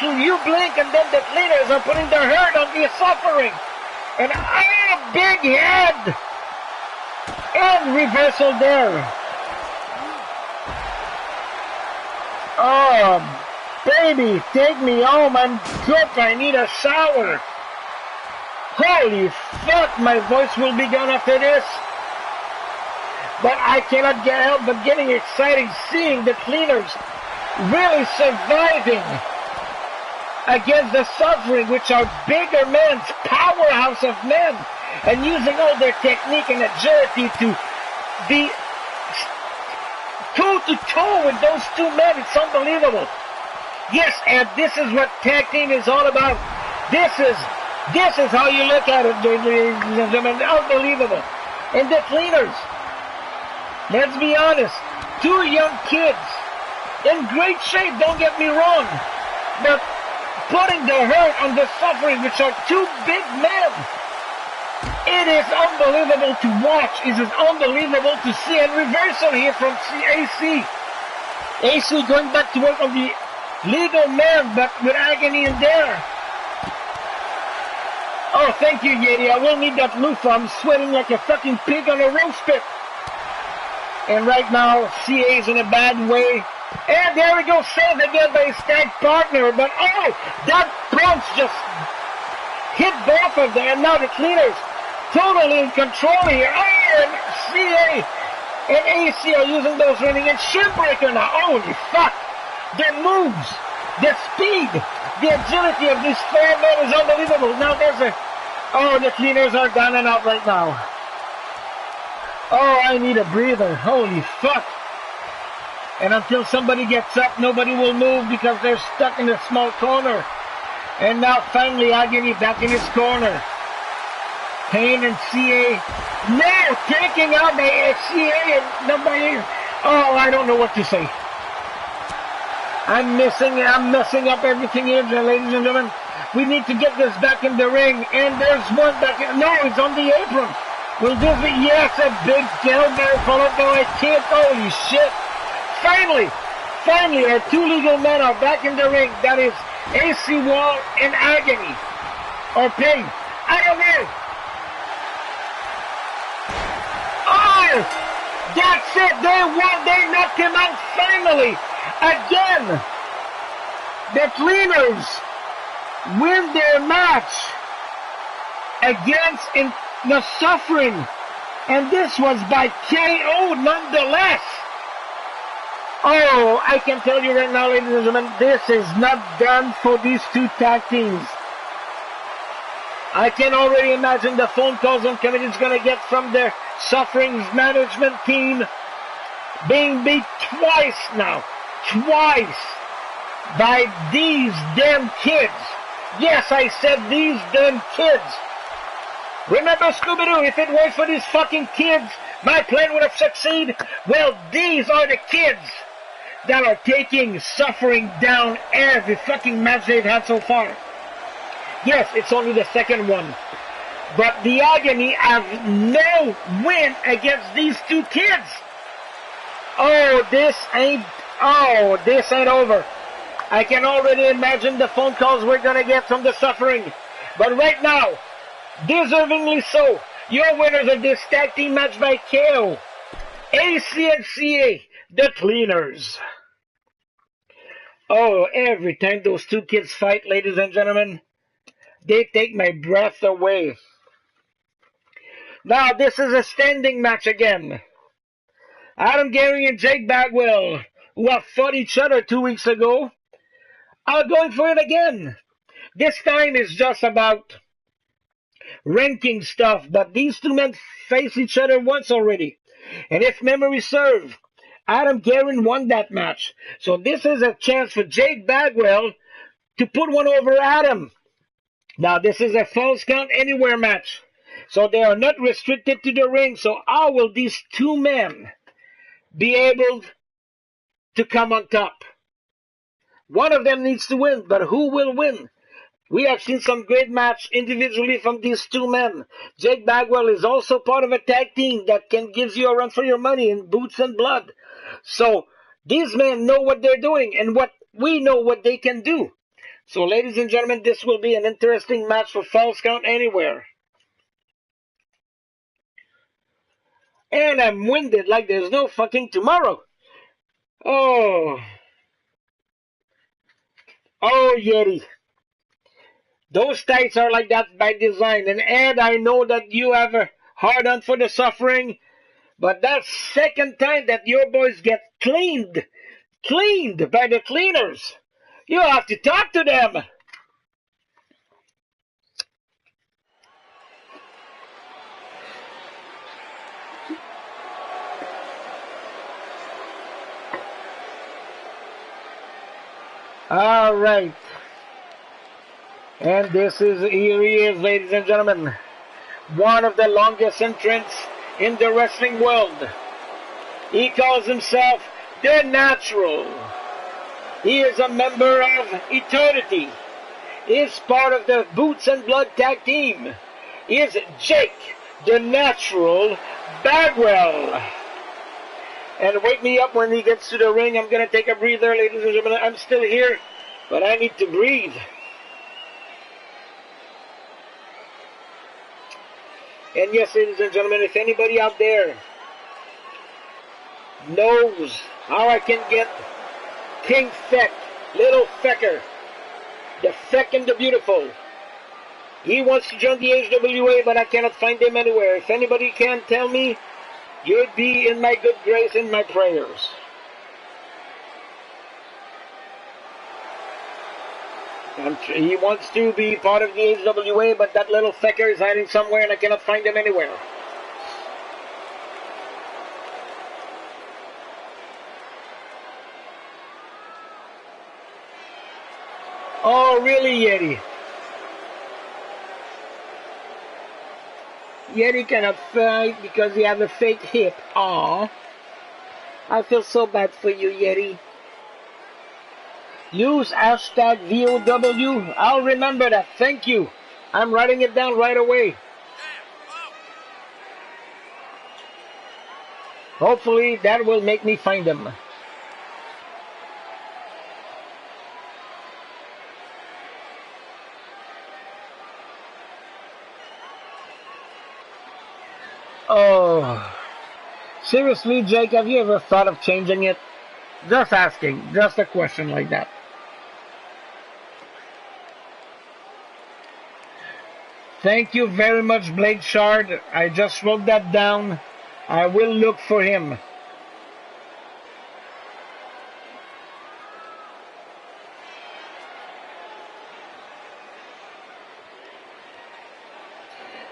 blink and then the Cleaners are putting their hurt on the Suffering. And big head! And reversal there. Oh, baby, take me home. I'm cooked. I need a shower. Holy fuck, my voice will be gone after this. But I cannot help but getting excited seeing the Cleaners really surviving against the Suffering, which are bigger men, powerhouse of men, and using all their technique and agility to be toe-to-toe with those 2 men. It's unbelievable. Yes, and this is what tag team is all about. This is how you look at it, ladies and gentlemen. Unbelievable. And the Cleaners, let's be honest, 2 young kids, in great shape, don't get me wrong, but putting the hurt on the Suffering, which are 2 big men. It is unbelievable to watch. It is unbelievable to see. And reversal here from AC. AC going back to work on the legal man, but with Agony in there. Oh, thank you, Yeti. I will need that loofah. I'm sweating like a fucking pig on a roast pit. And right now, CA's in a bad way. And there we go, saved again by his tag partner. But that punch just hit both of them. And now the Cleaners totally in control here. And CA and AC are using those running and Shipbreaker now. Holy fuck. Their moves, their speed, the agility of these four men is unbelievable. Now there's a... Oh, the cleaners are down and out right now. Oh, I need a breather. Holy fuck. And until somebody gets up, nobody will move because they're stuck in a small corner. And now finally Agony back in his corner. Pain and CA now taking out the CA and nobody. Oh, I don't know what to say. I'm messing up everything here, ladies and gentlemen. We need to get this back in the ring. And there's one back in. No, it's on the apron. Will this be? Yes, a big elbow followed by a kick. Holy shit. Finally, our two legal men are back in the ring. That is AC Wall and Agony. Or Pain. I don't know. Oh, that's it. They won. They knocked him out finally. Again, the Cleaners win their match against the Suffering. And this was by KO nonetheless. Oh, I can tell you right now, ladies and gentlemen, this is not done for these two tag teams. I can already imagine the phone calls and committee's going to get from their Suffering's management team being beat twice now. Twice by these damn kids. Yes, I said these damn kids. Remember, Scooby-Doo, if it weren't for these fucking kids, my plan would have succeeded. Well, these are the kids that are taking Suffering down every fucking match they've had so far. Yes, it's only the second one. But the Agony have no win against these two kids. Oh, this ain't over. I can already imagine the phone calls we're going to get from the Suffering. But right now, deservingly so, your winners of this tag team match by KO, AC and CA, the Cleaners. Oh, every time those two kids fight, ladies and gentlemen, they take my breath away. Now, this is a standing match again. Adam Gary and Jake Bagwell, who have fought each other 2 weeks ago, are going for it again. This time is just about ranking stuff, but these two men faced each other once already. And if memory serves, Adam Guerin won that match. So this is a chance for Jake Bagwell to put one over Adam. Now this is a false count anywhere match. So they are not restricted to the ring. So how will these two men be able to come on top? One of them needs to win, but who will win? We have seen some great match individually from these two men. Jake Bagwell is also part of a tag team that can give you a run for your money in Boots and Blood. So these men know what they're doing and what we know what they can do. So ladies and gentlemen, this will be an interesting match for Falls Count Anywhere. And I'm winded like there's no fucking tomorrow. Oh, Yeti. Those tights are like that by design. And Ed, I know that you have a hard on for the Suffering, but that's second time that your boys get cleaned by the Cleaners. You have to talk to them. All right. And here he is, ladies and gentlemen, one of the longest entrants in the wrestling world. He calls himself The Natural. He is a member of Eternity. He is part of the Boots and Blood tag team. He is Jake, The Natural Bagwell. And wake me up when he gets to the ring. I'm going to take a breather, ladies and gentlemen. I'm still here, but I need to breathe. And yes, ladies and gentlemen, if anybody out there knows how I can get King Feck, Little Fecker, the Feck and the Beautiful, He wants to join the HWA, but I cannot find him anywhere. If anybody can tell me, you'd be in my good grace and my prayers. And he wants to be part of the HWA, but that little fecker is hiding somewhere and I cannot find him anywhere. Oh, really, Yeti? Yeti cannot fight because he has a fake hip. Aww. I feel so bad for you, Yeti. Use hashtag VOW. I'll remember that. Thank you. I'm writing it down right away. Hopefully that will make me find them. Oh. Seriously, Jake, have you ever thought of changing it? Just asking. Just a question like that. Thank you very much, Blake Shard. I just wrote that down. I will look for him.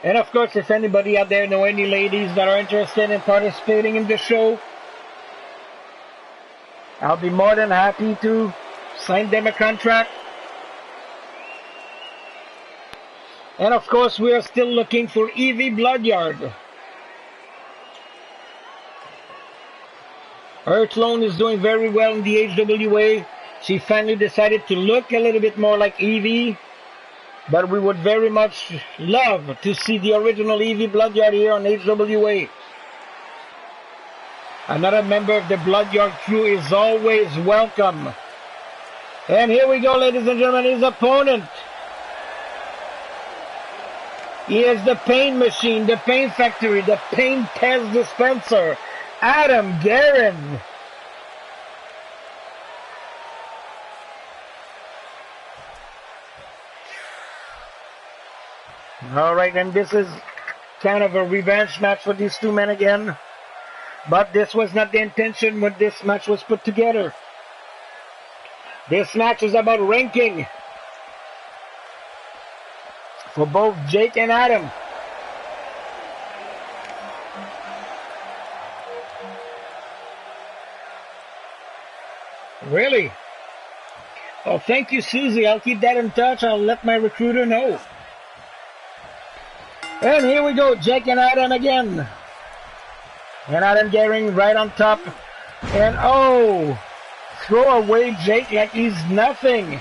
And of course, if anybody out there know any ladies that are interested in participating in the show, I'll be more than happy to sign them a contract. And of course, we are still looking for Evie Bloodyard. Earthlone is doing very well in the HWA. She finally decided to look a little bit more like Evie. But we would very much love to see the original Evie Bloodyard here on HWA. Another member of the Bloodyard crew is always welcome. And here we go, ladies and gentlemen, his opponent. He is the pain machine, the pain factory, the pain test dispenser, Adam Guerin. Alright, and this is kind of a revenge match for these two men again. But this was not the intention when this match was put together. This match is about ranking for both Jake and Adam. Really? Oh, thank you, Susie. I'll keep that in touch. I'll let my recruiter know. And here we go, Jake and Adam again. And Adam Guerin right on top. And oh, throw away Jake like he's nothing.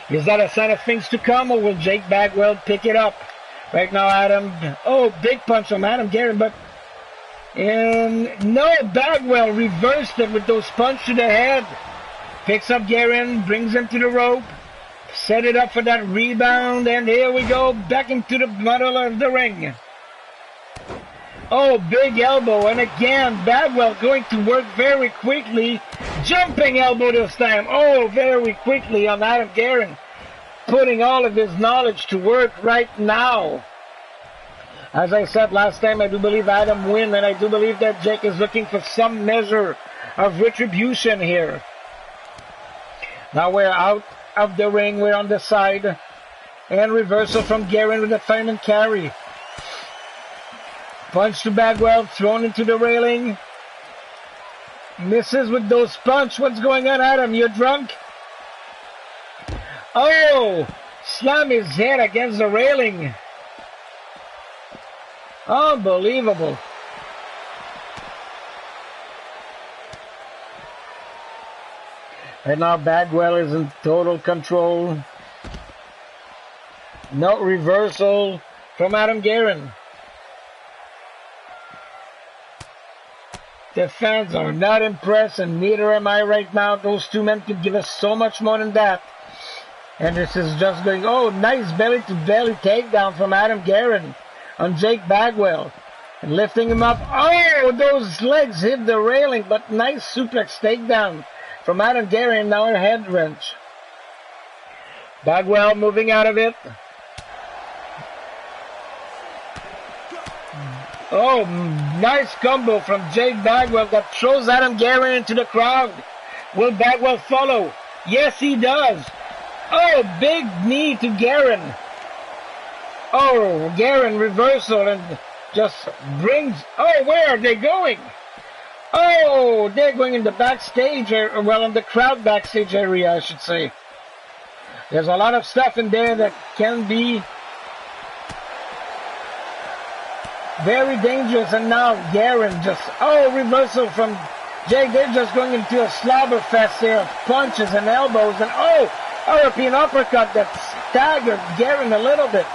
Is that a sign of things to come, or will Jake Bagwell pick it up? Right now, Adam, oh, big punch from Adam Guerin, but no, Bagwell reversed it with those punches to the head. Picks up Guerin, brings him to the rope. Set it up for that rebound, and here we go, back into the middle of the ring. Oh, big elbow, and again, Bagwell going to work very quickly. Jumping elbow this time. Oh, very quickly on Adam Guerin. Putting all of his knowledge to work right now. As I said last time, I do believe Adam win, and I do believe that Jake is looking for some measure of retribution here. Now we're out of the ring, we're on the side, and reversal from Guerin with a fireman carry. Punch to Bagwell, thrown into the railing. Misses with those punch. What's going on, Adam? You're drunk? Oh, slam his head against the railing. Unbelievable. And now Bagwell is in total control. No reversal from Adam Guerin. The fans are not impressed, and neither am I right now. Those two men could give us so much more than that. And this is just going, oh, nice belly-to-belly takedown from Adam Guerin on Jake Bagwell. And lifting him up. Oh, those legs hit the railing, but nice suplex takedown from Adam Guerin, now a head wrench. Bagwell moving out of it. Oh, nice combo from Jake Bagwell that throws Adam Guerin into the crowd. Will Bagwell follow? Yes, he does. Oh, big knee to Guerin. Oh, Guerin reversal and just brings... Oh, where are they going? Oh, they're going in the backstage, well, in the crowd backstage area, I should say. There's a lot of stuff in there that can be very dangerous, and now Guerin just... Oh, reversal from Jake. They're just going into a slobber fest there of punches and elbows, and oh, European uppercut that staggered Guerin a little bit.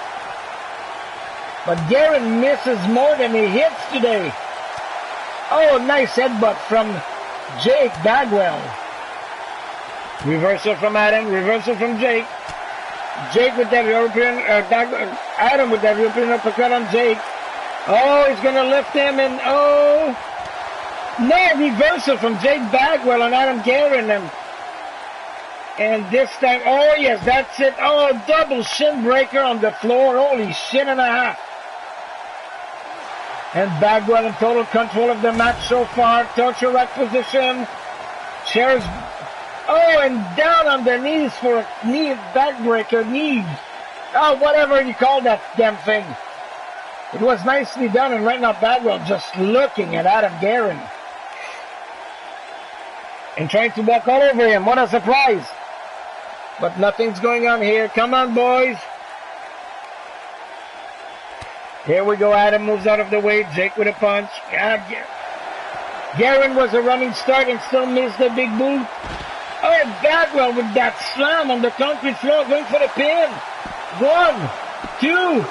But Guerin misses more than he hits today. Oh, nice headbutt from Jake Bagwell. Reversal from Adam, reversal from Jake. Jake with that European, Adam with that European uppercut on Jake. Oh, he's going to lift him, and oh, no, reversal from Jake Bagwell on Adam Guerin, and this time, oh yes, that's it. Oh, double shin breaker on the floor. Holy shit and a half. And Bagwell in total control of the match so far. Torture rack position. Chairs. Oh, and down on the knees for a knee backbreaker. Knee. Oh, whatever you call that damn thing. It was nicely done, and right now Bagwell just looking at Adam Guerin and trying to walk all over him. What a surprise. But nothing's going on here. Come on, boys. Here we go. Adam moves out of the way. Jake with a punch. Guerin was a running start and still missed the big boot. Oh, Bagwell with that slam on the concrete floor going for the pin. 1, 2,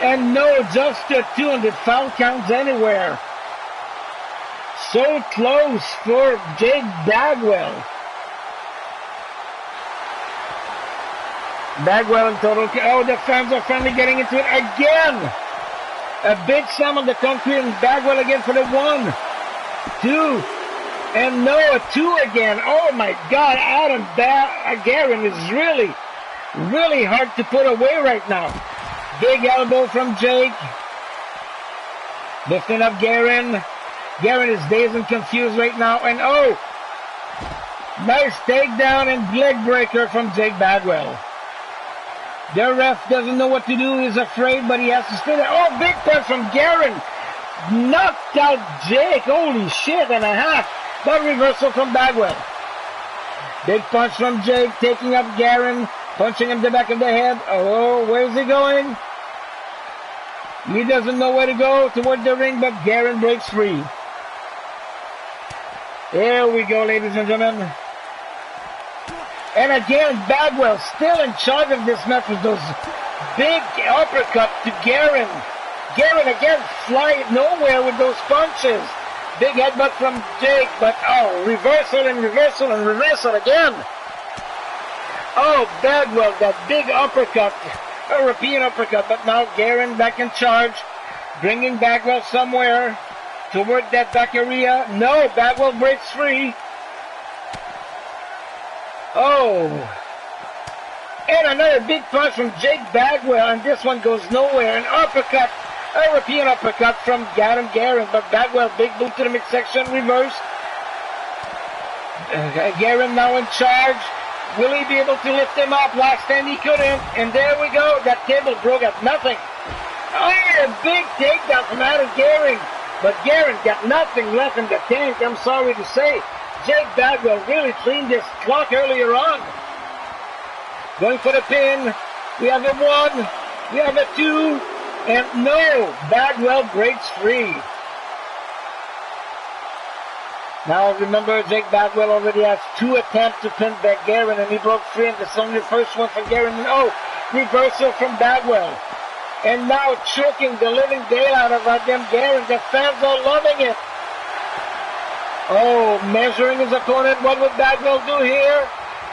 and no, just a 2, and the foul counts anywhere. So close for Jake Bagwell. Bagwell in total. Oh, the fans are finally getting into it again. A big slam on the concrete, and Bagwell again for the 1, 2, and no, a 2 again. Oh my God, Adam Guerin is really, really hard to put away right now. Big elbow from Jake. Lifting up Guerin. Guerin is dazed and confused right now, and oh, nice takedown and leg breaker from Jake Bagwell. The ref doesn't know what to do. He's afraid, but he has to stay there. Oh, big punch from Guerin. Knocked out Jake. Holy shit and a half. But reversal from Bagwell. Big punch from Jake, taking up Guerin, punching him in the back of the head. Oh, where's he going? He doesn't know where to go toward the ring, but Guerin breaks free. There we go, ladies and gentlemen. And again, Bagwell still in charge of this match with those big uppercuts to Guerin. Guerin again flying nowhere with those punches. Big headbutt from Jake, but oh, reversal and reversal and reversal again. Oh, Bagwell, that big uppercut, European uppercut, but now Guerin back in charge, bringing Bagwell somewhere toward that back area. No, Bagwell breaks free. Oh, and another big punch from Jake Bagwell, and this one goes nowhere. An uppercut, European uppercut from Adam Guerin, but Bagwell, big boot to the midsection, reverse. Guerin now in charge. Will he be able to lift him up? Last time he couldn't, and there we go. That table broke at nothing. Oh, a big takedown from Adam Guerin, but Guerin got nothing left in the tank, I'm sorry to say. Jake Bagwell really cleaned this clock earlier on. Going for the pin. We have a 1. We have a 2. And no, Bagwell breaks free. Now remember, Jake Bagwell already has 2 attempts to pin back Guerin, and he broke free, and this is only the first one from Guerin. And oh, reversal from Bagwell. And now choking the living daylight out of Adam Guerin. The fans are loving it. Oh, measuring his opponent. What would Bagwell do here?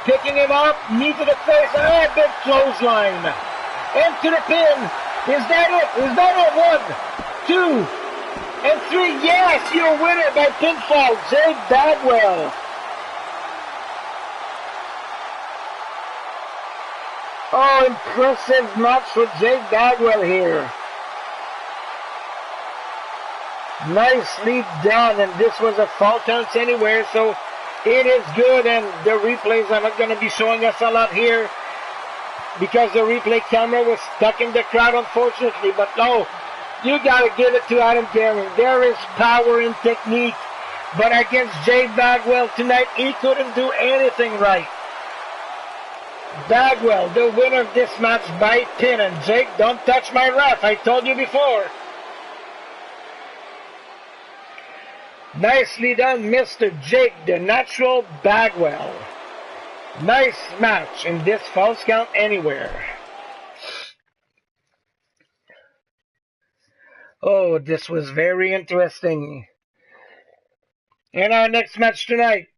Picking him up, knee to the face, and a big clothesline. And to the pin. Is that it? Is that it? 1, 2, and 3. Yes, your winner by pinfall, Jake Bagwell. Oh, impressive match for Jake Bagwell here. Nicely done, and this was a fall counts anywhere, so it is good, and the replays are not going to be showing us a lot here because the replay camera was stuck in the crowd, unfortunately. But no, you got to give it to Adam Gehring. There is power in technique, but against Jake Bagwell tonight, he couldn't do anything right. Bagwell, the winner of this match by pin, and Jake, don't touch my ref, I told you before. Nicely done, Mr. Jake, the natural Bagwell. Nice match in this false count anywhere. Oh, this was very interesting. In our next match tonight,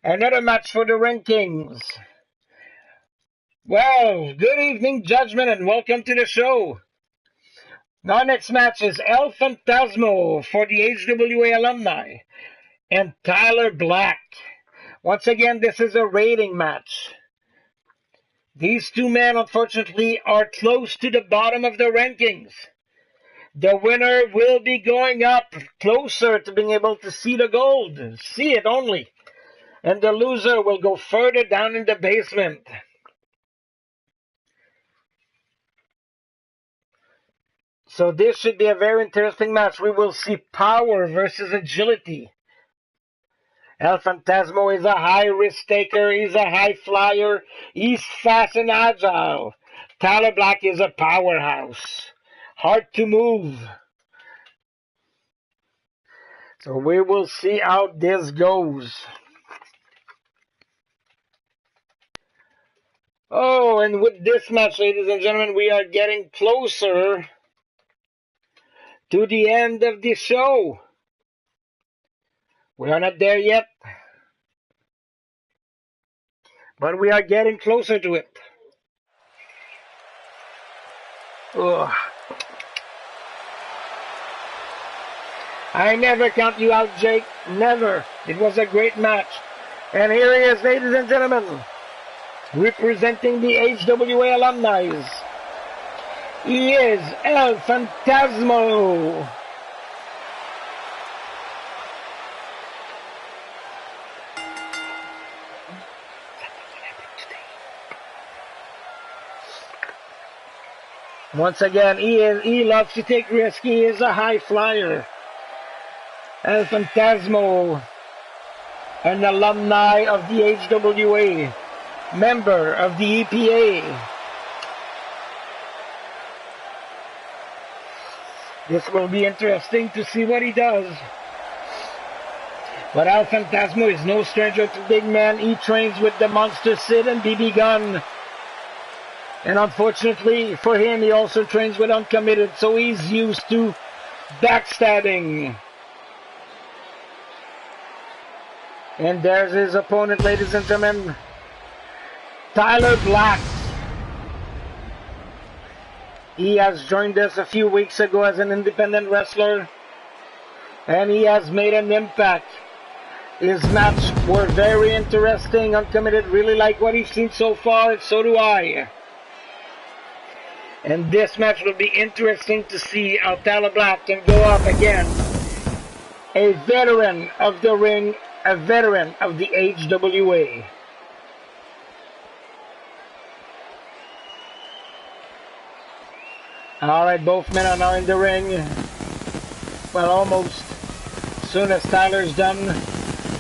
another match for the rankings. Well, good evening, Judgment, and welcome to the show. Our next match is El Fantasmo for the HWA alumni and Tyler Black. Once again, this is a rating match. These two men, unfortunately, are close to the bottom of the rankings. The winner will be going up closer to being able to see the gold, see it only. And the loser will go further down in the basement. So this should be a very interesting match. We will see power versus agility. El Fantasmo is a high risk taker. He's a high flyer. He's fast and agile. Tyler Black is a powerhouse. Hard to move. So we will see how this goes. Oh, and with this match, ladies and gentlemen, we are getting closer to the end of the show. We are not there yet, but we are getting closer to it. Ugh. I never count you out, Jake. Never. It was a great match. And here he is, ladies and gentlemen, representing the HWA alumni. He is El Fantasmo. Once again, he loves to take risks. He is a high flyer. El Fantasmo, an alumni of the HWA, member of the EPA. This will be interesting to see what he does. But El Fantasmo is no stranger to big men. He trains with the Monster Sid and BB Gun. And unfortunately for him, he also trains with Uncommitted, so he's used to backstabbing. And there's his opponent, ladies and gentlemen, Tyler Black. He has joined us a few weeks ago as an independent wrestler, and he has made an impact. His match were very interesting. Uncommitted really like what he's seen so far, and so do I. And this match will be interesting to see how Tyler Black can go up again. A veteran of the ring, a veteran of the HWA. Alright, both men are now in the ring. Well, almost. As soon as Tyler's done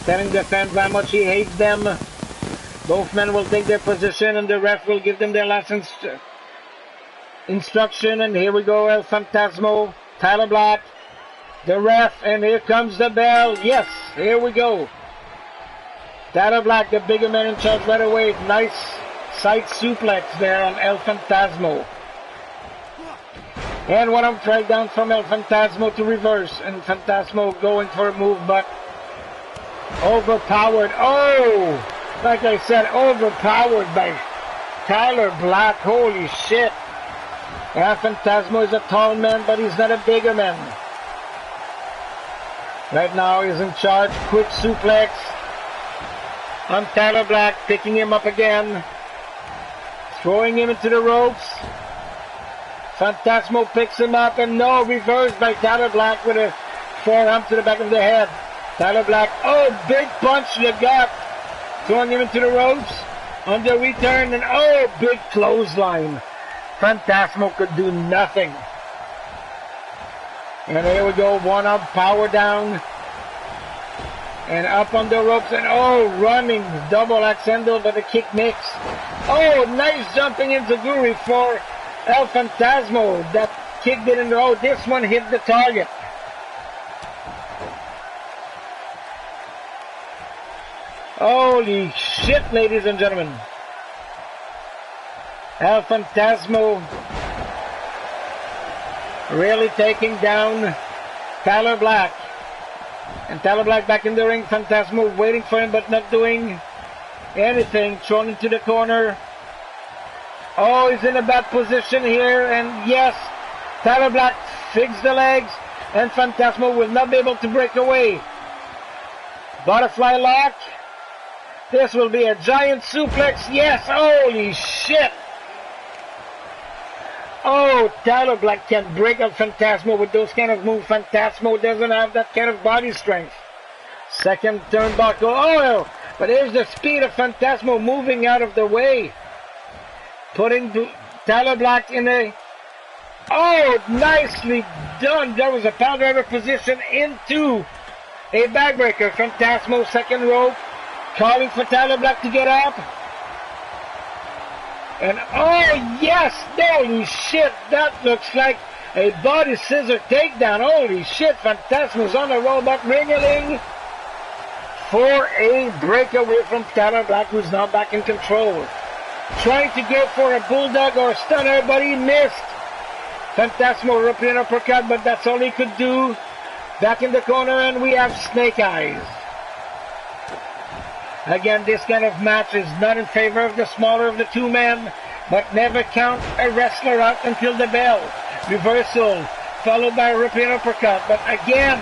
telling the fans how much he hates them, both men will take their position and the ref will give them their last instruction. And here we go, El Fantasmo, Tyler Black, the ref, and here comes the bell. Yes, here we go. Tyler Black, the bigger man in charge right away. Nice side suplex there on El Fantasmo. And one arm drag down from El Fantasmo to reverse. And Fantasmo going for a move, but overpowered. Oh, like I said, overpowered by Tyler Black. Holy shit. El Fantasmo is a tall man, but he's not a bigger man. Right now he's in charge. Quick suplex on Tyler Black, picking him up again, throwing him into the ropes. Fantasmo picks him up, and no, reversed by Tyler Black with a forearm to the back of the head. Tyler Black, oh, big punch to the gut. Throwing him into the ropes. On the return, and oh, big clothesline. Phantasmo could do nothing. And here we go, one up, power down. And up on the ropes, and oh, running, double axe handle, but the kick mix. Oh, nice jumping into Guri for El Phantasmo. That kick didn't go. This one hit the target. Holy shit, ladies and gentlemen. El Phantasmo really taking down Tyler Black. And Tyler Black back in the ring. Phantasmo waiting for him but not doing anything. Thrown into the corner. Oh, he's in a bad position here. And yes, Tyler Black fixed the legs. And Phantasmo will not be able to break away. Butterfly lock. This will be a giant suplex. Yes, holy shit. Oh, Tyler Black can break up Phantasmo with those kind of moves. Phantasmo doesn't have that kind of body strength. Second turnbuckle. Oh, but here's the speed of Phantasmo moving out of the way. Putting Tyler Black in a... Oh, nicely done. There was a power driver position into a backbreaker. Phantasmo, second rope. Calling for Tyler Black to get up. And oh yes, holy shit, that looks like a body scissor takedown. Holy shit, Phantasmo's on the robot, ring-a-ling for a breakaway from Tyler Black, who's now back in control. Trying to go for a bulldog or a stunner, but he missed. Phantasmo European uppercut, but that's all he could do. Back in the corner, and we have Snake Eyes. Again, this kind of match is not in favor of the smaller of the two men, but never count a wrestler out until the bell. Reversal, followed by a European uppercut. But again,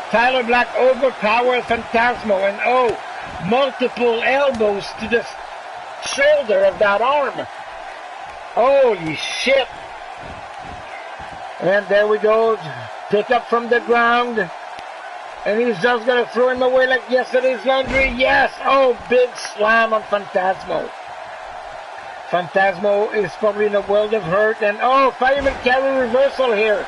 Tyler Black overpowered Phantasmo, and oh, multiple elbows to the shoulder of that arm. Holy shit. And there we go, pick up from the ground. And he's just going to throw him away like yesterday's laundry. Yes! Oh, big slam on Phantasmo. Phantasmo is probably in a world of hurt. And oh, fireman carry reversal here.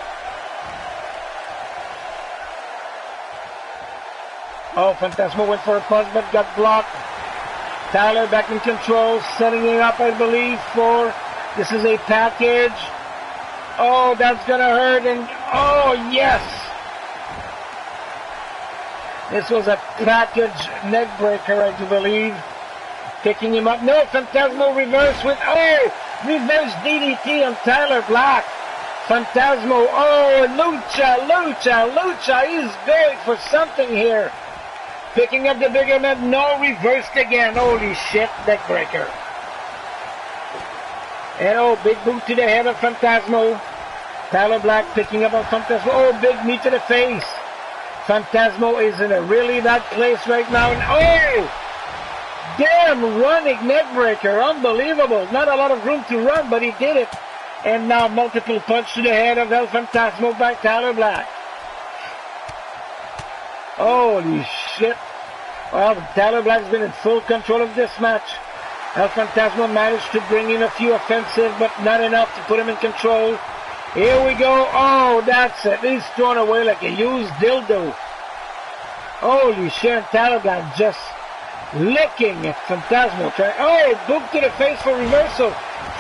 Oh, Phantasmo went for a punch but got blocked. Tyler back in control. Setting it up, I believe, for... This is a package. Oh, that's going to hurt. And oh, yes! This was a package neck breaker, I do believe. Picking him up. No, Phantasmo reverse with, oh, reverse DDT on Tyler Black. Phantasmo, oh, Lucha. He's going for something here. Picking up the bigger man. No, reversed again. Holy shit, neck breaker. And oh, big boot to the head of Phantasmo. Tyler Black picking up on Phantasmo. Oh, big knee to the face. Phantasmo is in a really bad place right now. And oh! Damn running neckbreaker. Unbelievable. Not a lot of room to run, but he did it. And now multiple punch to the head of El Phantasmo by Tyler Black. Holy shit. Well, Tyler Black's been in full control of this match. El Phantasmo managed to bring in a few offensive, but not enough to put him in control. Here we go. Oh, that's it. He's thrown away like a used dildo. Holy shit, Tyler Black just looking at Phantasmo. Oh, boot to the face for reversal.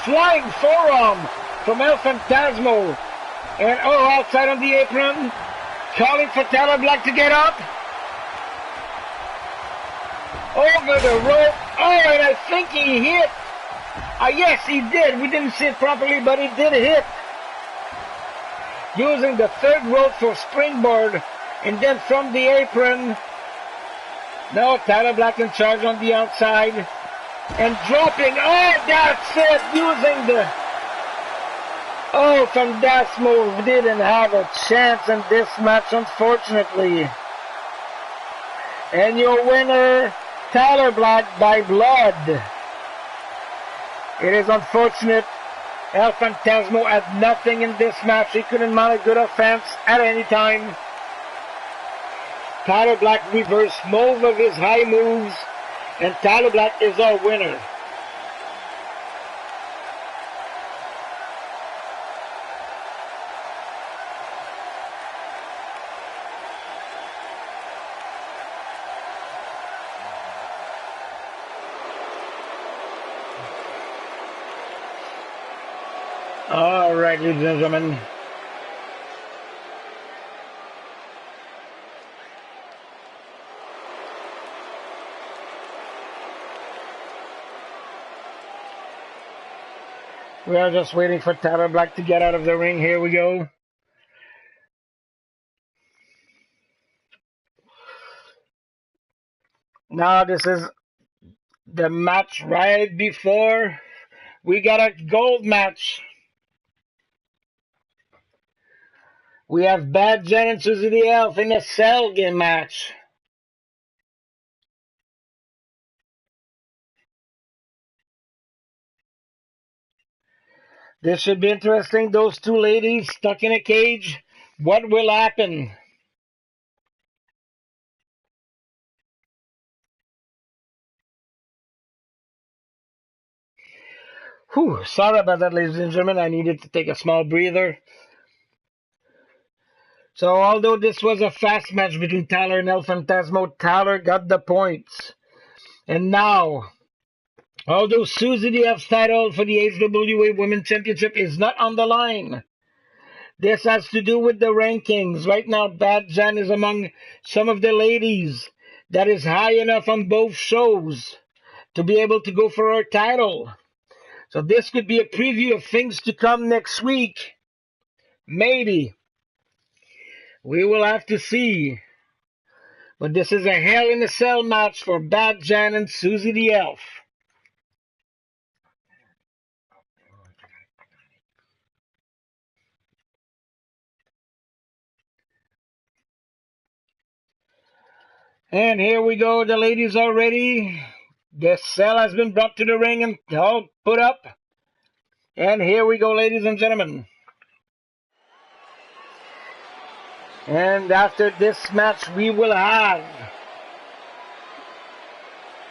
Flying forearm from El Phantasmo. And oh, outside on the apron. Calling for Tyler Black to get up. Over the rope. Oh, and I think he hit. Yes, he did. We didn't see it properly, but he did hit. Using the third rope for springboard, and then from the apron, now Tyler Black in charge on the outside, and dropping, oh, that's it, using the, oh, Phantasmo didn't have a chance in this match, unfortunately. And your winner, Tyler Black by blood. It is unfortunate. El Phantasmo had nothing in this match. He couldn't mount a good offense at any time. Tyler Black reversed most of his high moves, and Tyler Black is our winner. All right, ladies and gentlemen. We are just waiting for Tyler Black to get out of the ring. Here we go. Now this is the match right before we got a gold match. We have Bad Jen and Susie the Elf in a cell game match. This should be interesting. Those two ladies stuck in a cage. What will happen? Whew, sorry about that, ladies and gentlemen. I needed to take a small breather. So, although this was a fast match between Tyler and El Fantasmo, Tyler got the points. And now, although Susie the Elf's title for the HWA Women's Championship is not on the line, this has to do with the rankings. Right now, Bad Jan is among some of the ladies that is high enough on both shows to be able to go for her title. So this could be a preview of things to come next week. Maybe. We will have to see. But this is a Hell in a Cell match for Bad Jan and Susie the Elf. And here we go. The ladies are ready. The cell has been brought to the ring and all put up. And here we go, ladies and gentlemen. And after this match, we will have...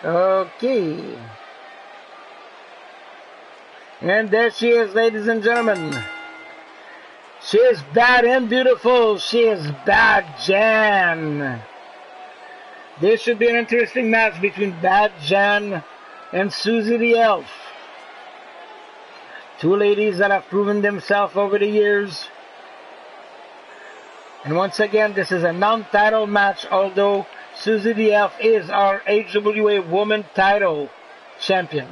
Okay. And there she is, ladies and gentlemen. She is bad and beautiful. She is Bad Jan. This should be an interesting match between Bad Jan and Susie the Elf. Two ladies that have proven themselves over the years. And once again, this is a non-title match, although Susie the Elf is our HWA Woman title champion.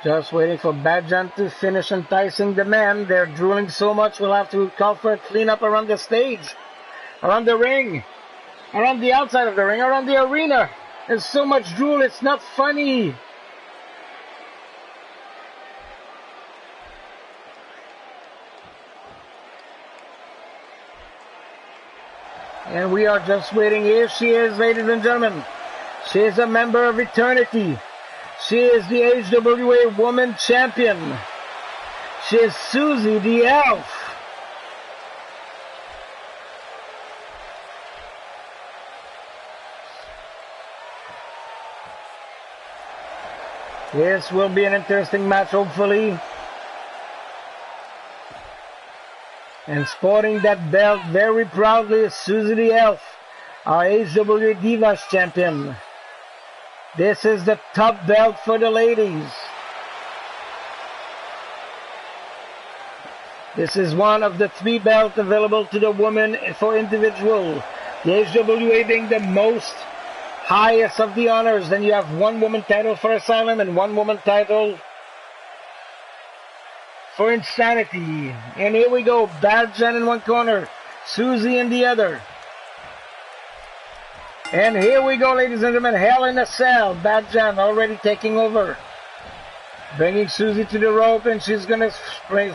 Just waiting for Bad Jan to finish enticing the men. They're drooling so much we'll have to call for a cleanup around the stage, around the ring, around the outside of the ring, around the arena. There's so much drool, it's not funny. And we are just waiting. Here she is, ladies and gentlemen. She is a member of Eternity. She is the HWA Woman Champion. She is Susie the Elf. This will be an interesting match, hopefully. And sporting that belt very proudly is Susie the Elf, our HWA Divas Champion. This is the top belt for the ladies. This is one of the 3 belts available to the women for individual. The HWA being the most highest of the honors. Then you have 1 woman title for Asylum and 1 woman title for Insanity. And here we go. Bad Jan in one corner, Susie in the other. And here we go, ladies and gentlemen. Hell in a Cell. Bad Jan already taking over. Bringing Susie to the rope, and she's going to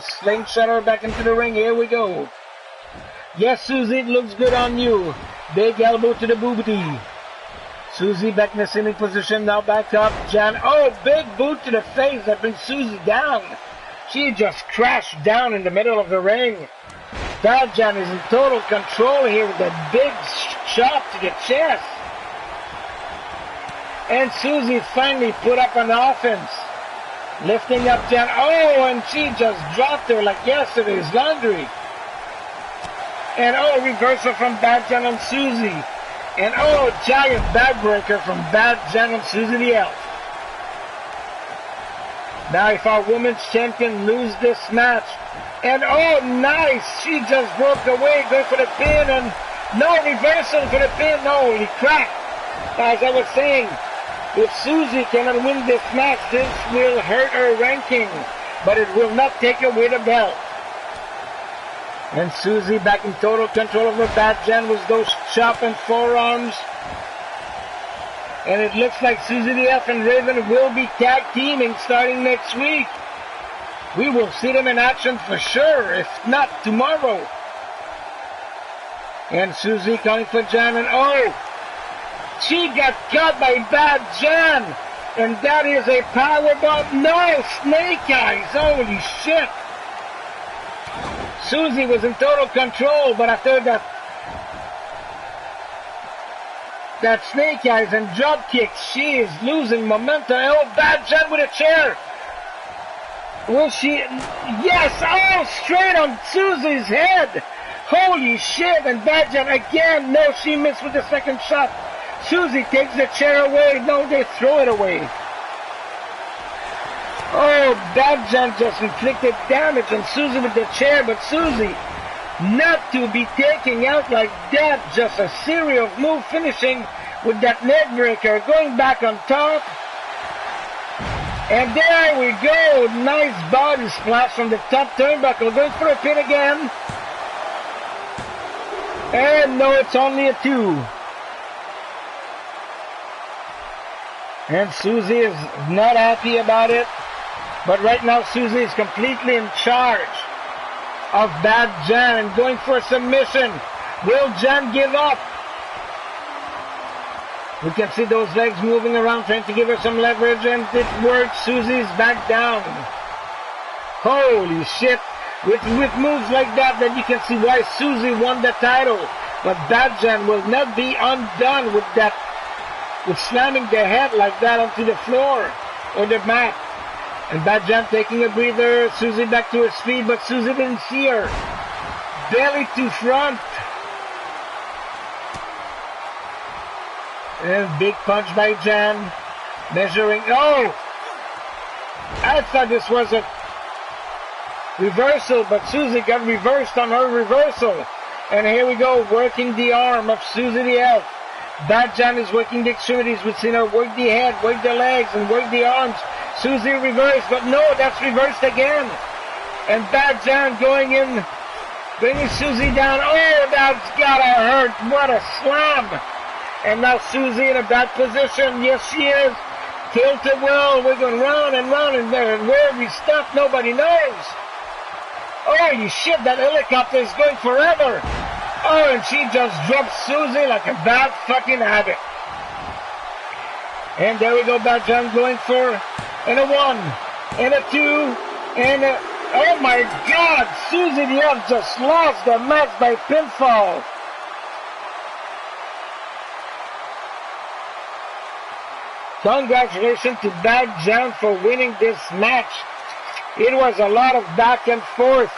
slingshot her back into the ring. Here we go. Yes, Susie, it looks good on you. Big elbow to the booty. Susie back in the sitting position, now back up. Jan, oh, big boot to the face that brings Susie down. She just crashed down in the middle of the ring. Bad Jan is in total control here with that big shot to the chest. And Susie finally put up an offense. Lifting up Jan, oh, and she just dropped her like yesterday's laundry. And oh, reversal from Bad Jan on Susie. And oh, giant backbreaker from Bad Jan on Susie the Elf. Now if our women's champion lose this match, and oh, nice, she just broke away, going for the pin, and no reversal for the pin, no, holy crap. As I was saying, if Susie cannot win this match, this will hurt her ranking, but it will not take away the belt. And Susie back in total control of her Bad Jan with those chopping forearms. And it looks like Susie the Elf and Raven will be tag teaming starting next week. We will see them in action for sure, if not tomorrow. And Susie coming for Jan, and oh, she got caught by Bad Jan. And that is a powerbomb. No, snake eyes, holy shit. Susie was in total control, but after that snake eyes and drop kicks, she is losing momentum. Oh, Bad Jan with a chair. Will she? Yes, oh, straight on Susie's head. Holy shit, and Bad Jan again. No, she missed with the second shot. Susie takes the chair away. No, they throw it away. Oh, Bad Jan just inflicted damage on Susie with the chair, but Susie not to be taking out like that. Just a series of moves, finishing with that neck breaker, going back on top. And there we go. Nice body splash from the top turnbuckle. Going for a pin again. And no, it's only a 2. And Susie is not happy about it. But right now Susie is completely in charge of Bad Jan and going for a submission. Will Jan give up? We can see those legs moving around, trying to give her some leverage, and it works. Susie's back down. Holy shit. With moves like that, then you can see why Susie won the title. But Bad Jan will not be undone with that, with slamming the head like that onto the floor or the mat. And Bad Jan taking a breather. Susie back to her feet, but Susie didn't see her. Belly to front. And big punch by Jan. Measuring. Oh! I thought this was a reversal, but Susie got reversed on her reversal. And here we go, working the arm of Susie the Elf. Bad Jan is working the extremities. We've seen her work the head, work the legs, and work the arms. Susie reversed, but no, that's reversed again. And Bad Jan going in, bringing Susie down. Oh, that's gotta hurt. What a slam. And now Susie in a bad position. Yes, she is. Tilted well. We're going round and round in there. And where we stop, nobody knows. Holy shit, that helicopter is going forever. Oh, and she just dropped Susie like a bad fucking habit. And there we go, Bad Jan going for and a 1, and a 2, and a... Oh my God, Susie the Elf just lost the match by pinfall. Congratulations to Bad Jan for winning this match. It was a lot of back and forth,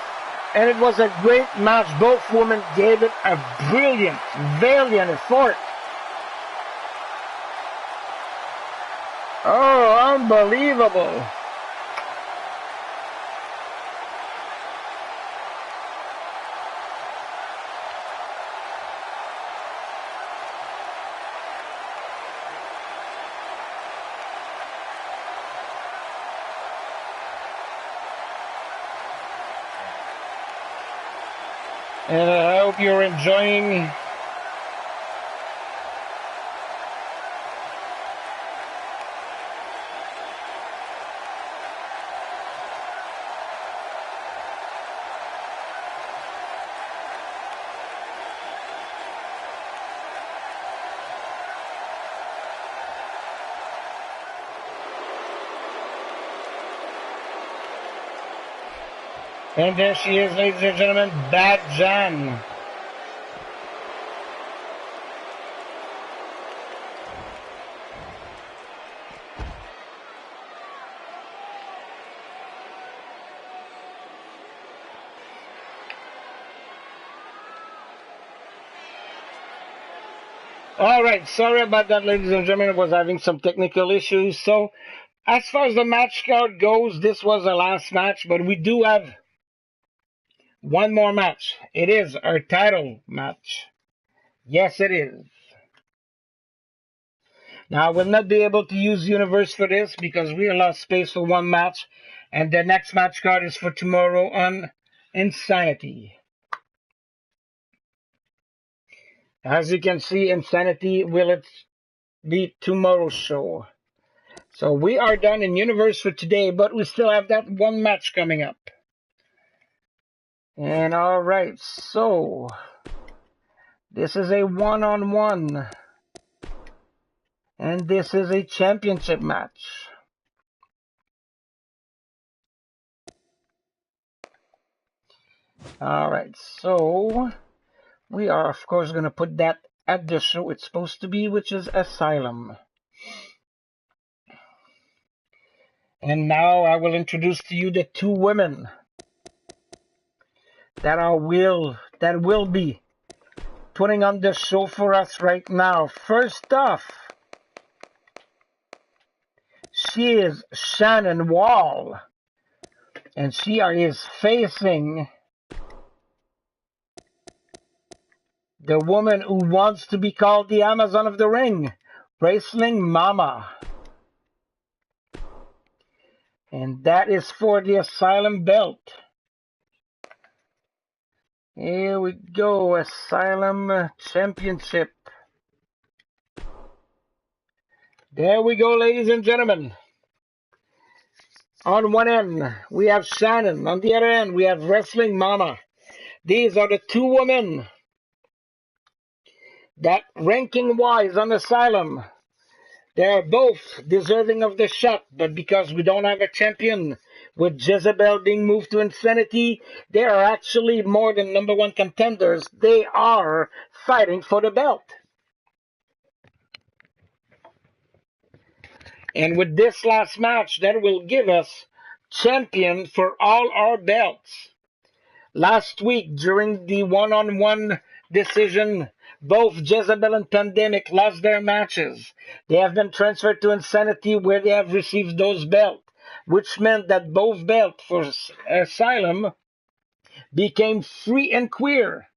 and it was a great match. Both women gave it a brilliant, valiant effort. Oh, unbelievable. And I hope you're enjoying And there she is, ladies and gentlemen, Bad Jan. Alright, sorry about that, ladies and gentlemen. I was having some technical issues. So, as far as the match card goes, this was the last match, but we do have one more match. It is our title match. Yes, it is. Now, I will not be able to use Universe for this because we lost space for one match, and the next match card is for tomorrow on Insanity. As you can see, Insanity will be tomorrow's show. So we are done in Universe for today, but we still have that one match coming up. And alright, so this is a one-on-one. And this is a championship match. Alright, so we are of course going to put that at the show it's supposed to be, which is Asylum. And now I will introduce to you the two women that will be putting on the show for us right now. First off, she is Shannon Wall, and she is facing the woman who wants to be called the Amazon of the Ring, Wrestling Mama. And that is for the Asylum belt. Here we go, Asylum Championship. There we go, ladies and gentlemen. On one end, we have Shannon. On the other end, we have Wrestling Mama. These are the two women that, ranking-wise on Asylum, they are both deserving of the shot, but because we don't have a champion, with Jezebel being moved to Insanity, they are actually more than number one contenders. They are fighting for the belt. And with this last match, that will give us champion for all our belts. Last week, during the one-on-one decision, both Jezebel and Pandemic lost their matches. They have been transferred to Insanity, where they have received those belts, which meant that both belts for Asylum became free and queer.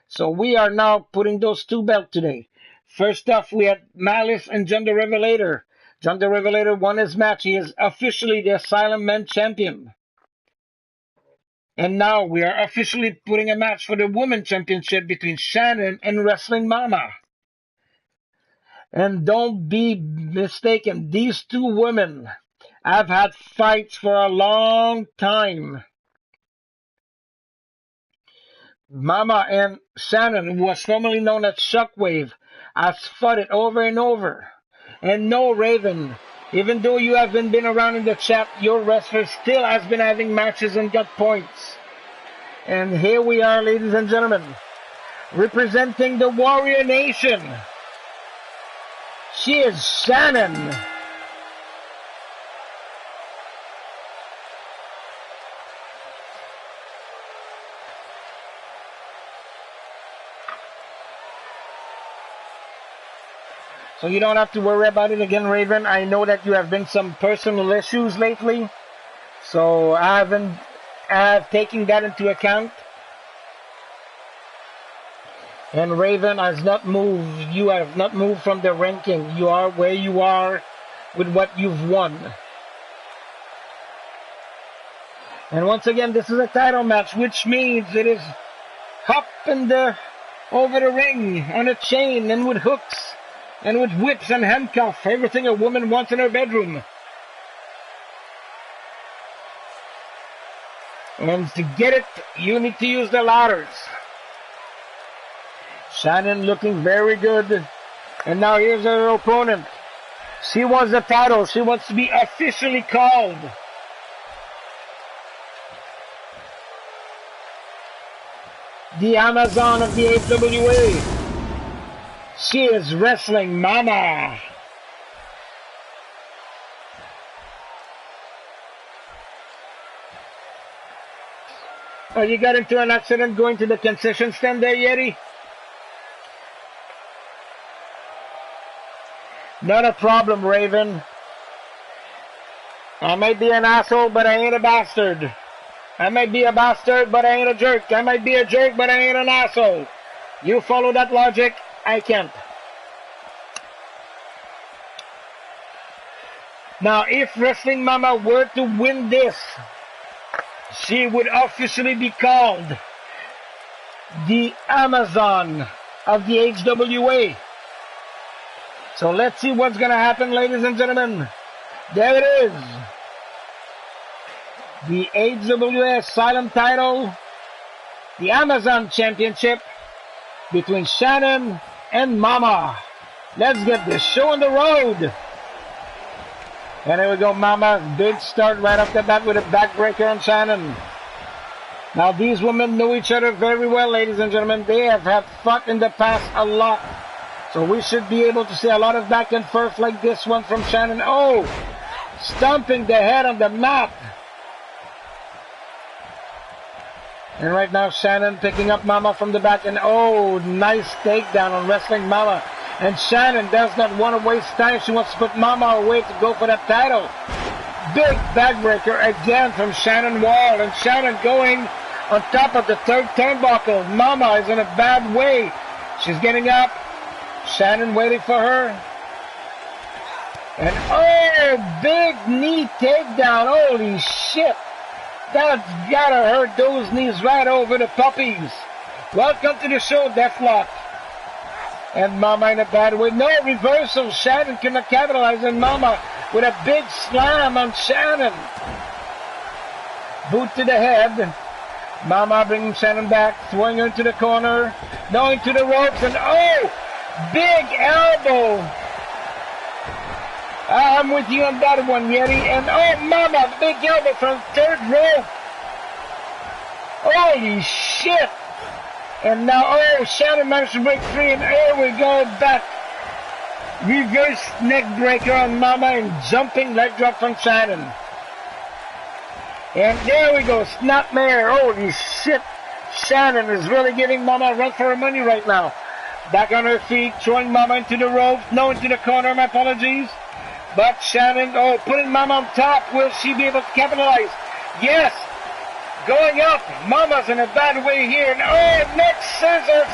So we are now putting those two belts today. First off, we had Malice and John the Revelator. John the Revelator won his match. He is officially the Asylum Men Champion. And now we are officially putting a match for the Women's Championship between Shannon and Wrestling Mama. And don't be mistaken, these two women have had fights for a long time. Mama and Shannon, who was formerly known as Shockwave, has fought it over and over. And no, Raven, even though you haven't been around in the chat, your wrestler still has been having matches and got points. And here we are, ladies and gentlemen, representing the Warrior Nation. She is Shannon. So you don't have to worry about it again, Raven. I know that you have been some personal issues lately. So I have taken that into account. And Raven has not moved. You have not moved from the ranking. You are where you are with what you've won. And once again, this is a title match, which means it is up over the ring on a chain and with hooks. And with whips and handcuffs, everything a woman wants in her bedroom. And to get it, you need to use the ladders. Shannon looking very good. And now here's her opponent. She wants the title. She wants to be officially called the Amazon of the HWA. She is wrestling Mama. Oh, you got into an accident going to the concession stand there, Yeti? Not a problem, Raven. I might be an asshole, but I ain't a bastard. I might be a bastard, but I ain't a jerk. I might be a jerk, but I ain't an asshole. You follow that logic, I can't. Now, if Wrestling Mama were to win this, she would officially be called the Amazon of the HWA. So let's see what's going to happen, ladies and gentlemen. There it is. The HWA Asylum title, the Amazon Championship between Shannon and Mama. Let's get this show on the road. And here we go, Mama. Big start right off the bat with a backbreaker on Shannon. Now, these women know each other very well, ladies and gentlemen. They have had fought in the past a lot. So we should be able to see a lot of back and forth like this one from Shannon. Oh, stomping the head on the mat. And right now, Shannon picking up Mama from the back. And oh, nice takedown on Wrestling Mama. And Shannon does not want to waste time. She wants to put Mama away to go for that title. Big backbreaker again from Shannon Wall. And Shannon going on top of the third turnbuckle. Mama is in a bad way. She's getting up. Shannon waiting for her. And oh, big knee takedown. Holy shit. That's gotta hurt those knees right over the puppies. Welcome to the show, Deathlock. And Mama in a bad way. No reversal. Shannon cannot capitalize on Mama with a big slam on Shannon. Boot to the head. Mama bringing Shannon back, throwing her into the corner. No, into the ropes. And oh, big elbow. I'm with you on that one, Yeti. And oh, Mama, big elbow from third rope. Holy shit. And now, oh, Shannon managed to break free. And here we go, back. Reverse neck breaker on Mama and jumping leg drop from Shannon. And there we go, snapmare. Holy shit. Shannon is really giving Mama a run for her money right now. Back on her feet, throwing Mama into the rope. No, into the corner, my apologies. But Shannon, oh, putting Mama on top. Will she be able to capitalize? Yes. Going up. Mama's in a bad way here. And oh, neck scissors.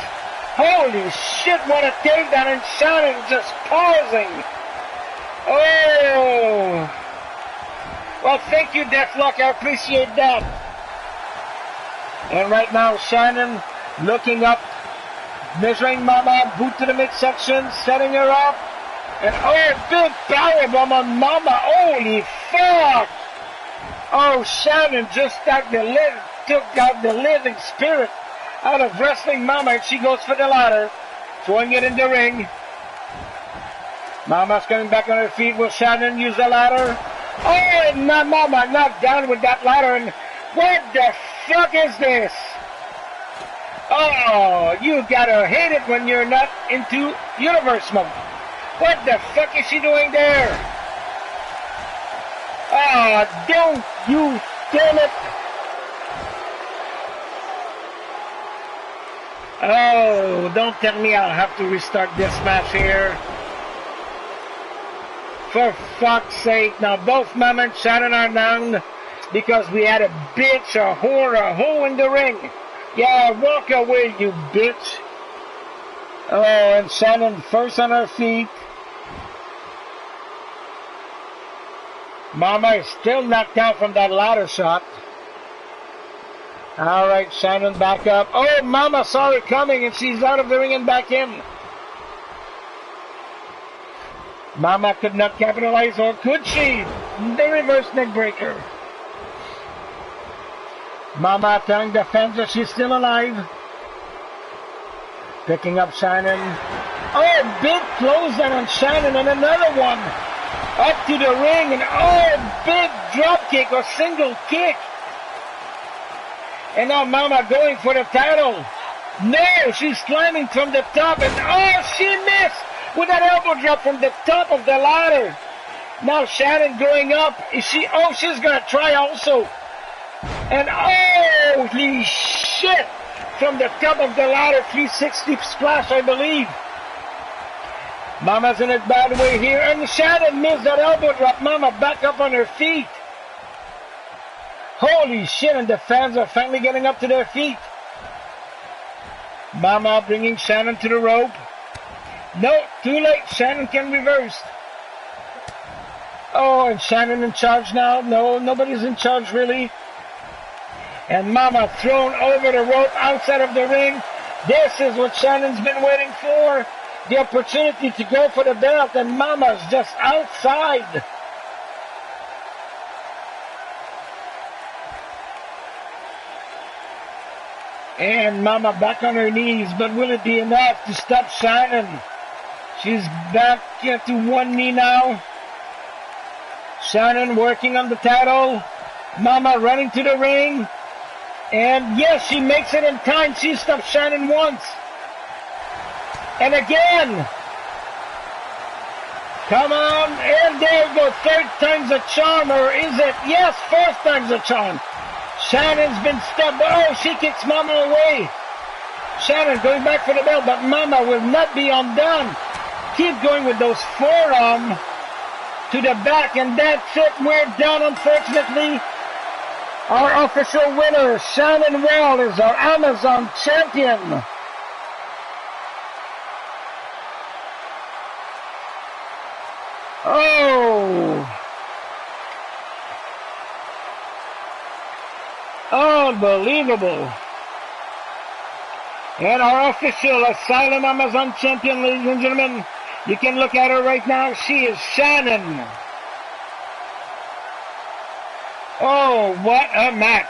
Holy shit, what a takedown. And Shannon just pausing. Oh. Well, thank you, Deathlock. I appreciate that. And right now, Shannon looking up, measuring Mama, boot to the midsection, setting her up. And oh, big powerbomb on Mama. Holy fuck. Oh, Shannon just took out the living spirit out of Wrestling Mama, and she goes for the ladder, throwing it in the ring. Mama's coming back on her feet. Will Shannon use the ladder? Oh, and Mama knocked down with that ladder. And what the fuck is this? Oh, you gotta hate it when you're not into universe mode. What the fuck is she doing there? Oh, don't you damn it. Oh, don't tell me I'll have to restart this match here. For fuck's sake. Now both Mama and Shannon are down because we had a bitch, a whore, a hoe in the ring. Yeah, walk away, you bitch. Oh, and Shannon first on her feet. Mama is still knocked out from that ladder shot. All right, Shannon back up. Oh, Mama saw her coming, and she's out of the ring and back in. Mama could not capitalize, or could she? The reverse neck breaker. Mama telling the fans that she's still alive. Picking up Shannon. Oh, big clothesline on Shannon, and another one. Up to the ring, and oh, big drop kick or single kick. And now Mama going for the title. No, she's climbing from the top, and oh, she missed with that elbow drop from the top of the ladder. Now Shannon going up. Is she? Oh, she's gonna try also. And holy shit! From the top of the ladder, 360 splash, I believe. Mama's in a bad way here, and Shannon missed that elbow drop. Mama back up on her feet. Holy shit, and the fans are finally getting up to their feet. Mama bringing Shannon to the rope. No, too late. Shannon can reverse. Oh, and Shannon in charge now. No, nobody's in charge really. And Mama thrown over the rope outside of the ring. This is what Shannon's been waiting for. The opportunity to go for the belt, and Mama's just outside. And Mama back on her knees, but will it be enough to stop Shannon? She's back to one knee now. Shannon working on the title. Mama running to the ring. And yes, she makes it in time. She stopped Shannon once. And again. Come on. And there you go. Third time's a charm. Or is it? Yes, fourth time's a charm. Shannon's been stepped. Oh, she kicks Mama away. Shannon going back for the belt, but Mama will not be undone. Keep going with those forearm to the back, and that's it. We're done, unfortunately. Our official winner, Shannon Wall, is our Amazon champion. Oh! Unbelievable. And our official Asylum Amazon champion, ladies and gentlemen, you can look at her right now. She is Shannon. Oh, what a match.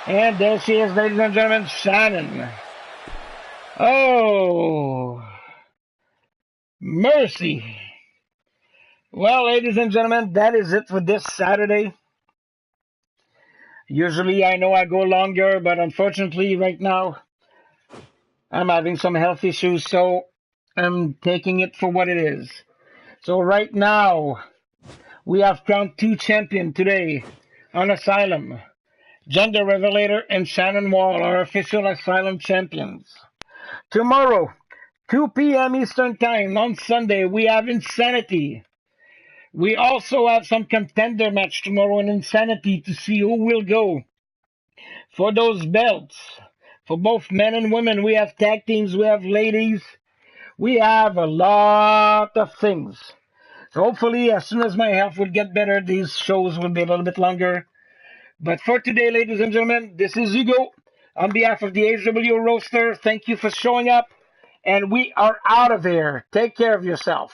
And there she is, ladies and gentlemen, Shannon. Oh, mercy. Well, ladies and gentlemen, that is it for this Saturday. Usually I know I go longer, but unfortunately right now I'm having some health issues, so I'm taking it for what it is. So right now we have crowned two champions today on Asylum. Gender Revelator and Shannon Wall, our official Asylum champions. Tomorrow, 2 p.m. Eastern Time on Sunday, we have Insanity. We also have some contender match tomorrow in Insanity to see who will go for those belts. For both men and women, we have tag teams, we have ladies, we have a lot of things. So hopefully, as soon as my health will get better, these shows will be a little bit longer. But for today, ladies and gentlemen, this is Hugo. On behalf of the HWA roster, thank you for showing up. And we are out of here. Take care of yourself.